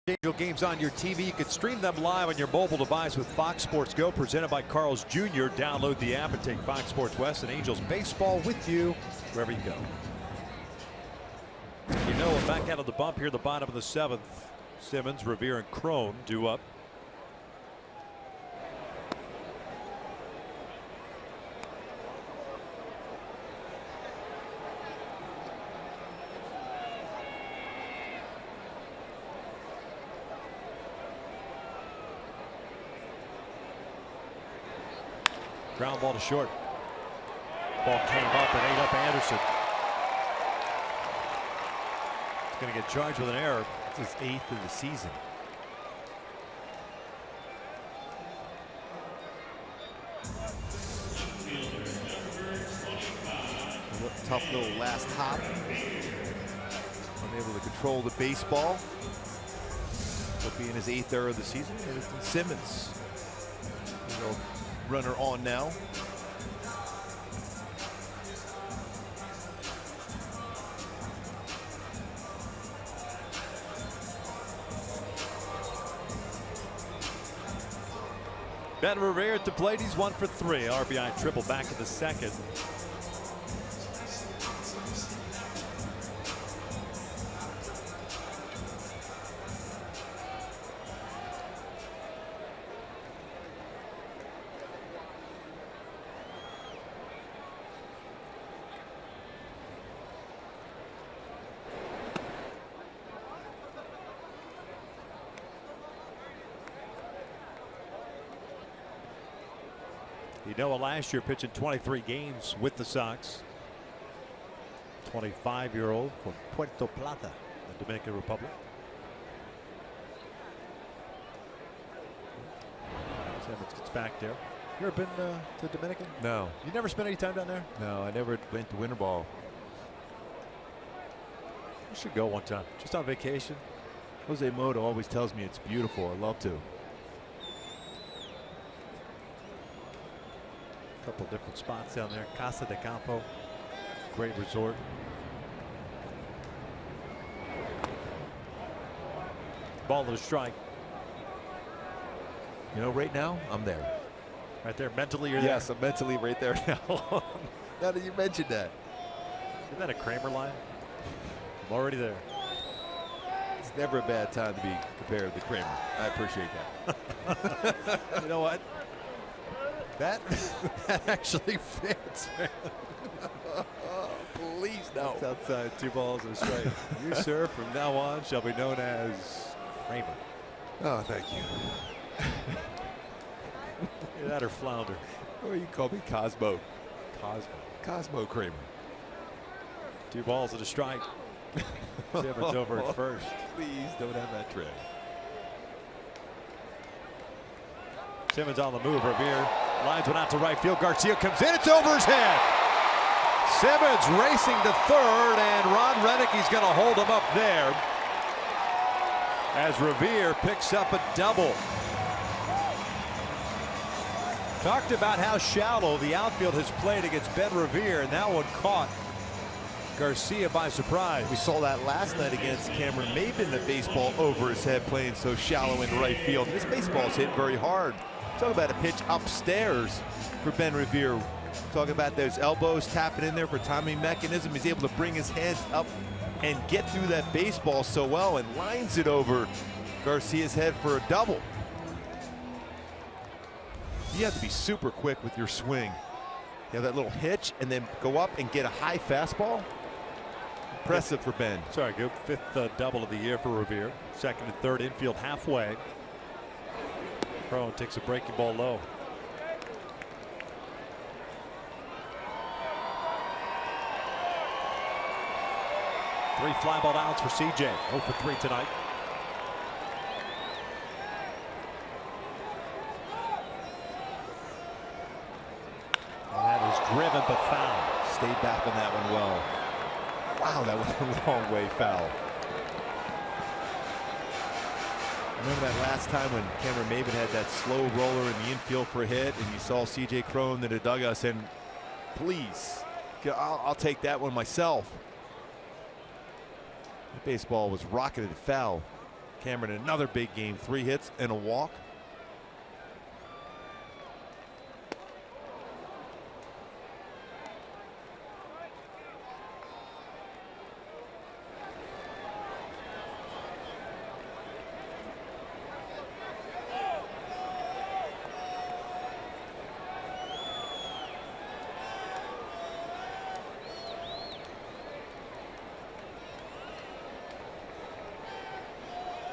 Angel games on your TV. You can stream them live on your mobile device with Fox Sports Go, presented by Carl's Jr. Download the app and take Fox Sports West and Angels baseball with you wherever you go. You know, we're back out of the bump here, the bottom of the 7th. Simmons, Revere, and Crone due up. Ground ball to short. Ball came up and ate up Anderson. He's going to get charged with an error. It's his 8th of the season. Tough little last hop. Unable to control the baseball. Will be in his 8th error of the season. And it's Simmons. Runner on now. Ben Revere at the plate. He's 1 for 3. RBI triple back in the 2nd. You know, last year pitching 23 games with the Sox. 25-year-old from Puerto Plata, the Dominican Republic. Simmons gets back there. You ever been to Dominican? No. You never spent any time down there? No, I never went to winter ball. You should go one time, just on vacation. Jose Moto always tells me it's beautiful. I'd love to. Couple different spots down there. Casa de Campo, great resort. Ball to the strike. You know, right now I'm there. Right there, mentally you're Yes, I'm mentally right there now. Now that you mentioned that. there. Isn't that a Kramer line? I'm already there. It's never a bad time to be compared to Kramer. I appreciate that. You know what? That actually fits. Please no. It's outside, 2 balls and a strike. You, sir, from now on shall be known as Kramer. Oh, thank you. Either that or Flounder. Or you call me Cosmo. Cosmo Kramer. 2 balls and a strike. Simmons over at first. Please don't have that trade. Simmons on the move. Revere lines one out to right field. Garcia comes in. It's over his head. Simmons racing to third, and Ron Renicki's going to hold him up there as Revere picks up a double. Talked about how shallow the outfield has played against Ben Revere, and that one caught Garcia by surprise. We saw that last night against Cameron Maben, the baseball over his head playing so shallow in right field. This baseball's hit very hard. Talk about a pitch upstairs for Ben Revere. Talk about those elbows tapping in there for timing mechanism. He's able to bring his hands up and get through that baseball so well and lines it over Garcia's head for a double. You have to be super quick with your swing. You have that little hitch and then go up and get a high fastball. Impressive for Ben. Sorry, good 5th double of the year for Revere. 2nd and 3rd infield halfway. Crone takes a breaking ball low. Three fly ball outs for CJ. 0 for 3 tonight. And that is driven but foul. Stayed back on that one well. Wow, that was a long way foul. Remember that last time when Cameron Maben had that slow roller in the infield for a hit, and you saw CJ Crone in the dugout saying, please, I'll take that one myself. The baseball was rocketed foul. Cameron, another big game, 3 hits and a walk.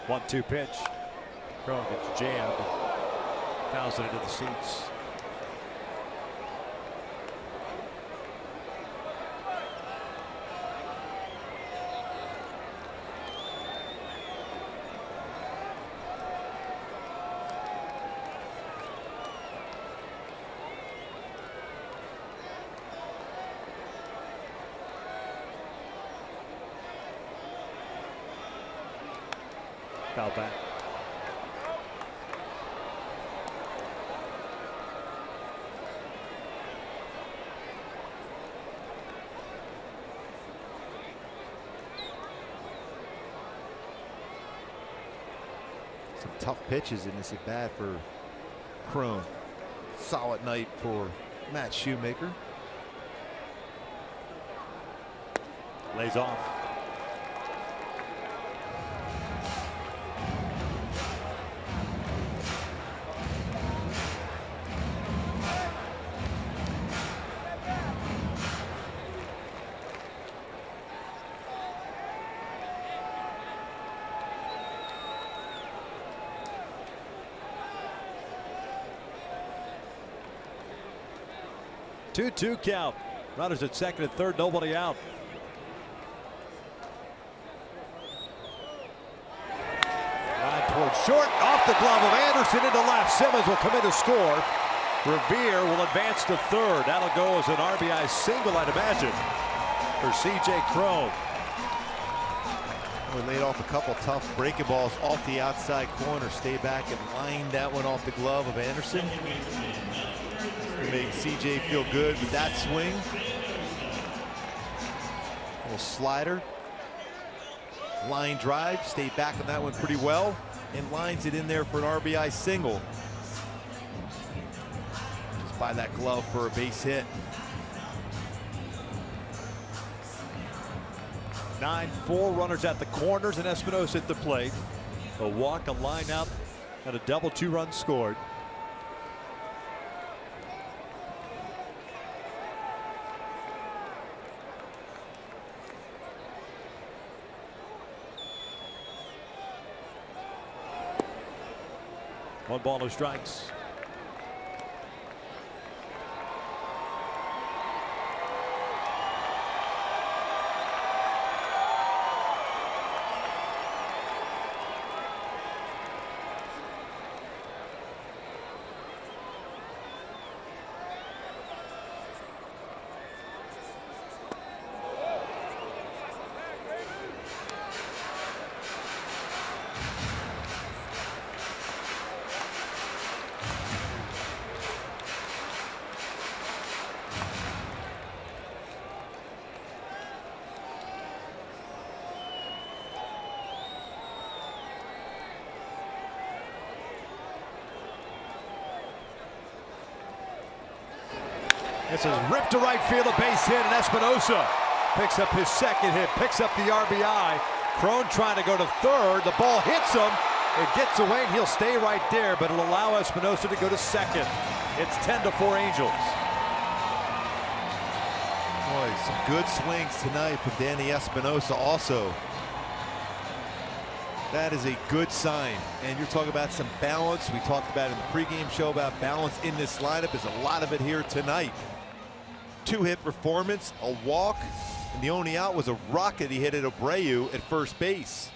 One-two pitch. Crone gets jammed. Fouls it into the seats. Foul back. Some tough pitches in this at bat for Crone. Solid night for Matt Shoemaker. Lays off. 2-2 count. Runners at second and third, nobody out. Line towards short, off the glove of Anderson into left. Simmons will come in to score. Revere will advance to third. That'll go as an RBI single, I'd imagine, for C.J. Cron. We laid off a couple tough breaking balls off the outside corner. Stay back and line that one off the glove of Anderson. To make CJ feel good with that swing. A little slider. Line drive. Stayed back on that one pretty well. And lines it in there for an RBI single. Just by that glove for a base hit. 9-4, runners at the corners, and Espinosa at the plate. A walk, a line out, and a double, 2 runs scored. One ball, no strikes. This is ripped to right field, a base hit, and Espinosa picks up his second hit, picks up the RBI. Cron trying to go to third. The ball hits him. It gets away, and he'll stay right there, but it'll allow Espinosa to go to second. It's 10-4 Angels. Boy, some good swings tonight from Danny Espinosa also. That is a good sign. And you're talking about some balance. We talked about in the pregame show about balance in this lineup. There's a lot of it here tonight. 2-hit performance, a walk, and the only out was a rocket he hit at Abreu at first base.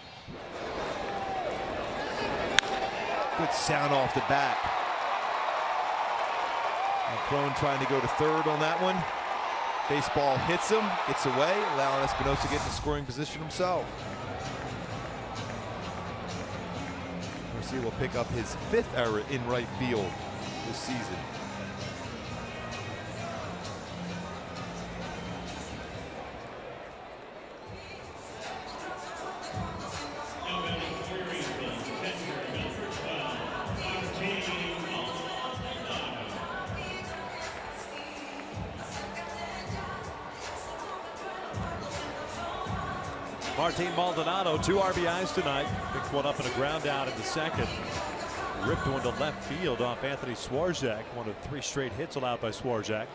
Good sound off the bat. And Cron trying to go to third on that one. Baseball hits him, gets away, allowing Espinosa to get in scoring position himself. Garcia will pick up his 5th error in right field this season. Martin Maldonado, 2 RBIs tonight. Picked one up and a ground out in the second. Ripped one to left field off Anthony Swarzak. One of 3 straight hits allowed by Swarzak.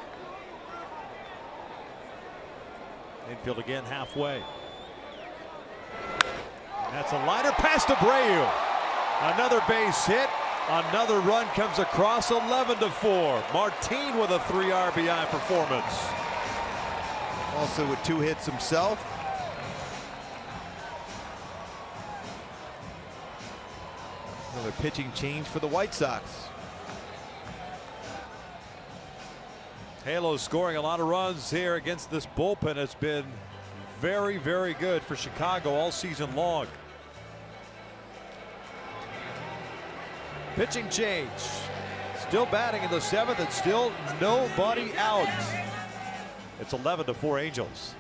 Infield again halfway. And that's a liner past Abreu. Another base hit. Another run comes across. 11-4. Martin with a 3 RBI performance. Also with 2 hits himself. Another pitching change for the White Sox. Halo scoring a lot of runs here against this bullpen has been very, very good for Chicago all season long. Pitching change. Still batting in the 7th and still nobody out. It's 11-4 Angels.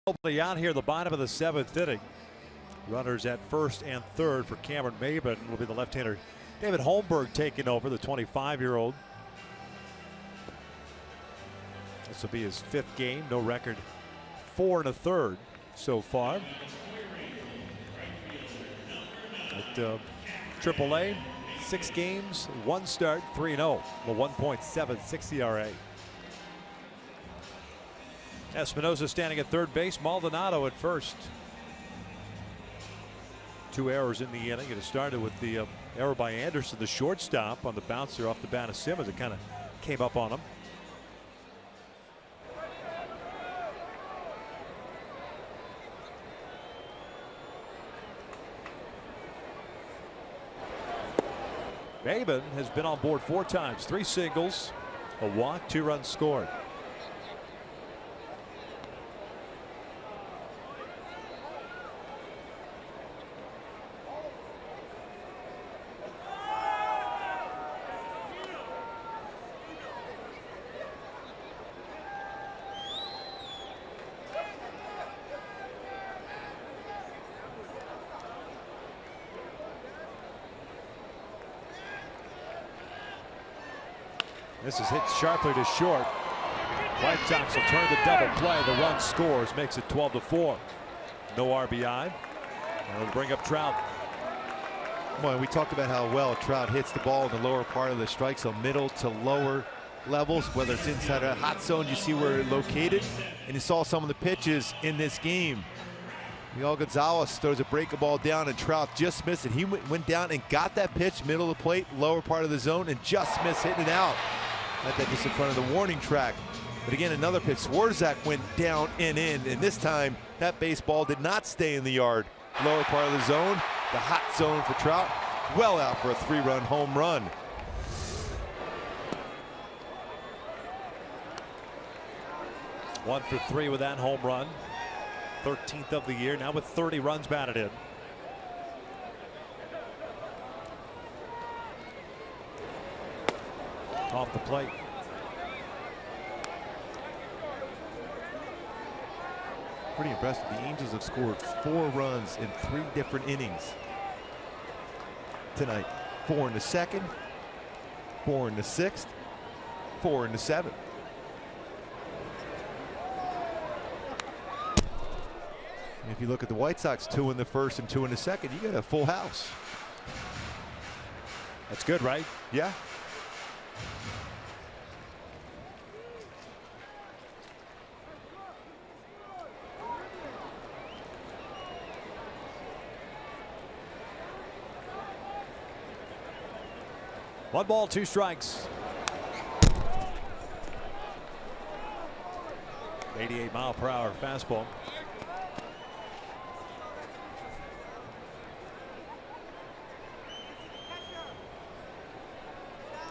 Out here, the bottom of the 7th inning. Runners at first and third for Cameron Maben. Will be the left-hander David Holmberg taking over, the 25-year-old. This will be his 5th game. No record, 4 1/3 so far. At AAA, 6 games, 1 start, 3-0, a 1.76 ERA. Espinosa standing at third base, Maldonado at first. 2 errors in the inning. It started with the error by Anderson, the shortstop, on the bouncer off the bat of Simmons. It kind of came up on him. Maben has been on board 4 times, 3 singles, a walk, 2 runs scored. This is hit sharply to short. White Sox will turn the double play. The run scores, makes it 12-4. No RBI. And it'll bring up Trout. Well, we talked about how well Trout hits the ball in the lower part of the strike zone, middle to lower levels, whether it's inside a hot zone. You see where it's located, and you saw some of the pitches in this game. Miguel Gonzalez throws a breaking ball down, and Trout just missed it. He went down and got that pitch, middle of the plate, lower part of the zone, and just missed hitting it out. Got that just in front of the warning track. But again, another pitch. Swarzak went down and in, and this time that baseball did not stay in the yard. Lower part of the zone, the hot zone for Trout, well out for a 3-run home run. One for 3 with that home run. 13th of the year, now with 30 runs batted in. Off the plate. Pretty impressive. The Angels have scored 4 runs in 3 different innings tonight. 4 in the 2nd, 4 in the 6th, 4 in the 7th. And if you look at the White Sox, 2 in the 1st and 2 in the 2nd, you got a full house. That's good, right? Yeah. One ball, 2 strikes. 88-mile-per-hour fastball.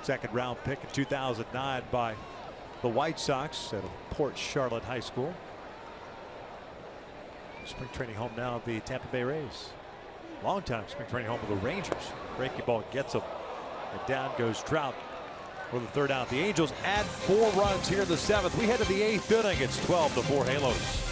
Second round pick in 2009 by the White Sox at Port Charlotte High School. Spring training home now of the Tampa Bay Rays. Longtime spring training home of the Rangers. Breaking ball gets him. And down goes Trout for the 3rd out. The Angels add 4 runs here in the 7th. We head to the 8th inning. It's 12-4 Halos.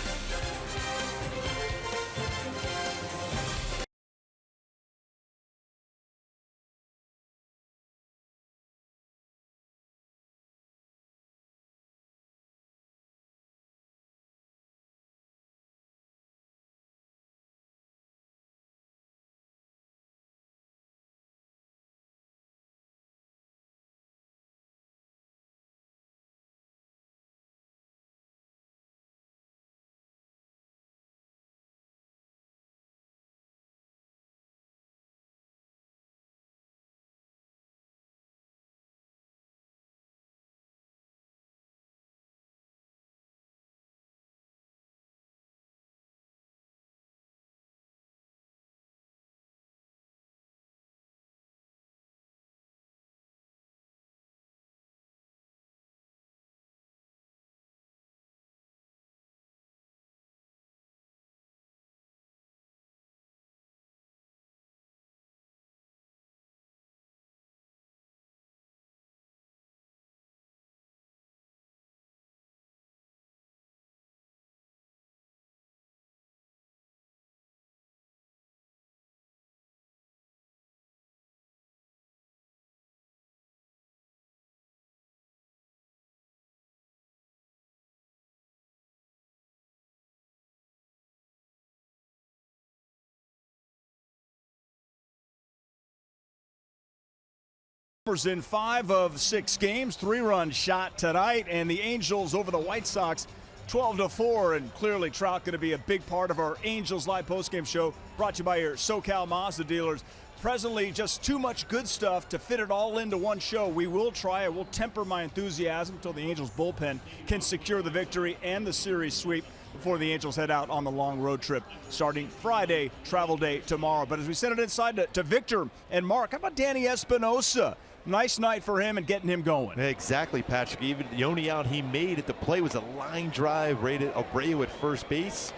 In 5 of 6 games, 3-run shot tonight, and the Angels over the White Sox 12-4, and clearly Trout going to be a big part of our Angels Live postgame show, brought to you by your SoCal Mazda dealers. Presently, just too much good stuff to fit it all into one show. We will try it. We'll temper my enthusiasm until the Angels bullpen can secure the victory and the series sweep before the Angels head out on the long road trip starting Friday, travel day tomorrow. But as we send it inside to Victor and Mark, how about Danny Espinosa? Nice night for him and getting him going. Exactly, Patrick. Even the only out he made at the play was a line drive, rated Abreu at first base.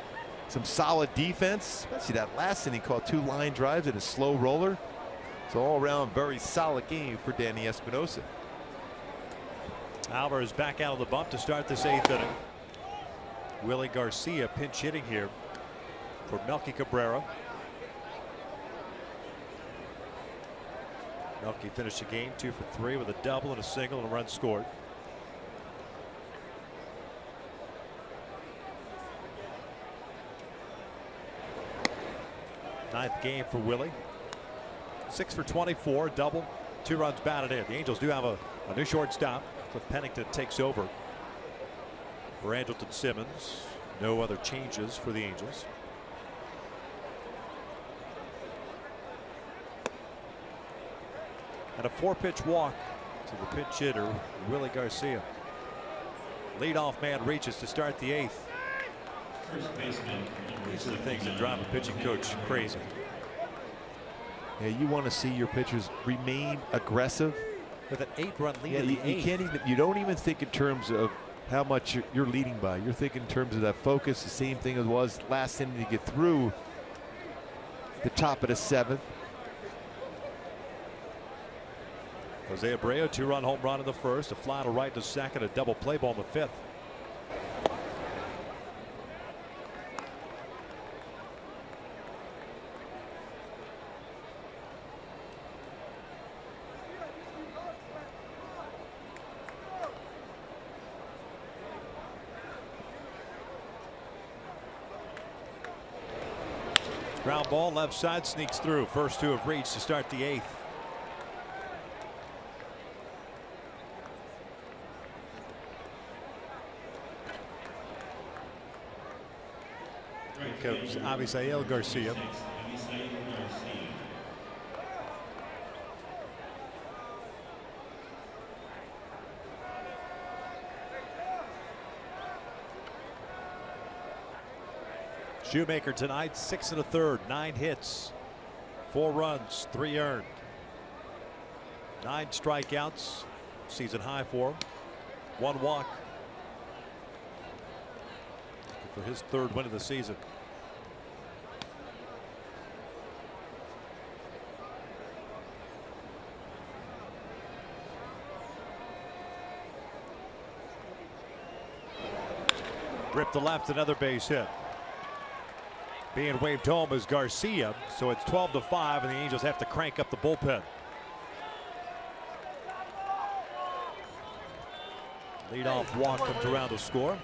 Some solid defense, especially that last inning, caught 2 line drives and a slow roller. It's all around very solid game for Danny Espinosa. Alvarez back out of the bump to start this 8th inning. Willie Garcia pinch hitting here for Melky Cabrera. Melky finished the game 2 for 3 with a double and a single and a run scored. Ninth game for Willie. 6 for 24, double, 2 runs batted in. The Angels do have a new shortstop. Cliff Pennington takes over for Andrelton Simmons. No other changes for the Angels. And a 4-pitch walk to the pinch hitter, Willie Garcia. Leadoff man reaches to start the 8th. These are the things that drive a pitching coach crazy. Yeah, you want to see your pitchers remain aggressive. With an 8-run lead in you, the 8th. you can't even. You don't even think in terms of how much you're leading by. You're thinking in terms of that focus. The same thing as was last inning to get through the top of the 7th. Jose Abreu, 2-run home run in the 1st, a fly to right to 2nd, a double play ball in the 5th. Ground ball left side, sneaks through. First 2 have reached to start the 8th. Here comes Avisail Garcia. Shoemaker tonight, 6 1/3, 9 hits, 4 runs, 3 earned, 9 strikeouts, season high for him, 1 walk. For his 3rd win of the season. Ripped to left, another base hit. Being waved home is Garcia, so it's 12-5, and the Angels have to crank up the bullpen. Leadoff walk comes around to score.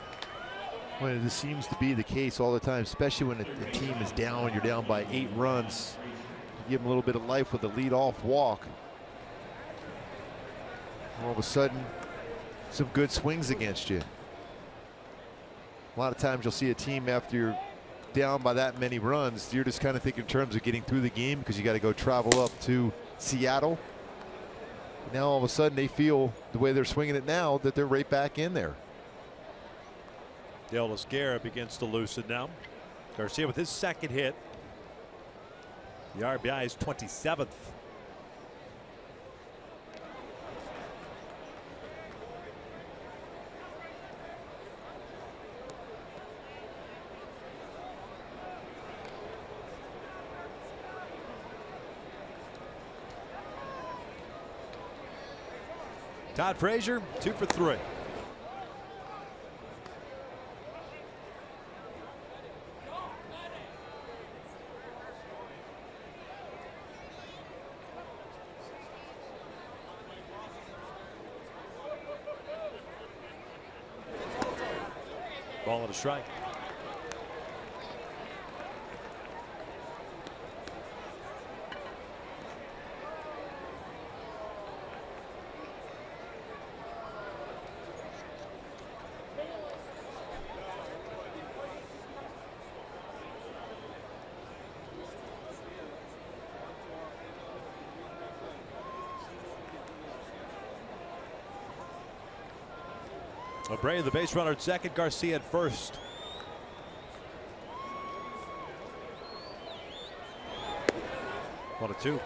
Well, this seems to be the case all the time, especially when the team is down. You're down by 8 runs. You give them a little bit of life with a leadoff walk. All of a sudden, some good swings against you. A lot of times you'll see a team after you're down by that many runs, you're just kind of thinking in terms of getting through the game because you got to go travel up to Seattle. Now all of a sudden they feel the way they're swinging it now that they're right back in there. Del Esguerra begins to loosen now. Garcia with his 2nd hit. The RBI is 27th. Todd Frazier, 2 for 3. Ball at a strike. Abreu, the base runner at second, Garcia at first. One and two.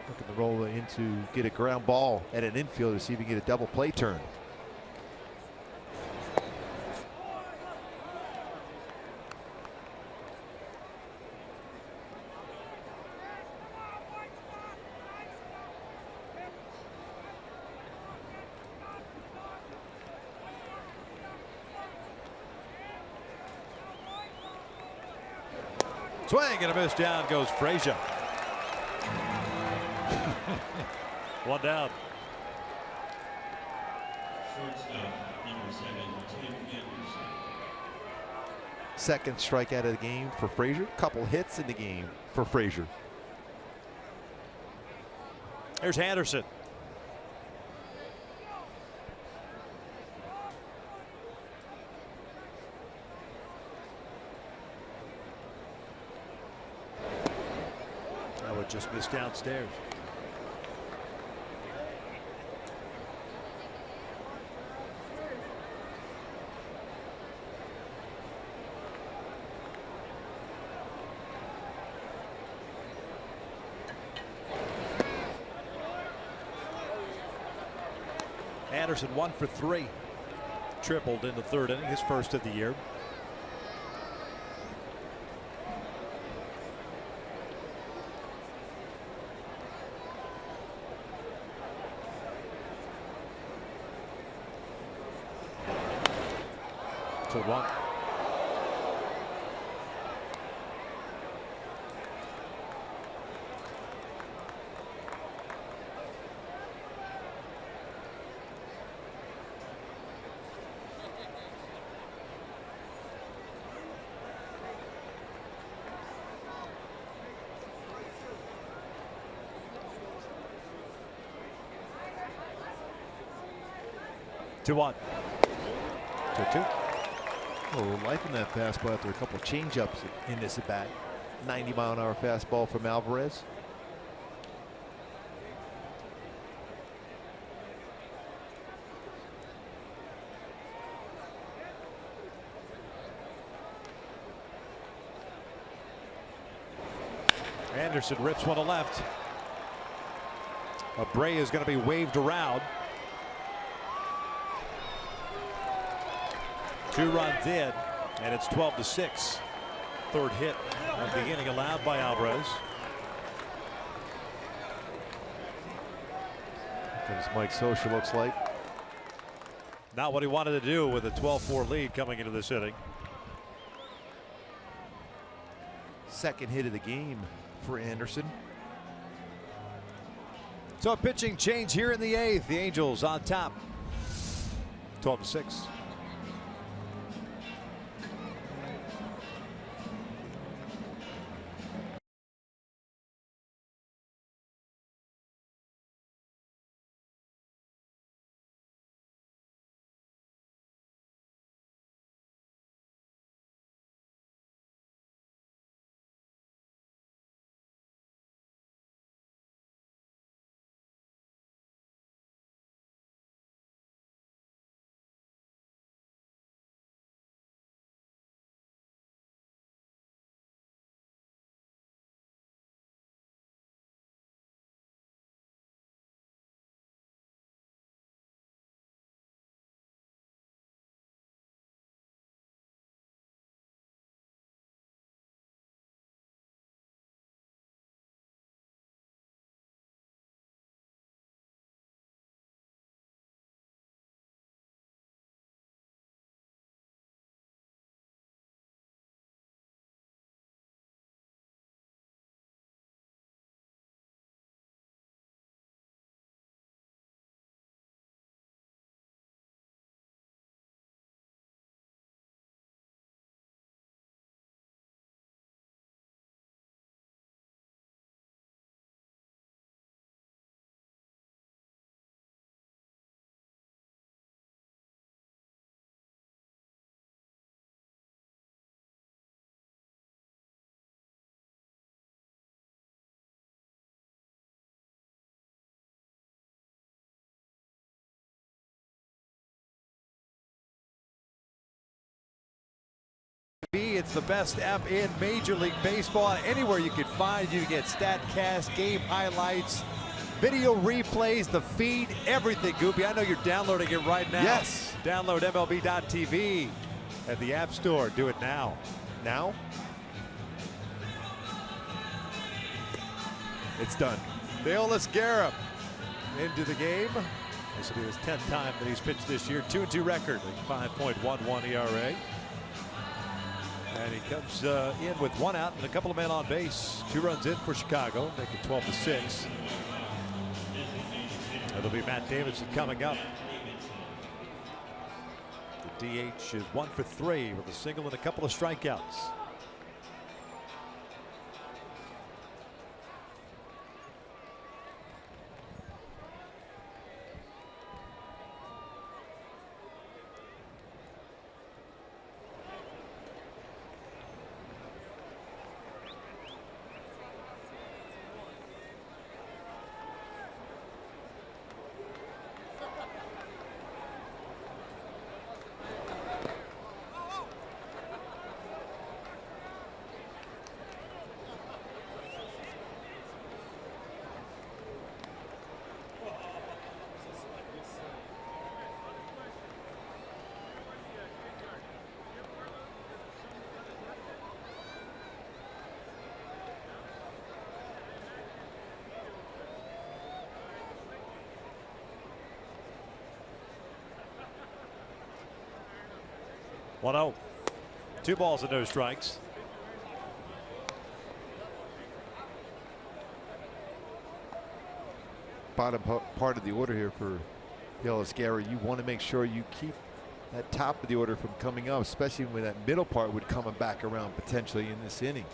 Looking to roll in to get a ground ball at an infield to see if he can get a double play turn. Swing and a miss. Down goes Frazier. One down. Shortstop, number 7, Tim Anderson. Second strikeout of the game for Frazier. Couple hits in the game for Frazier. Here's Anderson. That would just miss downstairs. Anderson 1 for 3. Tripled in the third inning, his first of the year. So 1. Two one. 2-2. A little life in that fastball after a couple of change-ups in this at bat. 90-mile-an-hour fastball from Alvarez. Anderson rips one to left. Abreu is going to be waved around. 2 runs in, and it's 12-6. Third hit of the inning allowed by Alvarez. As Mike Scioscia looks like. Not what he wanted to do with a 12-4 lead coming into this inning. Second hit of the game for Anderson. So a pitching change here in the 8th. The Angels on top. 12-6. It's the best app in Major League Baseball. Anywhere you can find it, you get StatCast, game highlights, video replays, the feed, everything, Goopy. I know you're downloading it right now. Yes. Download MLB.tv at the App Store. Do it now. Now? It's done. Deolis Guerra into the game. This will be his 10th time that he's pitched this year. 2-2 record, 5.11 ERA. And he comes in with 1 out and a couple of men on base. 2 runs in for Chicago, make it 12-6. It'll be Matt Davidson coming up. The DH is 1 for 3 with a single and a couple of strikeouts. One 0. 2 balls and no strikes. Bottom part of the order here for Deolis Guerra. You want to make sure you keep that top of the order from coming up, especially when that middle part would come back around potentially in this inning.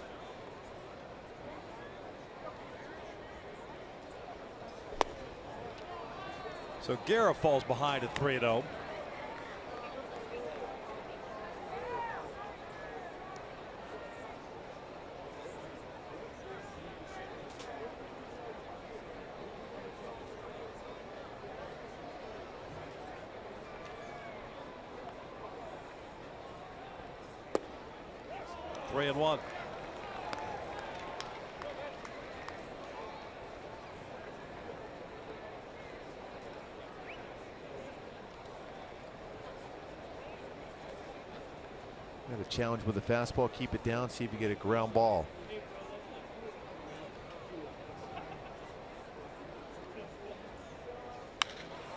So Guerra falls behind at 3-0. Three and 1. Got a challenge with the fastball. Keep it down. See if you get a ground ball.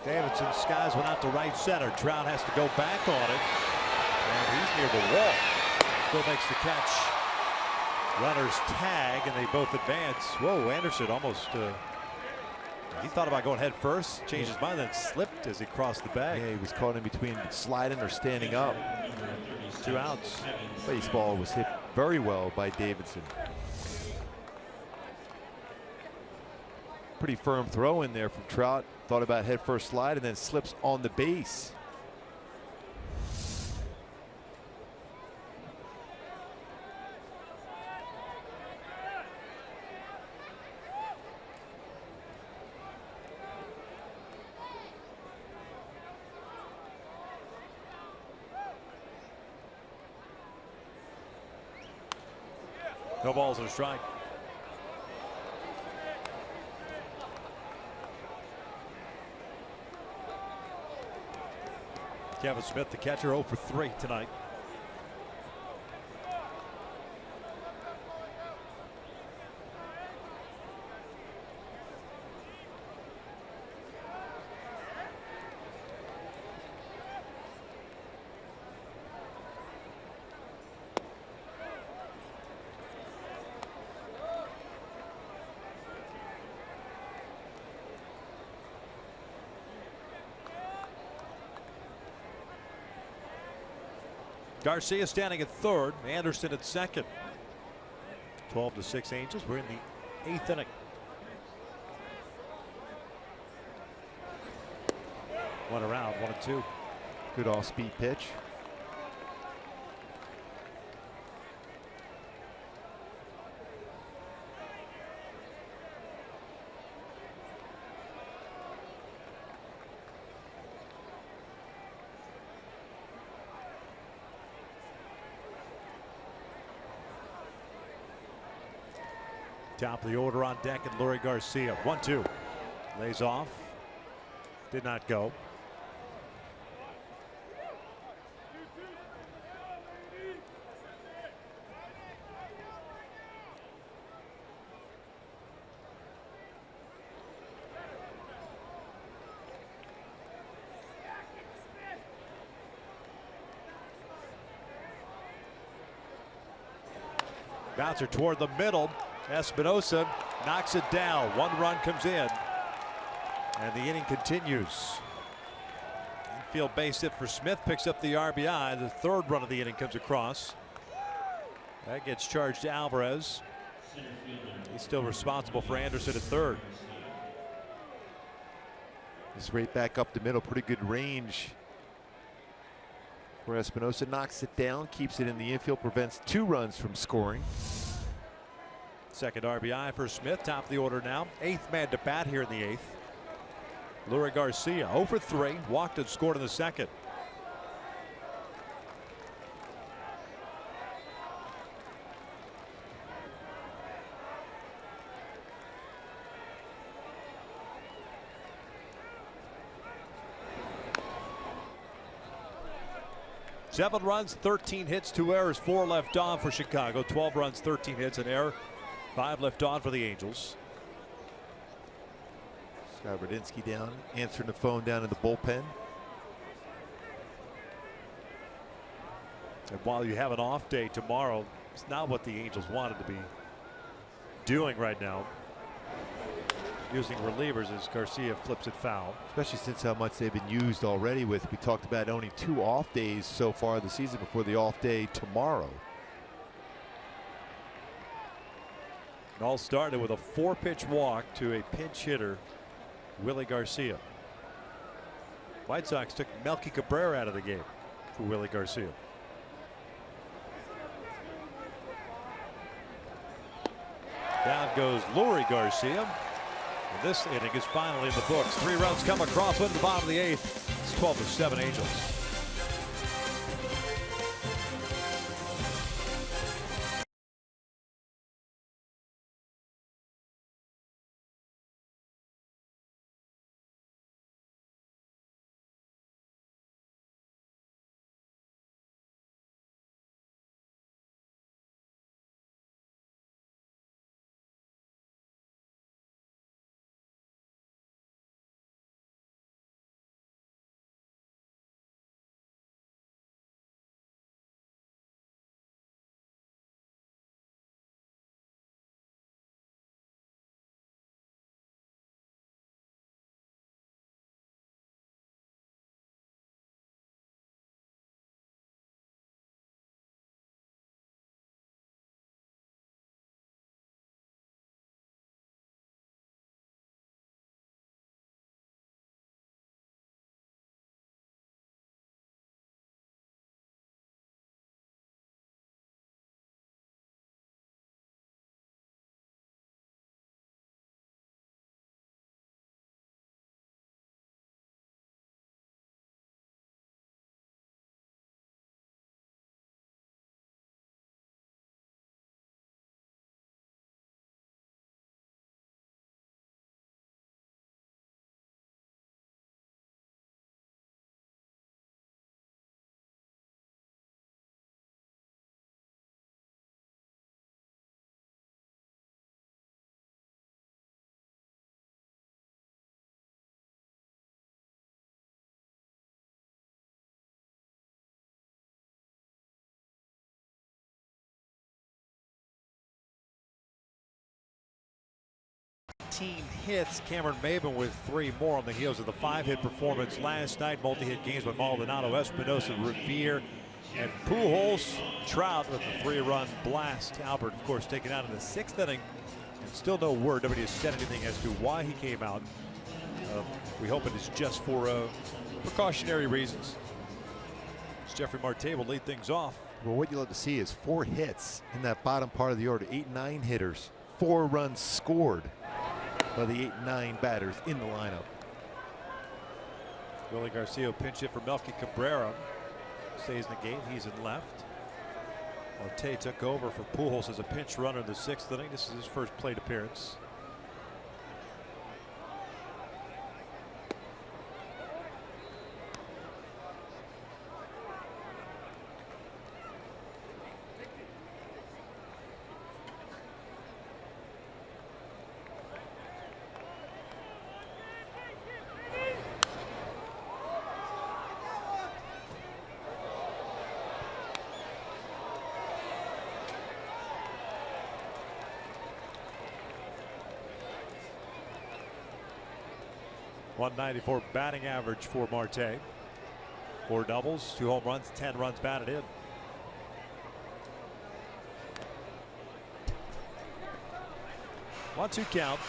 Davidson skies one out to right center. Trout has to go back on it. And he's near the wall. Still makes the catch. Runners tag and they both advance. Whoa, Anderson almost he thought about going head first, changed his mind, then slipped as he crossed the bag. Yeah, he was caught in between sliding or standing up. 2 outs. Baseball was hit very well by Davidson. Pretty firm throw in there from Trout. Thought about head first slide and then slips on the base. No balls and a strike. Kevin Smith, the catcher, 0 for 3 tonight. Garcia standing at third, Anderson at second. 12-6 Angels. We're in the 8th inning. One around, 1-2. Good off-speed pitch. Top of the order on deck, and Lurie Garcia. 1-2. Lays off. Did not go. Bouncer toward the middle. Espinosa knocks it down. 1 run comes in. And the inning continues. Infield base hit for Smith. Picks up the RBI. The 3rd run of the inning comes across. That gets charged to Alvarez. He's still responsible for Anderson at 3rd. This right back up the middle. Pretty good range. Where Espinosa knocks it down, keeps it in the infield, prevents 2 runs from scoring. 2nd RBI for Smith. Top of the order now. 8th man to bat here in the 8th. Lurie Garcia 0 for 3. Walked and scored in the 2nd. Seven runs, 13 hits, 2 errors, 4 left on for Chicago. 12 runs, 13 hits, an error, 5 left on for the Angels. Scott Radinsky down, answering the phone down in the bullpen. And while you have an off day tomorrow, it's not what the Angels wanted to be doing right now. Using relievers as Garcia flips it foul. Especially since how much they've been used already with, we talked about only 2 off days so far this season before the off day tomorrow. It all started with a 4-pitch walk to a pinch hitter, Willie Garcia. White Sox took Melky Cabrera out of the game for Willie Garcia. Down goes Lurie Garcia. And this inning is finally in the books. 3 runs come across in the bottom of the 8th. It's 12-7 Angels. Hits. Cameron Maybin with 3 more on the heels of the 5-hit performance last night. Multi-hit games by Maldonado, Espinosa, Revere, and Pujols. Trout with a 3-run blast. Albert, of course, taken out in the 6th inning, and still no word. Nobody has said anything as to why he came out. We hope it is just for precautionary reasons. As Jeffrey Marte will lead things off. Well, what you love to see is 4 hits in that bottom part of the order. 8 and 9 hitters. 4 runs scored by the 8 and 9 batters in the lineup. Willie Garcia pinch hit for Melky Cabrera. Stays in the game. He's in left. Marte took over for Pujols as a pinch runner in the 6th inning. This is his first plate appearance. .194 batting average for Marte. 4 doubles, 2 home runs, 10 runs batted in. One, 2 count.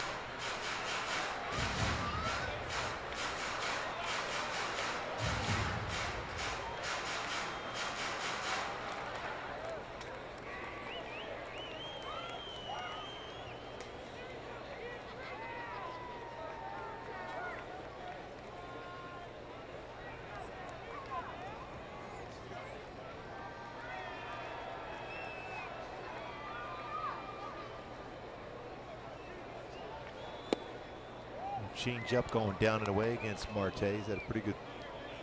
Change up going down and away against Marte. He's had a pretty good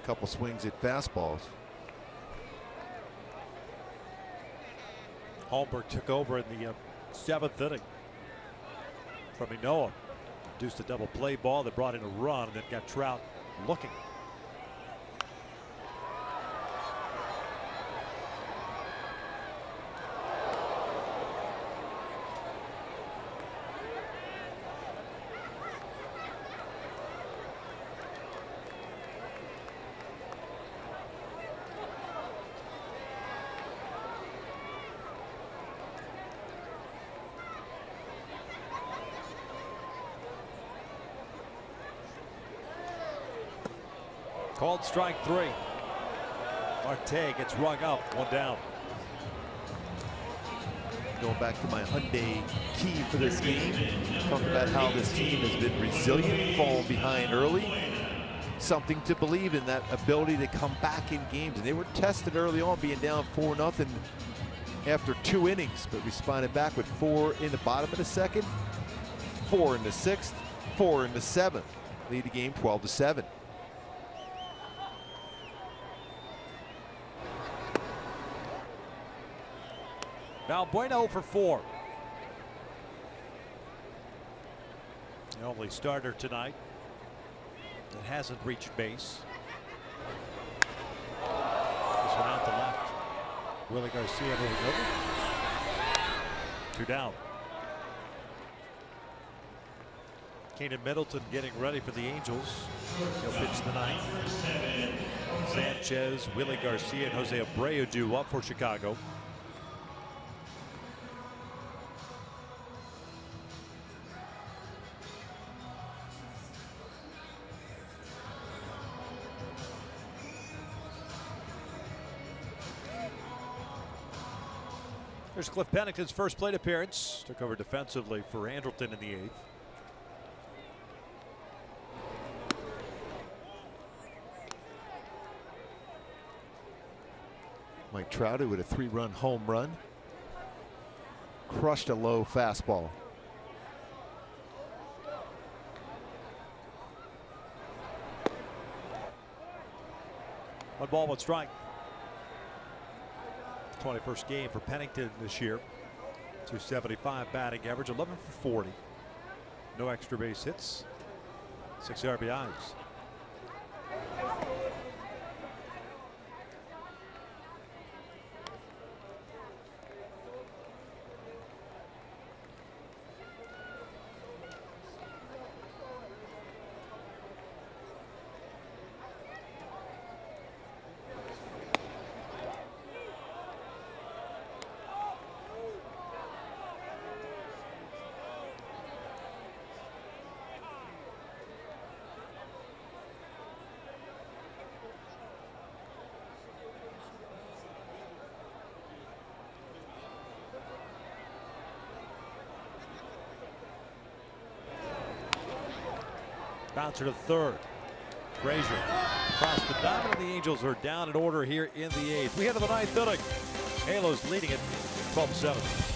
couple swings at fastballs. Holmberg took over in the 7th inning from Manoah. Induced a double play ball that brought in a run and then got Trout looking. Called strike 3. Marte gets rung up, 1 down. Going back to my Hyundai key for this game, talk about how this team has been resilient, falling behind early. Something to believe in, that ability to come back in games. And they were tested early on, being down 4-0 after 2 innings, but responded back with 4 in the bottom of the 2nd, 4 in the 6th, 4 in the 7th. Lead the game 12-7. Valbuena for 4. The only starter tonight that hasn't reached base. This one out to left. Willie Garcia moving over. 2 down. Keenan Middleton getting ready for the Angels. He'll pitch the 9th. Sanchez, Willie Garcia, and Jose Abreu due up for Chicago. There's Cliff Pennington's first plate appearance. Took over defensively for Andrelton in the 8th. Mike Trout with a 3-run home run. Crushed a low fastball. One ball, 1 strike. 21st game for Pennington this year. 275 batting average, 11 for 40. No extra base hits, 6 RBIs. Bouncer to 3rd. Frazier across the diamond, and the Angels are down in order here in the 8th. We head to the 9th inning. Halos leading it 12-7.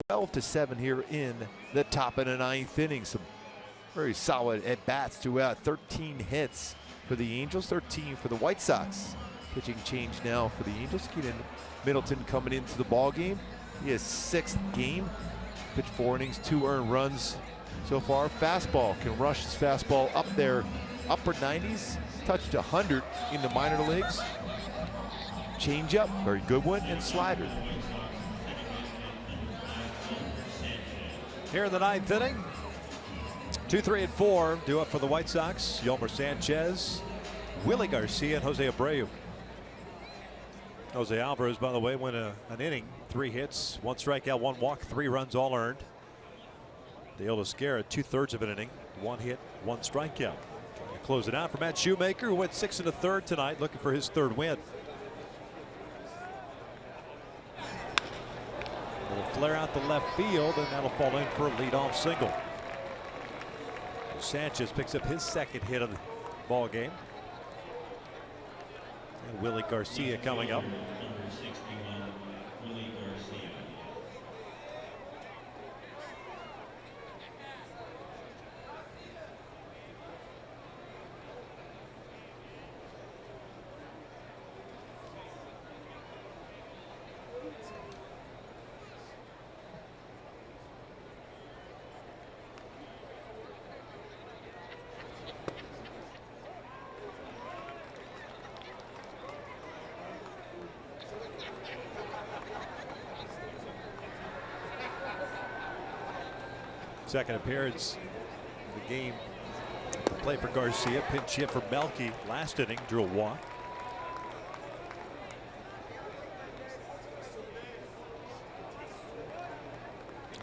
Twelve to 7 here in the top of the ninth inning. Some very solid at bats throughout. 13 hits for the Angels, 13 for the White Sox. Pitching change now for the Angels. Keenan Middleton coming into the ball game. He has 6th game. Pitched 4 innings, 2 earned runs so far. Fastball, can rush his fastball up there, upper 90s. Touched 100 in the minor leagues. Changeup, very good one, and slider. Here in the 9th inning, 2, 3, and 4 due up for the White Sox. Yolmer Sanchez, Willie Garcia, and Jose Abreu. Jose Alvarez, by the way, went an inning, 3 hits, 1 strikeout, 1 walk, 3 runs all earned. Dale Esquera, 2/3 of an inning, 1 hit, 1 strikeout. Trying to close it out for Matt Shoemaker, who went 6 1/3 tonight, looking for his 3rd win. Flare out the left field, and that'll fall in for a leadoff single. Sanchez picks up his 2nd hit of the ball game. And Willie Garcia coming up. Second appearance in the game. Play for Garcia. Pinch hit for Melky last inning. Drew a walk.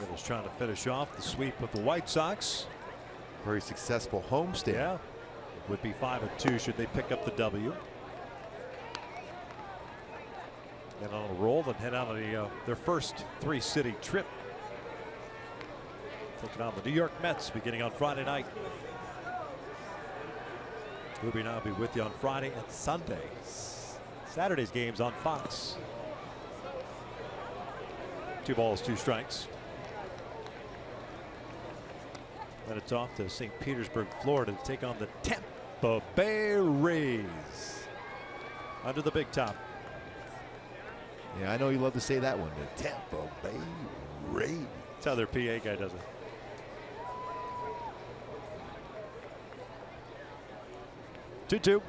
It was trying to finish off the sweep of the White Sox. Very successful homestand. Yeah. It would be 5-2 should they pick up the W. And on a roll and head out on their first 3-city trip. Taking on the New York Mets beginning on Friday night. Ruby and I will be with you on Friday and Sunday. Saturday's games on Fox. 2 balls, 2 strikes. Then it's off to St. Petersburg, Florida to take on the Tampa Bay Rays. Under the big top. Yeah, I know you love to say that one. The Tampa Bay Rays. That's how their PA guy does it. Two.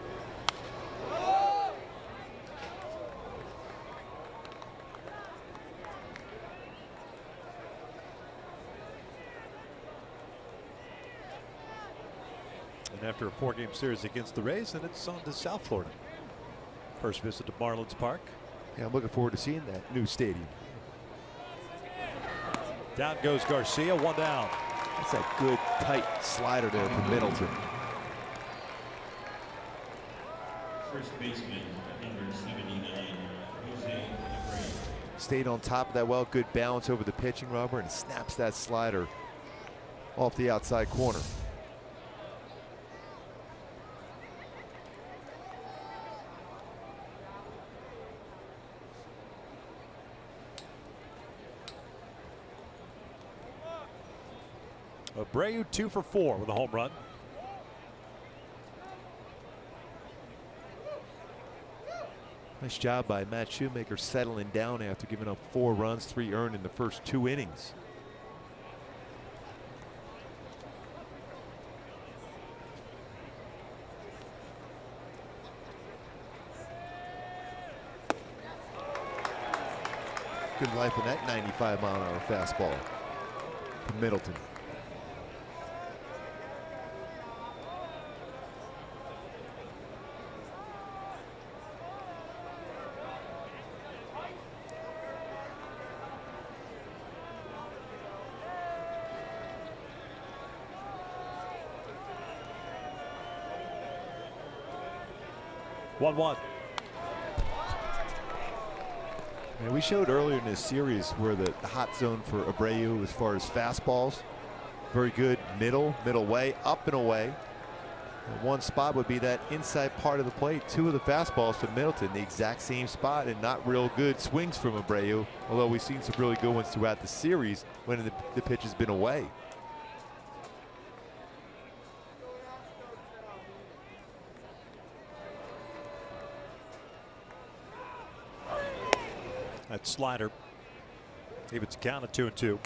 And after a 4-game series against the Rays, and it's on to South Florida. First visit to Marlins Park. Yeah, I'm looking forward to seeing that new stadium. Down goes Garcia, 1 down. That's a good tight slider there from Middleton. first baseman, number 79, Jose Abreu. Stayed on top of that well. Good balance over the pitching rubber and snaps that slider off the outside corner. Abreu 2 for 4 with a home run. Nice job by Matt Shoemaker settling down after giving up 4 runs, 3 earned in the first 2 innings. Good life in that 95-mile-an-hour fastball to Middleton. One. And we showed earlier in this series where the hot zone for Abreu as far as fastballs. Very good middle way, up and away. And one spot would be that inside part of the plate. 2 of the fastballs from Middleton, the exact same spot, and not real good swings from Abreu. Although we've seen some really good ones throughout the series when the pitch has been away. That slider. Evens the count at 2-2.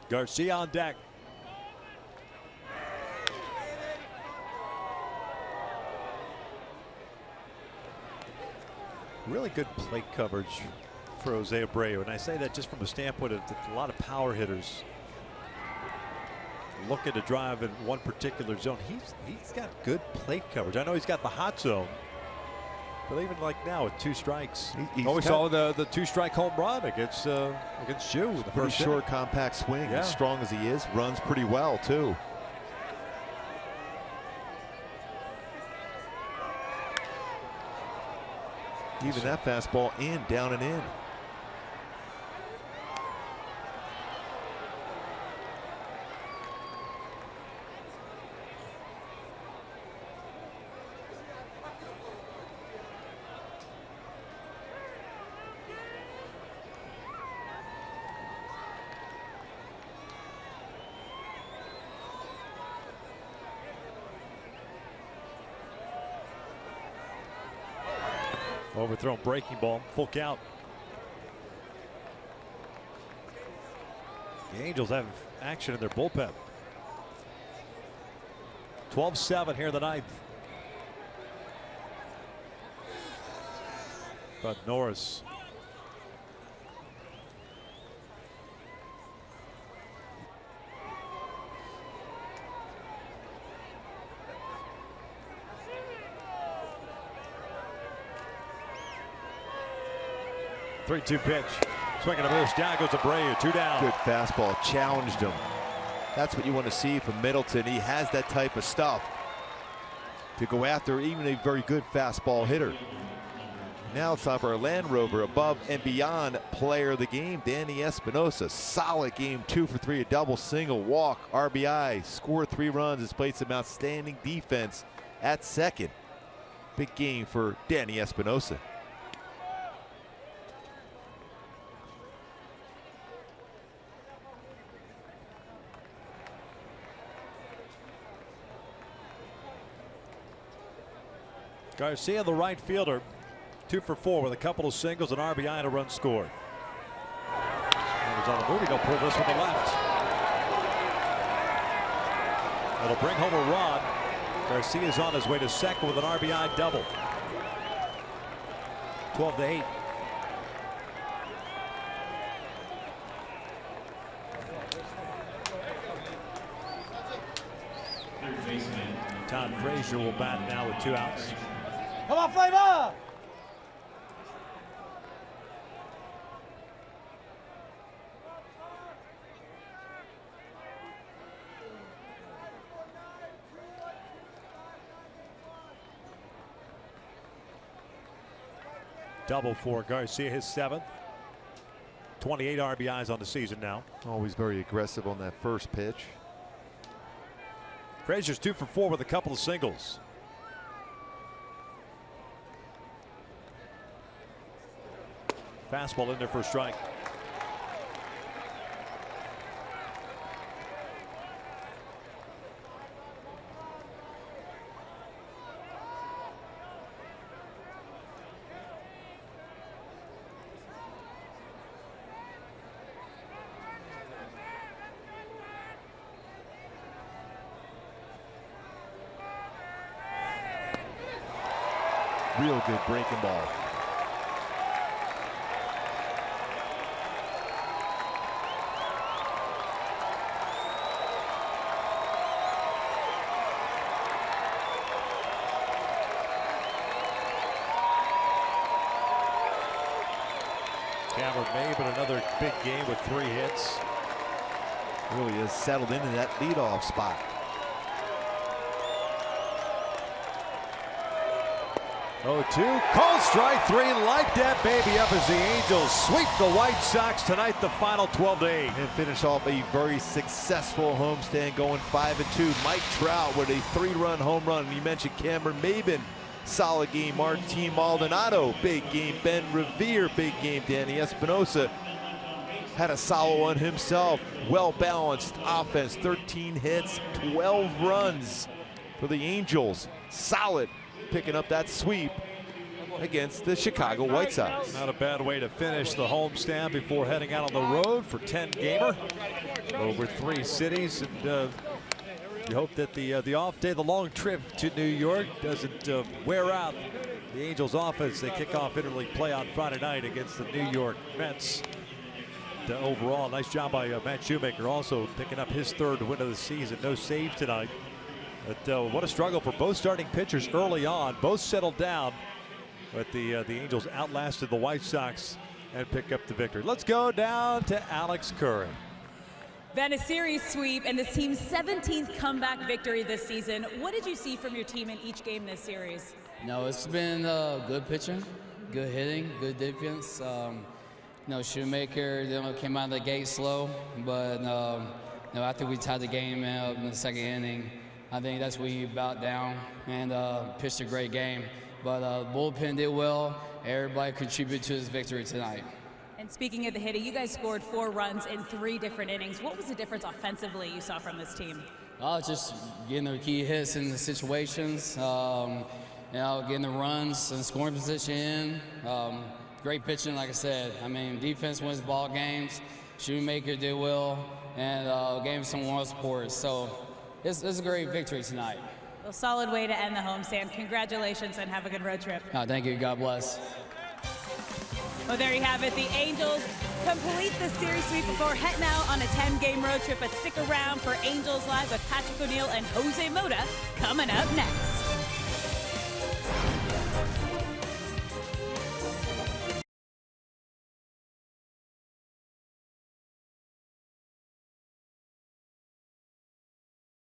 Garcia on deck. Really good plate coverage for Jose Abreu, and I say that just from a standpoint of a lot of power hitters looking to drive in one particular zone. He's got good plate coverage. I know he's got the hot zone, but even like now with 2 strikes, we saw the 2-strike home run against Shoe in the Pretty first short, inning. compact swing. Yeah. As strong as he is, runs pretty well too. Even that fastball in, down and in. Overthrown breaking ball, full count. The Angels have action in their bullpen. 12-7 here in the 9th. But Norris. Three-two pitch. Swinging a miss. Down goes Abreu. 2 down. Good fastball. Challenged him. That's what you want to see from Middleton. He has that type of stuff to go after even a very good fastball hitter. Now it's time for our Land Rover above and beyond player of the game, Danny Espinosa. Solid game, 2 for 3, a double, single, walk, RBI, scored 3 runs, displayed some outstanding defense at second. Big game for Danny Espinosa. Garcia, the right fielder, 2 for 4 with a couple of singles, an RBI, and a run scored. He's on the move. He'll pull this with the left. It'll bring home a run. Garcia's on his way to second with an RBI double. 12-8. Third baseman, Todd Frazier will bat now with 2 outs. Come on, Flavor! Double for Garcia, his 7th. 28 RBIs on the season now. Always very aggressive on that first pitch. Frazier's 2 for 4 with a couple of singles. Fastball in there for a strike. Real good breaking ball. Cameron Maybin, another big game with 3 hits. Really has settled into that leadoff spot. Oh, 2, call strike 3, light that baby up as the Angels sweep the White Sox tonight, the final 12-8. And finish off a very successful homestand, going 5-2. Mike Trout with a 3-run home run. You mentioned Cameron Maybin, solid game. Martin Maldonado, big game. Ben Revere, big game. Danny Espinosa had a solid one himself. Well-balanced offense, 13 hits, 12 runs for the Angels. Solid, picking up that sweep against the Chicago White Sox. Not a bad way to finish the homestand before heading out on the road for 10-gamer over 3 cities. And you hope that the off day, the long trip to New York, doesn't wear out the Angels offense. They kick off interleague play on Friday night against the New York Mets. Overall, nice job by Matt Shoemaker, also picking up his 3rd win of the season. No save tonight. But what a struggle for both starting pitchers early on. Both settled down, but the Angels outlasted the White Sox and pick up the victory. Let's go down to Alex Curry. Then a series sweep and this team's 17th comeback victory this season. What did you see from your team in each game this series? No, it's been good pitching, good hitting, good defense. Shoemaker came out of the gate slow, but after we tied the game up in the 2nd inning, I think that's when you bowed down and pitched a great game. But bullpen did well. Everybody contributed to this victory tonight. And speaking of the hitting, you guys scored 4 runs in 3 different innings. What was the difference offensively you saw from this team? Just getting the key hits in the situations, getting the runs and scoring position in. Great pitching, like I said. I mean, defense wins ball games. Shoemaker did well and gave him some moral support. So it's a great victory tonight. A solid way to end the homestand. Congratulations and have a good road trip. Thank you. God bless. Well, there you have it. The Angels complete the series sweep before heading out on a 10-game road trip. But stick around for Angels Live with Patrick O'Neill and Jose Mota coming up next.